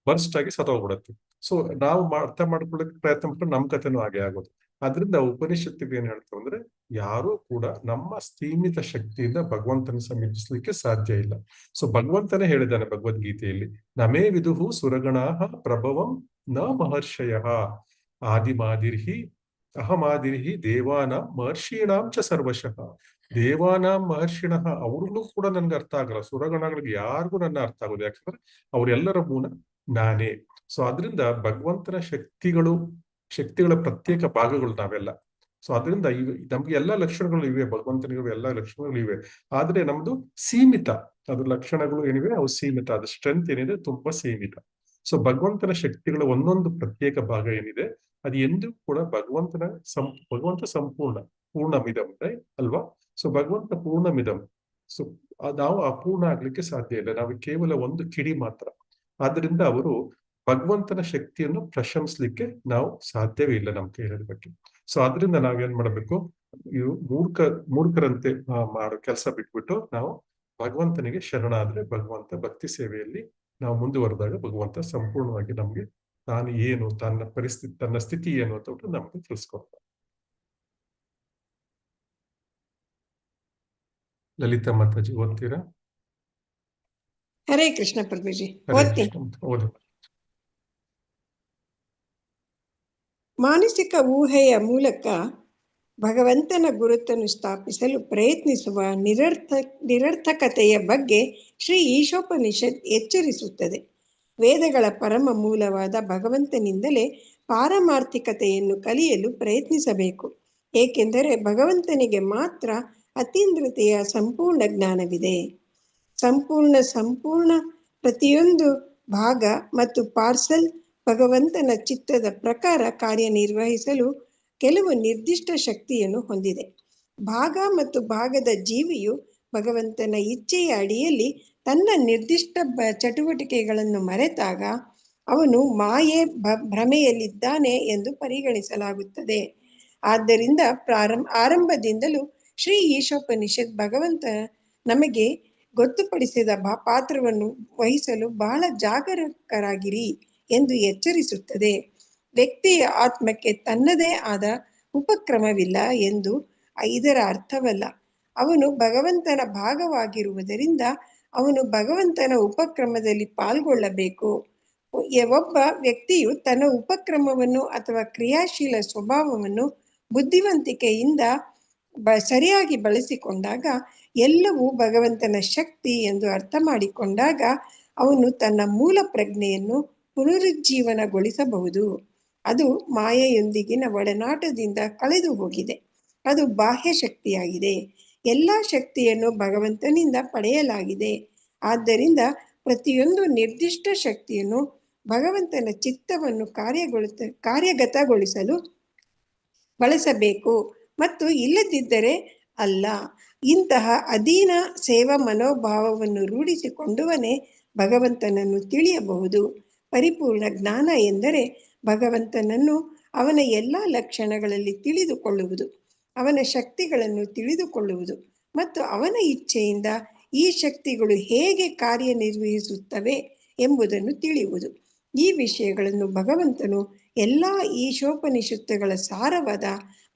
ಬರ್ಸ್ಟ್ ಆಗಿ ಸತ್ತೋಗ್ಬಿಡುತ್ತೆ. ಸೊ ನಾವು ಅರ್ಥ ಮಾಡ್ಕೊಳ್ಳಕ್ಕೆ ಪ್ರಯತ್ನ ಪಟ್ಟರೆ ನಮ್ ಕಥೆನೂ ಹಾಗೆ ಆಗೋದು. ಆದ್ರಿಂದ ಉಪನಿಷತ್ತಿಗೆ ಏನ್ ಹೇಳ್ತೇವೆ ಅಂದ್ರೆ, ಯಾರೂ ಕೂಡ ನಮ್ಮ ಸೀಮಿತ ಶಕ್ತಿಯಿಂದ ಭಗವಂತನ ಸಮೀಪಿಸ್ಲಿಕ್ಕೆ ಸಾಧ್ಯ ಇಲ್ಲ. ಸೊ ಭಗವಂತನೇ ಹೇಳಿದ್ದಾನೆ ಭಗವದ್ಗೀತೆಯಲ್ಲಿ, ನಮೇ ವಿದುಹು ಸುರಗಣಾಃ ಪ್ರಭವಂ ನ ಮಹರ್ಷಯಃ ಆದಿಮಾದಿರ್ಹಿ ಅಹಮಾದಿರ್ಹಿ ದೇವಾನಾಂ ಮಹರ್ಷೀಣಾಂ ಚ ಸರ್ವಶಃ. ದೇವಾನಾಂ ಮಹರ್ಷಿಣಃ ಅವ್ರಿಗೂ ಕೂಡ ನನ್ಗೆ ಅರ್ಥ ಆಗಲ್ಲ, ಸುರಗಣಗಳಿಗೆ ಯಾರಿಗೂ ನನ್ನ ಅರ್ಥ ಆಗೋದು. ಯಾಕಂದ್ರೆ ಅವರೆಲ್ಲರ ಮೂಲ ನಾನೇ. ಸೊ ಅದರಿಂದ ಭಗವಂತನ ಶಕ್ತಿಗಳ ಪ್ರತ್ಯೇಕ ಭಾಗಗಳು ನಾವೆಲ್ಲ. ಸೊ ಅದರಿಂದ ನಮ್ಗೆ ಎಲ್ಲಾ ಲಕ್ಷಣಗಳು ಇವೆ, ಭಗವಂತನಿಗೆ ಎಲ್ಲಾ ಲಕ್ಷಣಗಳು ಇವೆ. ಆದ್ರೆ ನಮ್ದು ಸೀಮಿತ, ಅದು ಲಕ್ಷಣಗಳು ಏನಿವೆ ಅವು ಸೀಮಿತ, ಅದು ಸ್ಟ್ರೆಂತ್ ಏನಿದೆ ತುಂಬಾ ಸೀಮಿತ. ಸೊ ಭಗವಂತನ ಶಕ್ತಿಗಳ ಒಂದೊಂದು ಪ್ರತ್ಯೇಕ ಭಾಗ ಏನಿದೆ ಅದು ಎಂದೂ ಕೂಡ ಭಗವಂತ ಪೂರ್ಣಮಿದಂ ಅಲ್ವಾ? ಸೊ ಭಗವಂತ ಪೂರ್ಣಮಿದಂ. ಸೊ ನಾವು ಅಪೂರ್ಣ ಆಗ್ಲಿಕ್ಕೆ ಸಾಧ್ಯ ಇಲ್ಲ, ನಾವು ಕೇವಲ ಒಂದು ಕಿಡಿ ಮಾತ್ರ. ಆದ್ರಿಂದ ಅವರು ಭಗವಂತನ ಶಕ್ತಿಯನ್ನು ಪ್ರಶಂಸಲಿಕ್ಕೆ ನಾವು ಸಾಧ್ಯವೇ ಇಲ್ಲ ನಮ್ಮ ಕೈಯಲ್ಲಿ ಬಗ್ಗೆ. ಸೊ ಆದ್ರಿಂದ ನಾವೇನ್ ಮಾಡಬೇಕು, ಇವು ಮೂರ್ಖರಂತೆ ಮಾಡೋ ಕೆಲಸ ಬಿಟ್ಬಿಟ್ಟು ನಾವು ಭಗವಂತನಿಗೆ ಶರಣಾದ್ರೆ, ಭಗವಂತ ಭಕ್ತಿ ಸೇವೆಯಲ್ಲಿ ನಾವು ಮುಂದುವರೆದಾಗ ಭಗವಂತ ಸಂಪೂರ್ಣವಾಗಿ ನಮ್ಗೆ ತಾನು ಏನು, ತನ್ನ ಪರಿಸ್ಥಿತಿ, ತನ್ನ ಸ್ಥಿತಿ ಏನು ಅಂತ ನಮ್ಗೆ ತಿಳಿಸ್ಕೊಡ್ತಾರೆ. ಲಲಿತಾ ಮಾತಾಜಿ ಓದ್ತೀರಾ? ಹರೇ ಕೃಷ್ಣ ಪ್ರಭುಜಿ. ಹರೇ ಓದ್ತೀನಿ. ಕೃಷ್ಣ, ಓದಿ. ಮಾನಸಿಕ ಊಹೆಯ ಮೂಲಕ ಭಗವಂತನ ಗುರುತನ್ನು ಸ್ಥಾಪಿಸಲು ಪ್ರಯತ್ನಿಸುವ ನಿರರ್ಥಕತೆಯ ಬಗ್ಗೆ ಶ್ರೀ ಈಶೋಪನಿಷತ್ ಎಚ್ಚರಿಸುತ್ತದೆ. ವೇದಗಳ ಪರಮ ಮೂಲವಾದ ಭಗವಂತನಿಂದಲೇ ಪಾರಮಾರ್ಥಿಕತೆಯನ್ನು ಕಲಿಯಲು ಪ್ರಯತ್ನಿಸಬೇಕು. ಏಕೆಂದರೆ ಭಗವಂತನಿಗೆ ಮಾತ್ರ ಅತೀಂದ್ರತೆಯ ಸಂಪೂರ್ಣ ಜ್ಞಾನವಿದೆ. ಸಂಪೂರ್ಣ ಪ್ರತಿಯೊಂದು ಭಾಗ ಮತ್ತು ಪಾರ್ಸಲ್ ಭಗವಂತನ ಚಿತ್ತದ ಪ್ರಕಾರ ಕಾರ್ಯನಿರ್ವಹಿಸಲು ಕೆಲವು ನಿರ್ದಿಷ್ಟ ಶಕ್ತಿಯನ್ನು ಹೊಂದಿದೆ. ಭಾಗ ಮತ್ತು ಭಾಗದ ಜೀವಿಯು ಭಗವಂತನ ಇಚ್ಛೆಯ ಅಡಿಯಲ್ಲಿ ತನ್ನ ನಿರ್ದಿಷ್ಟ ಚಟುವಟಿಕೆಗಳನ್ನು ಮರೆತಾಗ ಅವನು ಮಾಯೆ ಭ್ರಮೆಯಲ್ಲಿದ್ದಾನೆ ಎಂದು ಪರಿಗಣಿಸಲಾಗುತ್ತದೆ. ಆದ್ದರಿಂದ ಆರಂಭದಿಂದಲೂ ಶ್ರೀ ಈಶೋಪನಿಷತ್ ಭಗವಂತ ನಮಗೆ ಗೊತ್ತುಪಡಿಸಿದ ಪಾತ್ರವನ್ನು ವಹಿಸಲು ಬಹಳ ಜಾಗರೂಕರಾಗಿರಿ ಎಂದು ಎಚ್ಚರಿಸುತ್ತದೆ. ವ್ಯಕ್ತಿಯ ಆತ್ಮಕ್ಕೆ ತನ್ನದೇ ಆದ ಉಪಕ್ರಮವಿಲ್ಲ ಎಂದು ಇದರ ಅರ್ಥವಲ್ಲ. ಅವನು ಭಗವಂತನ ಭಾಗವಾಗಿರುವುದರಿಂದ ಅವನು ಭಗವಂತನ ಉಪಕ್ರಮದಲ್ಲಿ ಪಾಲ್ಗೊಳ್ಳಬೇಕು. ಒಬ್ಬ ವ್ಯಕ್ತಿಯು ತನ್ನ ಉಪಕ್ರಮವನ್ನು ಅಥವಾ ಕ್ರಿಯಾಶೀಲ ಸ್ವಭಾವವನ್ನು ಬುದ್ಧಿವಂತಿಕೆಯಿಂದ ಸರಿಯಾಗಿ ಬಳಸಿಕೊಂಡಾಗ, ಎಲ್ಲವೂ ಭಗವಂತನ ಶಕ್ತಿ ಎಂದು ಅರ್ಥ ಮಾಡಿಕೊಂಡಾಗ ಅವನು ತನ್ನ ಮೂಲ ಪ್ರಜ್ಞೆಯನ್ನು ಪುನರುಜ್ಜೀವನಗೊಳಿಸಬಹುದು. ಅದು ಮಾಯೆಯೊಂದಿಗಿನ ಒಡನಾಟದಿಂದ ಕಳೆದು ಹೋಗಿದೆ. ಅದು ಬಾಹ್ಯ ಶಕ್ತಿಯಾಗಿದೆ. ಎಲ್ಲ ಶಕ್ತಿಯನ್ನು ಭಗವಂತನಿಂದ ಪಡೆಯಲಾಗಿದೆ. ಆದ್ದರಿಂದ ಪ್ರತಿಯೊಂದು ನಿರ್ದಿಷ್ಟ ಶಕ್ತಿಯನ್ನು ಭಗವಂತನ ಚಿತ್ತವನ್ನು ಕಾರ್ಯಗತಗೊಳಿಸಲು ಬಳಸಬೇಕು ಮತ್ತು ಇಲ್ಲದಿದ್ದರೆ ಅಲ್ಲ. ಇಂತಹ ಅಧೀನ ಸೇವಾ ಮನೋಭಾವವನ್ನು ರೂಢಿಸಿಕೊಂಡವನೇ ಭಗವಂತನನ್ನು ತಿಳಿಯಬಹುದು. ಪರಿಪೂರ್ಣ ಜ್ಞಾನ ಎಂದರೆ ಭಗವಂತನನ್ನು ಅವನ ಎಲ್ಲ ಲಕ್ಷಣಗಳಲ್ಲಿ ತಿಳಿದುಕೊಳ್ಳುವುದು, ಅವನ ಶಕ್ತಿಗಳನ್ನು ತಿಳಿದುಕೊಳ್ಳುವುದು ಮತ್ತು ಅವನ ಇಚ್ಛೆಯಿಂದ ಈ ಶಕ್ತಿಗಳು ಹೇಗೆ ಕಾರ್ಯನಿರ್ವಹಿಸುತ್ತವೆ ಎಂಬುದನ್ನು ತಿಳಿಯುವುದು. ಈ ವಿಷಯಗಳನ್ನು ಭಗವಂತನು ಎಲ್ಲ ಈಶೋಪನಿಷತ್ತುಗಳ ಸಾರವಾದ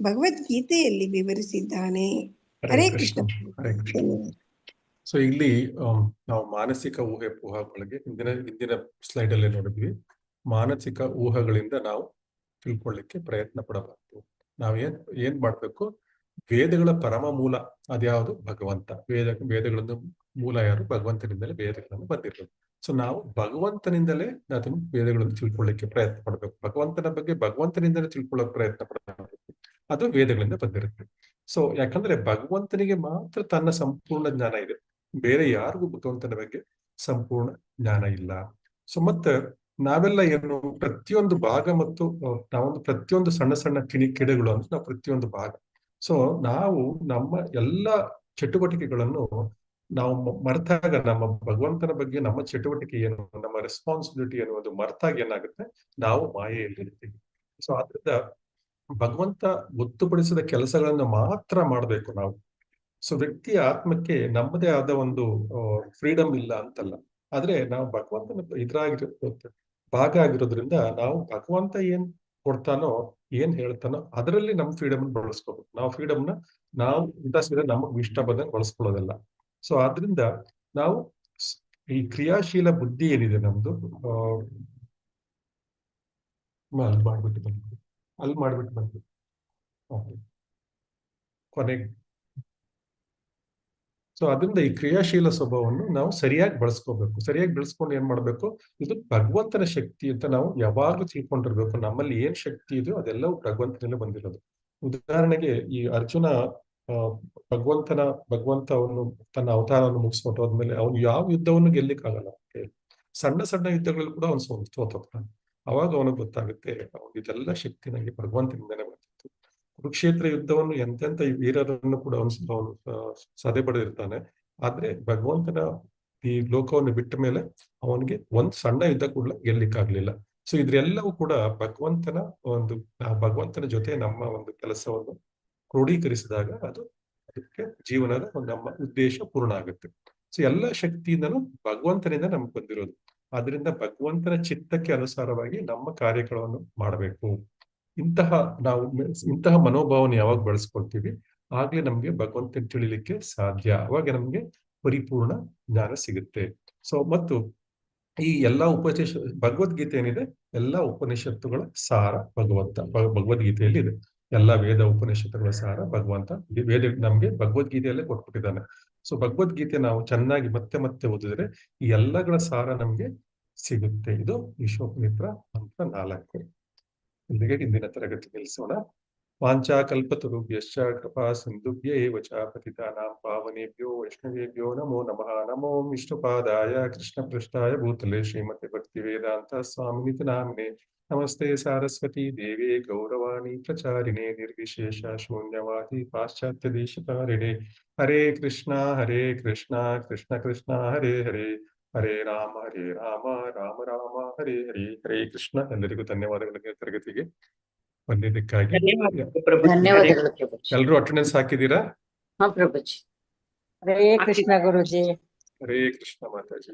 ಭಗವದ್ಗೀತೆಯಲ್ಲಿ ವಿವರಿಸಿದ್ದಾನೆ. ಹರೇ ಕೃಷ್ಣ. ಹರೇ ಕೃಷ್ಣ. ಸೊ ಇಲ್ಲಿ ನಾವು ಮಾನಸಿಕ ಊಹೆಗಳಿಗೆ ಹಿಂದಿನ ಸ್ಲೈಡ್ ಅಲ್ಲಿ ನೋಡಿದ್ವಿ. ಮಾನಸಿಕ ಊಹೆಗಳಿಂದ ನಾವು ತಿಳ್ಕೊಳ್ಳಿಕ್ಕೆ ಪ್ರಯತ್ನ ಪಡಬಾರ್ದು. ನಾವು ಏನ್ ಮಾಡ್ಬೇಕು? ವೇದಗಳ ಪರಮ ಮೂಲ ಅದ್ಯಾವುದು? ಭಗವಂತ. ವೇದಗಳನ್ನು ಮೂಲ ಯಾರು? ಭಗವಂತನಿಂದಲೇ ವೇದಗಳನ್ನು ಬಂದಿರೋದು. ಸೊ ನಾವು ಭಗವಂತನಿಂದಲೇ ಅದನ್ನು ವೇದಗಳನ್ನು ತಿಳ್ಕೊಳ್ಳಿಕ್ಕೆ ಪ್ರಯತ್ನ ಪಡಬೇಕು. ಭಗವಂತನ ಬಗ್ಗೆ ಭಗವಂತನಿಂದಲೇ ತಿಳ್ಕೊಳ್ಳೋಕೆ ಪ್ರಯತ್ನ ಪಡಬೇಕು. ಅದು ವೇದಗಳಿಂದ ಬಂದಿರುತ್ತೆ. ಸೊ ಯಾಕಂದ್ರೆ ಭಗವಂತನಿಗೆ ಮಾತ್ರ ತನ್ನ ಸಂಪೂರ್ಣ ಜ್ಞಾನ ಇದೆ. ಬೇರೆ ಯಾರಿಗೂ ಭಗವಂತನ ಬಗ್ಗೆ ಸಂಪೂರ್ಣ ಜ್ಞಾನ ಇಲ್ಲ. ಸೊ ಮತ್ತೆ ನಾವೆಲ್ಲ ಏನು, ಪ್ರತಿಯೊಂದು ಭಾಗ ಮತ್ತು ನಾವೊಂದು ಪ್ರತಿಯೊಂದು ಸಣ್ಣ ಸಣ್ಣ ಕಿಡೆಗಳು ಅಂದ್ರೆ ನಾವು ಪ್ರತಿಯೊಂದು ಭಾಗ. ಸೊ ನಾವು ನಮ್ಮ ಎಲ್ಲ ಚಟುವಟಿಕೆಗಳನ್ನು ನಾವು ಮರೆತಾಗ, ನಮ್ಮ ಭಗವಂತನ ಬಗ್ಗೆ ನಮ್ಮ ಚಟುವಟಿಕೆ ಏನು, ನಮ್ಮ ರೆಸ್ಪಾನ್ಸಿಬಿಲಿಟಿ ಅನ್ನೋದು ಮರೆತಾಗ ಏನಾಗುತ್ತೆ? ನಾವು ಮಾಯೆಯಲ್ಲಿ ಇರ್ತೀವಿ. ಸೊ ಆದ್ರಿಂದ ಭಗವಂತ ಗೊತ್ತುಪಡಿಸಿದ ಕೆಲಸಗಳನ್ನು ಮಾತ್ರ ಮಾಡಬೇಕು ನಾವು. ಸೊ ವ್ಯಕ್ತಿಯ ಆತ್ಮಕ್ಕೆ ನಮ್ಮದೇ ಆದ ಒಂದು ಫ್ರೀಡಮ್ ಇಲ್ಲ ಅಂತಲ್ಲ. ಆದ್ರೆ ನಾವು ಭಗವಂತನ ಭಾಗ ಆಗಿರೋದ್ರಿಂದ ನಾವು ಭಗವಂತ ಏನ್ ಕೊಡ್ತಾನೋ, ಏನ್ ಹೇಳ್ತಾನೋ ಅದರಲ್ಲಿ ನಮ್ಮ ಫ್ರೀಡಮ್ ಬಳಸ್ಕೋಬೇಕು. ನಾವು ಫ್ರೀಡಮ್ನ ನಾವು ಉದಾಸಿದ್ರೆ ನಮಗ್ ಇಷ್ಟ ಬಂದಂಗೆ ಬಳಸ್ಕೊಳ್ಳೋದಲ್ಲ. ಸೊ ಆದ್ರಿಂದ ನಾವು ಈ ಕ್ರಿಯಾಶೀಲ ಬುದ್ಧಿ ಏನಿದೆ ನಮ್ದು, ಅಲ್ಲಿ ಮಾಡ್ಬಿಟ್ಟು ಬಂದ್ವಿ ಕೊನೆಗೆ. ಸೊ ಅದರಿಂದ ಈ ಕ್ರಿಯಾಶೀಲ ಸ್ವಭಾವವನ್ನು ನಾವು ಸರಿಯಾಗಿ ಬಳಸ್ಕೋಬೇಕು. ಸರಿಯಾಗಿ ಬೆಳೆಸ್ಕೊಂಡು ಏನ್ ಮಾಡ್ಬೇಕು? ಇದು ಭಗವಂತನ ಶಕ್ತಿ ಅಂತ ನಾವು ಯಾವಾಗ್ಲೂ ತಿಳ್ಕೊಂಡಿರ್ಬೇಕು. ನಮ್ಮಲ್ಲಿ ಏನ್ ಶಕ್ತಿ ಇದೆಯೋ ಅದೆಲ್ಲವೂ ಭಗವಂತನಲ್ಲೇ ಬಂದಿರೋದು. ಉದಾಹರಣೆಗೆ ಈ ಅರ್ಜುನ ಭಗವಂತ ಅವನು ತನ್ನ ಅವತಾರವನ್ನು ಮುಗಿಸ್ಕೊಟ್ಟು ಹೋದ್ಮೇಲೆ ಅವನು ಯಾವ ಯುದ್ಧವನ್ನು ಗೆಲ್ಲಿಕ್ಕಾಗಲ್ಲ. ಸಣ್ಣ ಸಣ್ಣ ಯುದ್ಧಗಳಲ್ಲಿ ಕೂಡ ಅವನು ಸೋತೋಗ್ತಾನೆ. ಅವಾಗ ಅವನಿಗೆ ಗೊತ್ತಾಗುತ್ತೆ ಇದೆಲ್ಲ ಶಕ್ತಿ ನನಗೆ ಭಗವಂತನಿಂದನೇ ಬರ್ತಿತ್ತು. ಕುರುಕ್ಷೇತ್ರ ಯುದ್ಧವನ್ನು ಎಂತೆಂತ ವೀರರನ್ನು ಕೂಡ ಅವನು ಸದೆ ಬಡಿದಿರ್ತಾನೆ. ಆದ್ರೆ ಭಗವಂತನ ಈ ಲೋಕವನ್ನು ಬಿಟ್ಟ ಮೇಲೆ ಅವನಿಗೆ ಒಂದ್ ಸಣ್ಣ ಯುದ್ಧ ಕೂಡ ಗೆಲ್ಲಿಕ್ಕಾಗ್ಲಿಲ್ಲ. ಸೊ ಇದ್ರೆಲ್ಲವೂ ಕೂಡ ಭಗವಂತನ ಜೊತೆ ನಮ್ಮ ಒಂದು ಕೆಲಸವನ್ನು ಕ್ರೋಢೀಕರಿಸಿದಾಗ ಅದಕ್ಕೆ ಜೀವನದ ನಮ್ಮ ಉದ್ದೇಶ ಪೂರ್ಣ ಆಗುತ್ತೆ. ಸೊ ಎಲ್ಲ ಶಕ್ತಿಯಿಂದನೂ ಭಗವಂತನಿಂದ ನಮ್ಗೆ ಬಂದಿರೋದು. ಅದರಿಂದ ಭಗವಂತನ ಚಿತ್ತಕ್ಕೆ ಅನುಸಾರವಾಗಿ ನಮ್ಮ ಕಾರ್ಯಗಳನ್ನು ಮಾಡಬೇಕು. ಇಂತಹ ಮನೋಭಾವನೆ ಯಾವಾಗ ಬಳಸ್ಕೊಳ್ತೀವಿ ಆಗ್ಲೇ ನಮ್ಗೆ ಭಗವಂತನ ತಿಳಿಲಿಕ್ಕೆ ಸಾಧ್ಯ. ಅವಾಗ ನಮ್ಗೆ ಪರಿಪೂರ್ಣ ಜ್ಞಾನ ಸಿಗುತ್ತೆ. ಮತ್ತು ಈ ಎಲ್ಲಾ ಭಗವದ್ಗೀತೆ ಏನಿದೆ, ಎಲ್ಲಾ ಉಪನಿಷತ್ತುಗಳ ಸಾರ ಭಗವದ್ಗೀತೆಯಲ್ಲಿ ಇದೆ. ಎಲ್ಲಾ ವೇದ ಉಪನಿಷತ್ತುಗಳ ಸಾರ ಭಗವಂತ ನಮ್ಗೆ ಭಗವದ್ಗೀತೆಯಲ್ಲೇ ಕೊಟ್ಬಿಟ್ಟಿದ್ದಾನೆ. ಭಗವದ್ಗೀತೆ ನಾವು ಚೆನ್ನಾಗಿ ಮತ್ತೆ ಮತ್ತೆ ಓದಿದ್ರೆ ಈ ಎಲ್ಲಗಳ ಸಾರ ನಮ್ಗೆ ಸಿಗುತ್ತೆ. ಇದು ವಿಶ್ವಮಿತ್ರ ಮಂತ್ರ 4. ಇಲ್ಲಿಗೆ ಇಂದಿನ ತರಗತಿ ನಿಲ್ಲಿಸೋಣ. ವಾಂಚಾಕಲ್ಪತರುಭ್ಯಶ್ಚ ಕೃಪಾ ಸಿಂಧುಭ್ಯ ಏವ ಚ ಪತಿತಾನಾಂ ಪಾವನೇಭ್ಯೋ ವೈಷ್ಣವೇಭ್ಯೋ ನಮೋ ನಮಃ. ನಮೋ ವಿಷ್ಣುಪಾದಾಯ ಕೃಷ್ಣಪೃಷ್ಠಾಯ ಭೂತಲೆ ಶ್ರೀಮತಿ ಭಕ್ತಿವೇದಾಂತ ಸ್ವಾಮಿನಿತಿ ನಾಮಿನೇ. ನಮಸ್ತೆ ಸಾರಸ್ವತಿ ದೇವೇ ಗೌರವಾಣಿ ಪ್ರಚಾರಿಣೆ ನಿರ್ವಿಶೇಷ ಶೂನ್ಯವಾದಿ ಪಾಶ್ಚಾತ್ಯ ದೇಶತಾರಿಣೆ. ಹರೇ ಕೃಷ್ಣ ಕೃಷ್ಣ ಕೃಷ್ಣ ಹರೇ ಹರೇ, ಹರೇ ರಾಮ ರಾಮ ರಾಮ ಹರೇ ಹರೇ. ಹರೇ ಕೃಷ್ಣ. ಎಲ್ಲರಿಗೂ ಧನ್ಯವಾದಗಳು ತರಗತಿಗೆ ಬಂದಿದ್ದಕ್ಕಾಗಿ. ಧನ್ಯವಾದಗಳು ಪ್ರಭುಜಿ. ಎಲ್ರು ಅಟೆಂಡೆನ್ಸ್ ಹಾಕಿದ್ದೀರಾ? ಹಾ ಪ್ರಭುಜಿ. ಹರೇ ಕೃಷ್ಣ ಗುರುಜಿ. ಹರೇ ಕೃಷ್ಣ ಮಾತಾಜಿ.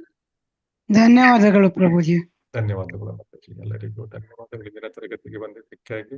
ಧನ್ಯವಾದಗಳು ಪ್ರಭುಜಿ. ಧನ್ಯವಾದಗಳು ಮಾತಾಜಿ. ಎಲ್ಲರಿಗೂ ಧನ್ಯವಾದಗಳು ಇಂದಿನ ತರಗತಿಗೆ ಬಂದಿದ್ದಕ್ಕಾಗಿ.